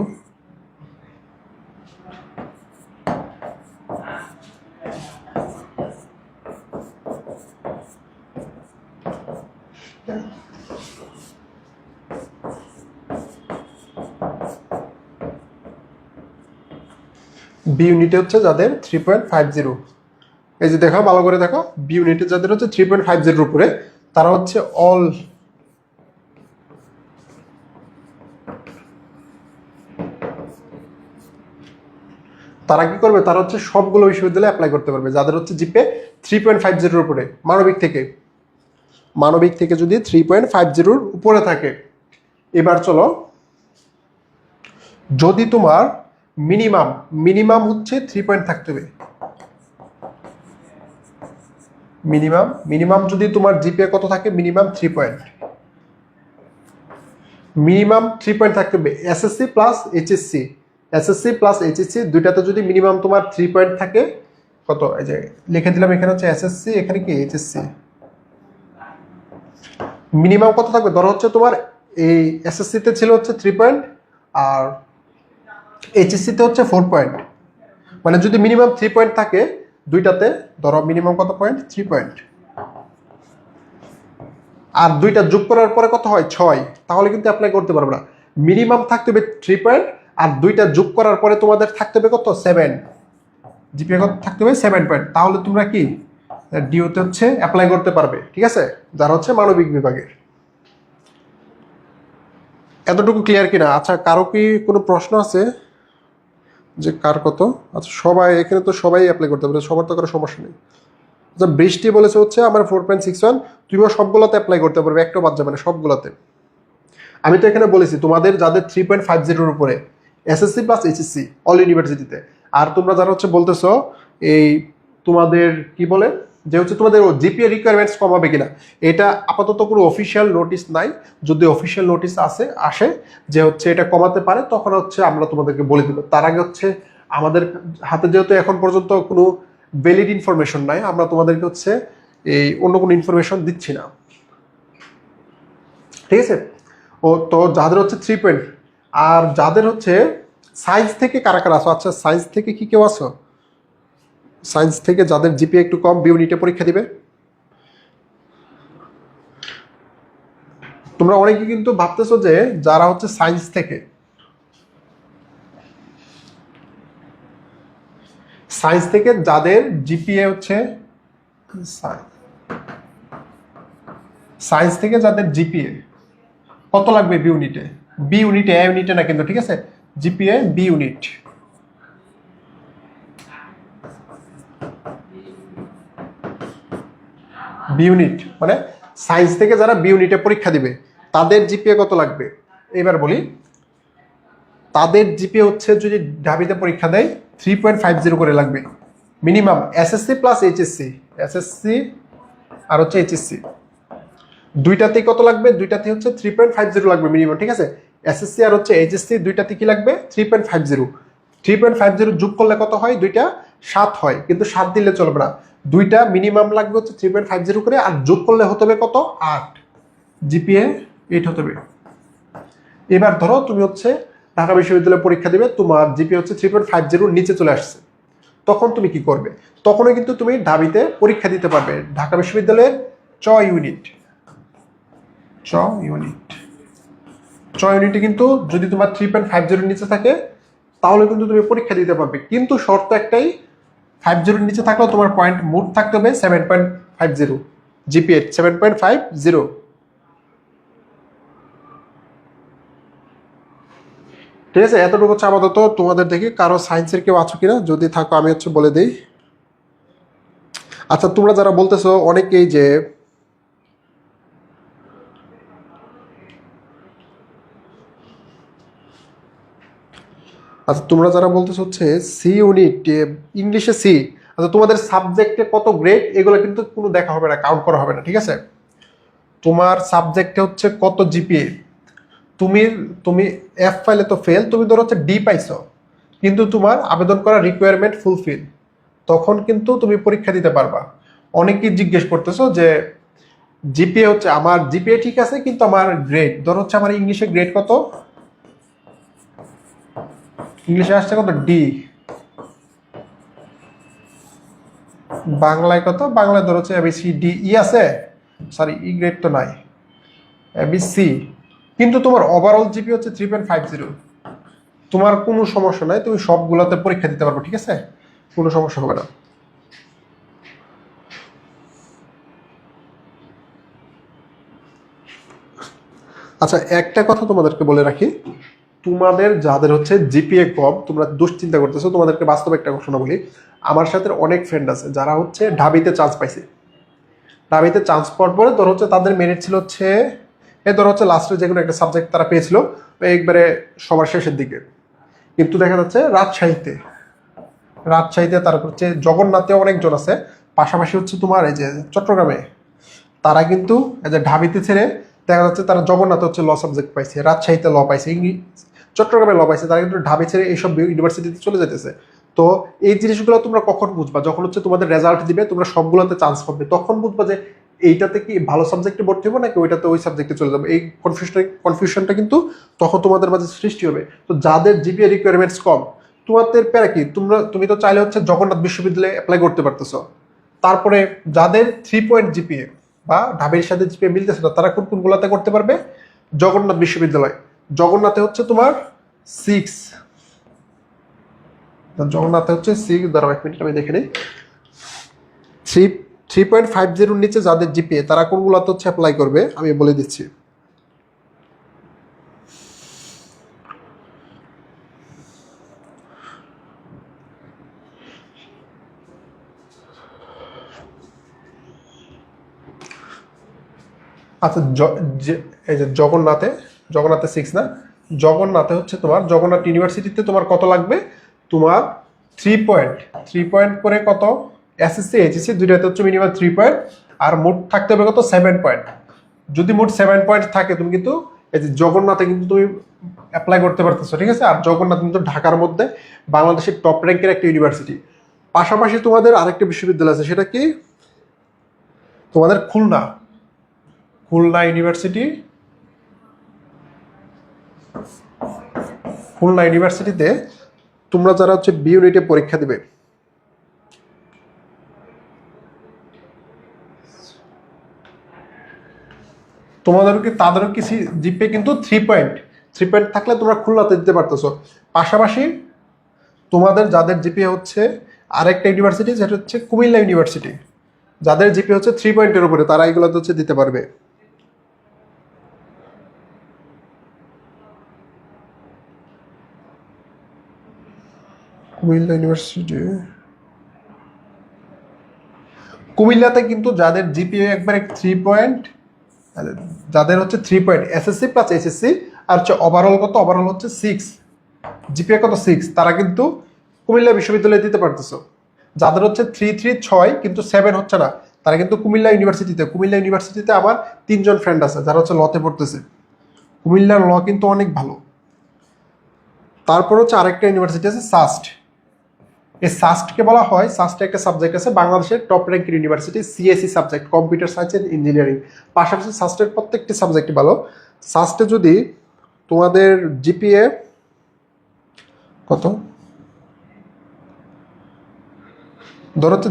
বি ইউনিটে হচ্ছে যাদের 3.50, এই যে দেখো ভালো করে দেখো, বি ইউনিটে যাদের হচ্ছে 3.50 উপরে, তারা হচ্ছে তারা কি করবে? তারা হচ্ছে সবগুলো বিশ্ববিদ্যালয়ে অ্যাপ্লাই করতে পারবে যাদের হচ্ছে জিপে 3.50 উপরে, মানবিক থেকে যদি 3.50 উপরে থাকে। এবার চলো, যদি তোমার মিনিমাম হচ্ছে 3 পয়েন্ট থাকতে হবে, মিনিমাম যদি তোমার জিপিএ কত থাকে? মিনিমাম 3 পয়েন্ট, থাকতে হবে। এসএসসি প্লাস এইচএসসি দুইটাতে যদি মিনিমাম তোমার 3 পয়েন্ট থাকে, কত? এই যে লিখে দিলাম, এখানে হচ্ছে এসএসসি, এখানে কি এইচএসসি। মিনিমাম কত থাকবে? ধরো হচ্ছে তোমার এই এসএসসি তে ছিল হচ্ছে 3 পয়েন্ট, আর এইচএসসি তে হচ্ছে 4 পয়েন্ট। মানে যদি মিনিমাম 3 পয়েন্ট থাকে দুইটাতে, ধরো মিনিমাম কত পয়েন্ট? 3 পয়েন্ট, আর দুইটা যোগ করার পরে কত হয়? 6, তাহলে কিন্তু অ্যাপ্লাই করতে পারবে না। মিনিমাম থাকতে হবে 3 পয়েন্ট, আর দুইটা যোগ করার পরে তোমাদের থাকতে হবে কত? 7, জিপিএ কত থাকতে হবে? 7 পয়েন্ট, তাহলে তোমরা কি ডিওতে হচ্ছে অ্যাপ্লাই করতে পারবে। ঠিক আছে, যারা হচ্ছে মানবিক বিভাগের। এতটুকু ক্লিয়ার কিনা? আচ্ছা, কারো কি কোনো প্রশ্ন আছে যে কার কত? আচ্ছা, সবাই এখানে তো সবাই অ্যাপ্লাই করতে পারে, সবার তো কোনো সমস্যা নেই। আচ্ছা, বৃষ্টি বলেছে হচ্ছে আমার 4.61, তুমিও সবগুলোতে অ্যাপ্লাই করতে পারবে, একটাও বাদ যাবে না, সবগুলোতে। আমি তো এখানে বলেছি তোমাদের যাদের 3.50 উপরে, এসএসসি প্লাস এইচএসসি অল ইউনিভার্সিটিতে। আর তোমরা যারা হচ্ছে বলতেছো এই তোমাদের কি বলে যে হচ্ছে তোমাদের জিপিএ রিকোয়ারমেন্টস কমাবে কিনা, এটা আপাতত কোনো অফিসিয়াল নোটিশ নাই। যদি অফিসিয়াল নোটিশ আসে যে হচ্ছে এটা কমাতে পারে, তখন হচ্ছে আমরা তোমাদেরকে বলে দেবো। তার আগে হচ্ছে আমাদের হাতে যেহেতু এখন পর্যন্ত কোনো ভ্যালিড ইনফরমেশন নাই, আমরা তোমাদেরকে হচ্ছে এই অন্য কোনো ইনফরমেশন দিচ্ছি না। ঠিক আছে, তো যাদের হচ্ছে 3 পয়েন্ট, আর যাদের হচ্ছে সায়েন্স থেকে কারা কারা আছো? আচ্ছা, সায়েন্স থেকে কি কেউ আছো? সায়েন্স থেকে যাদের জিপিএ একটু কম, বি ইউনিটে পরীক্ষা দিবে। তোমরা অনেকে কিন্তু ভাবতেছো যে যারা হচ্ছে সায়েন্স থেকে যাদের জিপিএ হচ্ছে সায়েন্স থেকে যাদের জিপিএ কত লাগবে বি ইউনিটে? এ ইউনিটে না কিন্তু, ঠিক আছে, জিপিএ বি ইউনিট। মানে সায়েন্স থেকে যারা বি ইউনিটে পরীক্ষা দিবে তাদের জিপিএ কত লাগবে? এবার বলি, তাদের জিপিএ হচ্ছে যদি ঢাবিতে পরীক্ষা দেয় 3.50 করে লাগবে minimum, SSC plus HSC, SSC আর হচ্ছে এইচএসসি দুইটাতেই কত লাগবে, দুইটাতে হচ্ছে 3.50 লাগবে মিনিমাম, ঠিক আছে। এসএসসি আর হচ্ছে এইচএসসি দুইটাতে কি লাগবে 3.50, 3.50 যোগ করলে কত হয়, দুইটা 7 হয়, কিন্তু 7 দিলে চলবে না, দুইটা মিনিমাম লাগবে হচ্ছে 3.50 করে, আর যোগ করলে হতে হবে কত 8, জিপিএ 8 হতে হবে। এবার ধরো তুমি হচ্ছে ঢাকা বিশ্ববিদ্যালয়ে পরীক্ষা দিবে, তোমার জিপিএ হচ্ছে 3.50 নিচে চলে আসছে, তখন তুমি কি করবে, তখনও কিন্তু তুমি ঢাবিতে পরীক্ষা দিতে পারবে ঢাকা বিশ্ববিদ্যালয়ের চ ইউনিট, চ ইউনিটে কিন্তু যদি তোমার 3.50 নিচে থাকে তাহলে কিন্তু তুমি পরীক্ষা দিতে পারবে, কিন্তু শর্ত একটাই, 50 নিচে থাকলেও তোমার পয়েন্ট মোট থাকতে হবে 7.50, জিপিএ 7.50। ঠিক আছে, এতটুকু হচ্ছে আপাতত তোমাদের দেখি কারো সায়েন্সের কেউ আছো কিনা, যদি থাকো আমি হচ্ছে বলে দিই। আচ্ছা তোমরা যারা বলতেছো অনেকেই যে আচ্ছা তোমরা যারা বলতেছো হচ্ছে সি ইউনিট ইংলিশে সি, আচ্ছা তোমাদের সাবজেক্টে কত গ্রেড এগুলো কিন্তু কোনো দেখা হবে না, কাউন্ট করা হবে না, ঠিক আছে। তোমার সাবজেক্টে হচ্ছে কত জিপিএ, তুমি তুমি এফ ফাইলে তো ফেল, তুমি ধরো হচ্ছে ডি পাইছো, কিন্তু তোমার আবেদন করা রিকোয়ারমেন্ট ফুলফিল, তখন কিন্তু তুমি পরীক্ষা দিতে পারবা। অনেকেই জিজ্ঞেস করতেছো যে জিপিএ হচ্ছে আমার জিপিএ ঠিক আছে, কিন্তু আমার গ্রেড ধরো হচ্ছে আমার ইংলিশে গ্রেড কত, ইংলিশে আসছে কত ডি, বাংলায় কত, বাংলায় ধরো হচ্ছে এবিসি ডি ই আছে, সরি ই গ্রেড তো নাই, এবিসি, কিন্তু তোমার ওভারঅল জিপি হচ্ছে 3.50, তোমার কোনো সমস্যা নাই, তুমি সবগুলোতে পরীক্ষা দিতে পারবে, ঠিক আছে, কোনো সমস্যা হবে না। আচ্ছা একটা কথা তোমাদেরকে বলে রাখি, তোমাদের যাদের হচ্ছে জিপিএ কম, তোমরা দুশ্চিন্তা করতেছো, তোমাদেরকে বাস্তবে একটা ঘটনা বলি। আমার সাথে অনেক ফ্রেন্ড আছে যারা হচ্ছে ঢাবিতে চান্স পাইছে, ঢাবিতে চান্স পাওয়ার পরে ধর হচ্ছে তাদের মেরিট ছিল হচ্ছে ধর হচ্ছে লাস্টের যে কোনো একটা সাবজেক্ট তারা পেয়েছিল একবারে সবার শেষের দিকে, কিন্তু দেখা যাচ্ছে রাজশাহীতে তারপর হচ্ছে জগন্নাথে অনেকজন আছে, পাশাপাশি হচ্ছে তোমার এই যে চট্টগ্রামে, তারা কিন্তু এই যে ঢাবিতে ছেড়ে দেখা যাচ্ছে তারা জগন্নাথে হচ্ছে ল সাবজেক্ট পাইছে, রাজশাহীতে ল পাইছে, চট্টগ্রামে ল পাইছে, তারা কিন্তু ঢাবি ছেড়ে এইসব ইউনিভার্সিটিতে চলে যেতেছে। তো এই জিনিসগুলো তোমরা কখন বুঝবা, যখন হচ্ছে তোমাদের রেজাল্ট দিবে, তোমরা সবগুলোতে চান্স পাবে, তখন বুঝবা যে এইটাতে কি ভালো সাবজেক্টে ভর্তি হবো নাকি ওইটাতে ওই সাবজেক্টে চলে যাবো। এই কনফিউশনটা কিন্তু তখন তোমাদের মাঝে সৃষ্টি হবে। তো যাদের জিপিএ রিকোয়ারমেন্টস কম, তোমাদের প্যারা কি, তুমি তো চাইলে হচ্ছে জগন্নাথ বিশ্ববিদ্যালয়ে অ্যাপ্লাই করতে পারতেছো। তারপরে যাদের 3 জিপিএ বা ঢাবির সাথে জিপিএ মিলতেছে না, তারা কোনগুলোতে করতে পারবে, জগন্নাথ বিশ্ববিদ্যালয়, জগন্নাথে হচ্ছে তোমার 6, জগন্নাথে হচ্ছে 6, দাঁড়াও 1 মিনিট আমি দেখে নিই, 3.50 নিচে যাদের জিপিএ তারা কোনগুলোতে হচ্ছে অ্যাপ্লাই করবে আমি বলে দিচ্ছি। আচ্ছা এই যে জগন্নাথে 6 না, জগন্নাথে হচ্ছে তোমার জগন্নাথ ইউনিভার্সিটিতে তোমার কত লাগবে, তোমার 3 পয়েন্ট করে কত, এসএসসি এইচএসসি দুইটাতে হচ্ছে মিনিমাম 3 পয়েন্ট, আর মোট থাকতে হবে কত 7 পয়েন্ট। যদি মোট 7 পয়েন্ট থাকে তুমি কিন্তু এই যে জগন্নাথে কিন্তু তুমি অ্যাপ্লাই করতে পারতেছো, ঠিক আছে। আর জগন্নাথ কিন্তু ঢাকার মধ্যে বাংলাদেশের টপ র্যাঙ্কের একটা ইউনিভার্সিটি। পাশাপাশি তোমাদের আরেকটা বিশ্ববিদ্যালয় আছে, সেটা কি তোমাদের খুলনা ইউনিভার্সিটি, খুলনা ইউনিভার্সিটিতে তোমরা যারা হচ্ছে বি ইউনিটে পরীক্ষা দিবে, তোমাদেরকে তাদেরও কিছু জিপে কিন্তু 3 পয়েন্ট থাকলে তোমরা খুলনাতে দিতে পারতেছো। পাশাপাশি তোমাদের যাদের জিপি হচ্ছে আরেকটা ইউনিভার্সিটি, যেটা হচ্ছে কুমিল্লা ইউনিভার্সিটি, যাদের জিপি হচ্ছে 3 পয়েন্টের উপরে, তারা এগুলোতে হচ্ছে দিতে পারবে। কুমিল্লা ইউনিভার্সিটি, কুমিল্লাতে কিন্তু যাদের জিপিএ একবারে 3 পয়েন্ট, যাদের হচ্ছে 3 পয়েন্ট এসএসসি প্লাস এইচএসসি, আর হচ্ছে ওভারঅল কত, ওভারঅল হচ্ছে 6, জিপিএ কত 6, তারা কিন্তু কুমিল্লা বিশ্ববিদ্যালয়ে দিতে পারতেছো। যাদের হচ্ছে 3-3-6 কিন্তু 7 হচ্ছে না, তারা কিন্তু কুমিল্লা ইউনিভার্সিটিতে আমার 3জন ফ্রেন্ড আছে যারা হচ্ছে লতে পড়তেছে। কুমিল্লার ল কিন্তু অনেক ভালো। তারপর হচ্ছে আরেকটা ইউনিভার্সিটি আছে সাস্ট। এই সাস্টকে বলা হয়, সাস্টে একটা সাবজেক্ট আছে বাংলাদেশের টপ র্যাঙ্কের university, CSC subject, computer science and engineering. পাশাপাশি সাস্টের প্রত্যেকটি সাবজেক্টই ভালো। সাস্টে যদি তোমাদের জিপিএ কত, ধরো হচ্ছে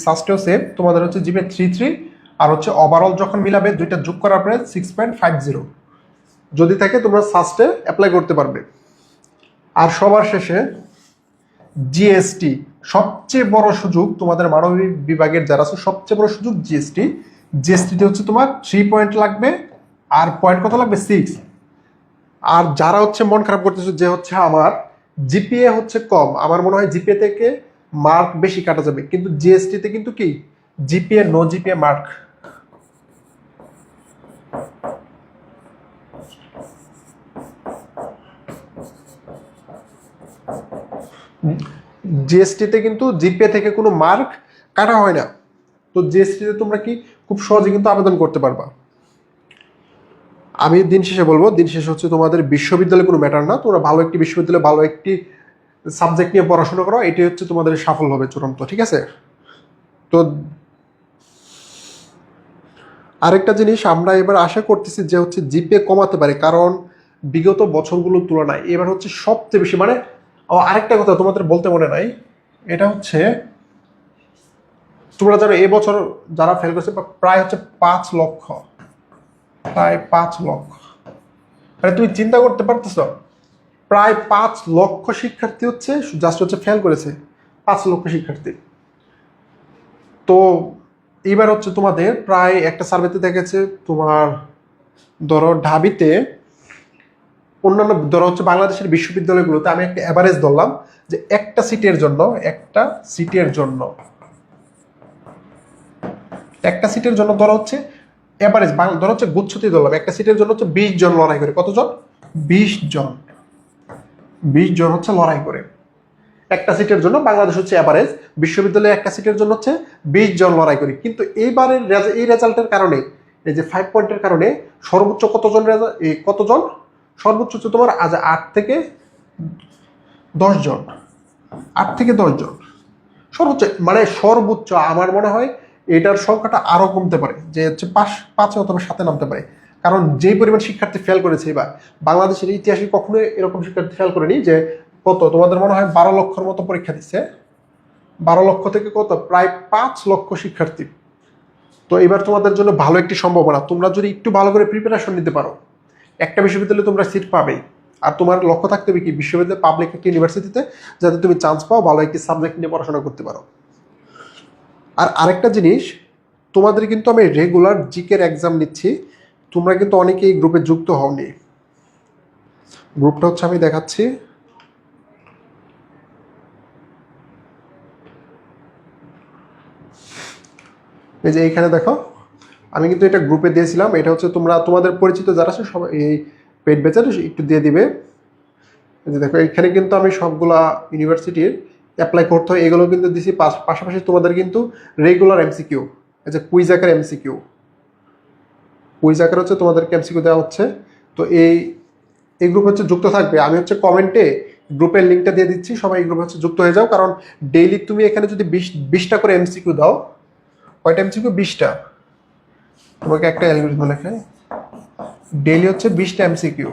সাস্টেও সেম, তোমাদের হচ্ছে জিপিএ 3-3, আর হচ্ছে ওভারঅল যখন মিলাবে দুইটা যোগ করার পরে 6.50 যদি থাকে তোমরা সাস্টে অ্যাপ্লাই করতে পারবে। আর সবার শেষে জিএসটি, সবচেয়ে বড় সুযোগ তোমাদের মানবিক বিভাগের যারা আছে, সবচেয়ে বড় সুযোগ জিএসটি। জিএসটিতে হচ্ছে তোমার 3 পয়েন্ট লাগবে, আর পয়েন্ট কত লাগবে 6। আর যারা হচ্ছে মন খারাপ করতেছে যে হচ্ছে আমার জিপিএ হচ্ছে কম, আমার মনে হয় জিপিএ থেকে মার্ক বেশি কাটা যাবে, কিন্তু জিএসটিতে কিন্তু কি জিপিএ নো জিপিএ মার্ক। জিএসটিতে কিন্তু জিপিএ থেকে কোনো মার্ক কাটা হয় না। তো জিএসটিতে তোমরা কি খুব সহজে কিন্তু আবেদন করতে পারবা। আমি দিন শেষে বলবো, দিন শেষে হচ্ছে তোমাদের বিশ্ববিদ্যালয় কোনো ম্যাটার না, তোমরা ভালো একটি বিশ্ববিদ্যালয়ে ভালো একটি সাবজেক্ট নিয়ে পড়াশোনা করো, এটি হচ্ছে তোমাদের সাফল্য হবে চূড়ান্ত, ঠিক আছে? তো আরেকটা জিনিস আমরা এবার আশা করতেছি যে হচ্ছে জিপিএ কমাতে পারে, কারণ বিগত বছরগুলোর তুলনায় এবার হচ্ছে সবচেয়ে বেশি, মানে আরেকটা কথা তোমাদের বলতে মনে নাই, এটা হচ্ছে তোমরা জানো এবছর যারা ফেল করেছে প্রায় হচ্ছে 5 লক্ষ, প্রায় 5 লক্ষ। মানে তুমি চিন্তা করতে পারতেছ, প্রায় 5 লক্ষ শিক্ষার্থী হচ্ছে জাস্ট হচ্ছে ফেল করেছে, 5 লক্ষ শিক্ষার্থী। তো এবার হচ্ছে তোমাদের প্রায় একটা সার্ভেতে দেখেছে তোমার, ধরো ঢাবিতে অন্যান্য, ধরো হচ্ছে বাংলাদেশের বিশ্ববিদ্যালয়গুলোতে আমি একটা অ্যাভারেজ ধরলাম যে একটা সিটের জন্য ধরো হচ্ছে এভারেজ, ধরো হচ্ছে গুচ্ছতেই ধরলাম একটা সিটের জন্য হচ্ছে 20 জন লড়াই করে। কতজন? 20 জন। 20 জন হচ্ছে লড়াই করে একটা সিটের জন্য। বাংলাদেশ হচ্ছে এভারেজ, বিশ্ববিদ্যালয়ে একটা সিটের জন্য হচ্ছে 20 জন লড়াই করে। কিন্তু এইবারের এই রেজাল্টের কারণে, এই যে 5 পয়েন্টের কারণে সর্বোচ্চ কতজন সর্বোচ্চ হচ্ছে তোমার আজ 8 থেকে 10 জন, 8 থেকে 10 জন সর্বোচ্চ। মানে সর্বোচ্চ আমার মনে হয় এটার সংখ্যাটা আরো কমতে পারে, যে হচ্ছে 5 অথবা 7 নামতে পারে। কারণ যেই পরিমাণ শিক্ষার্থী ফেল করেছে এবার, বাংলাদেশের ইতিহাসে কখনো এরকম শিক্ষার্থী ফেল করেনি। যে কত তোমাদের মনে হয় 12 লক্ষর মতো পরীক্ষা দিচ্ছে, 12 লক্ষ থেকে কত প্রায় 5 লক্ষ শিক্ষার্থী। তো এবার তোমাদের জন্য ভালো একটি সম্ভাবনা, তোমরা যদি একটু ভালো করে প্রিপারেশন নিতে পারো, একটা বিশ্ববিদ্যালয়ে তোমরা সিট পাবেই। আর তোমার লক্ষ্য থাকতে হবে কি বিশ্ববিদ্যালয় পাবলিক একটি ইউনিভার্সিটিতে, যাতে তুমি চান্স পাও, ভালো একটি সাবজেক্ট নিয়ে পড়াশোনা করতে পারো। আর আরেকটা জিনিস, তোমাদের কিন্তু আমি রেগুলার জিকের এক্সাম নিচ্ছি, তোমরা কিন্তু অনেকেই এই গ্রুপে যুক্ত হওনি। গ্রুপটা হচ্ছে আমি দেখাচ্ছি, এই যে এইখানে দেখো, আমি কিন্তু এটা গ্রুপে দিয়েছিলাম। এটা হচ্ছে তোমরা তোমাদের পরিচিত যারা আছে সবাই এই পেড ব্যাচের একটু দিয়ে দিবে। এই যে দেখো এখানে কিন্তু আমি সবগুলা ইউনিভার্সিটির অ্যাপ্লাই করতে হয় এগুলো কিন্তু দিছি। পাশাপাশি তোমাদের কিন্তু রেগুলার এমসিকিউ, এই যে কুইজ আকার এমসিকিউ, কুইজ আকার হচ্ছে তোমাদেরকে এমসিকিউ দেওয়া হচ্ছে। তো এই গ্রুপ হচ্ছে যুক্ত থাকবে, আমি হচ্ছে কমেন্টে গ্রুপের লিঙ্কটা দিয়ে দিচ্ছি, সবাই এই গ্রুপে হচ্ছে যুক্ত হয়ে যাও। কারণ ডেইলি তুমি এখানে যদি 20টা করে এমসিকিউ দাও, কয়টা এমসিকিউ? 20টা। তোমাকে একটা অ্যালগরিদম লেখে, ডেইলি হচ্ছে 20টা এমসিকিউ।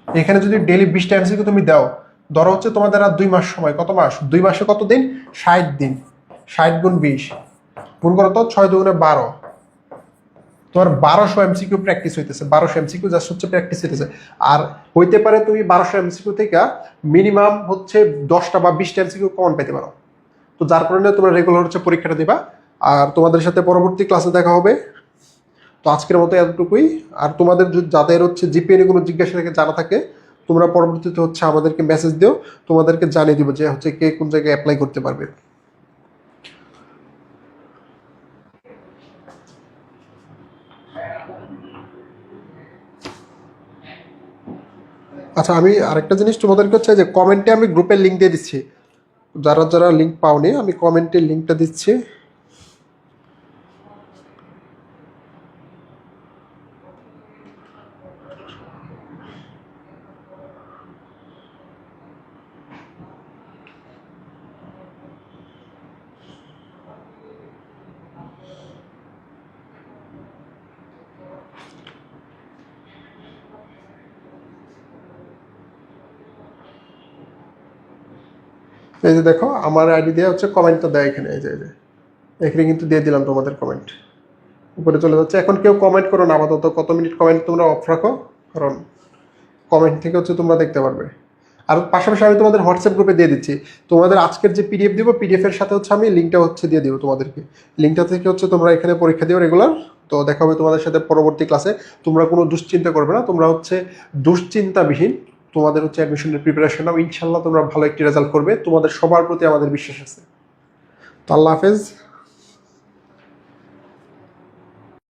এখানে যদি ডেইলি 20টা এমসিকিউ তুমি দাও, ধরো হচ্ছে তোমাদের আর 2 মাস সময়, কত মাস? 2 মাসে কত দিন? 60 দিন। 60 গুণ 20 গুণ করো তো 6 দুগুণে 12, তোমার 1200 এমসিকিউ প্র্যাকটিস হইতেছে। 1200 এমসিকিউ জাস্ট হচ্ছে প্র্যাকটিস হইতেছে। আর হইতে পারে তুমি 1200 এমসিকিউ থেকে মিনিমাম হচ্ছে 10টা বা 20টা এমসিকিউ কমন পেতে পারো। তো যার কারণে তোমরা রেগুলার হচ্ছে পরীক্ষাটা দিবা। আর তোমাদের সাথে পরবর্তী ক্লাসে দেখা হবে। তো আজকের মতো এতটুকুই। আর তোমাদের যাদের হচ্ছে জিপিএ নিয়ে কোনো জিজ্ঞাসা থেকে জানা থাকে, তোমরা পরবর্তীতে হচ্ছে আমাদেরকে মেসেজ দিও, তোমাদেরকে জানিয়ে দিব যে হচ্ছে কে কোন জায়গায় অ্যাপ্লাই করতে পারবে। আচ্ছা, আমি আরেকটা জিনিস তোমাদেরকে হচ্ছে যে কমেন্টে আমি গ্রুপের লিঙ্ক দিয়ে দিচ্ছি, যারা যারা লিঙ্ক পাওনি আমি কমেন্টে লিঙ্কটা দিচ্ছি। এই যে দেখো আমার আইডি দিয়ে হচ্ছে কমেন্টটা দেয় এখানে, এই যে এখানে কিন্তু দিয়ে দিলাম তোমাদের কমেন্ট, উপরে চলে যাচ্ছে। এখন কেউ কমেন্ট করো না আপাতত, কত মিনিট কমেন্ট তোমরা অফ রাখো, কারণ কমেন্ট থেকে হচ্ছে তোমরা দেখতে পারবে। আর পাশাপাশি আমি তোমাদের হোয়াটসঅ্যাপ গ্রুপে দিয়ে দিচ্ছি তোমাদের আজকের যে পিডিএফ দিব, পিডিএফ এর সাথে হচ্ছে আমি লিঙ্কটা হচ্ছে দিয়ে দিব তোমাদেরকে। লিঙ্কটা থেকে হচ্ছে তোমরা এখানে পরীক্ষা দিও রেগুলার। তো দেখা হবে তোমাদের সাথে পরবর্তী ক্লাসে। তোমরা কোনো দুশ্চিন্তা করবে না, তোমরা হচ্ছে দুশ্চিন্তাবিহীন তোমাদের হচ্ছে অ্যাডমিশনের প্রিপারেশন নাও, ইনশাল্লাহ তোমরা ভালো একটি রেজাল্ট করবে। তোমাদের সবার প্রতি আমাদের বিশ্বাস আছে। তো আল্লাহ হাফেজ।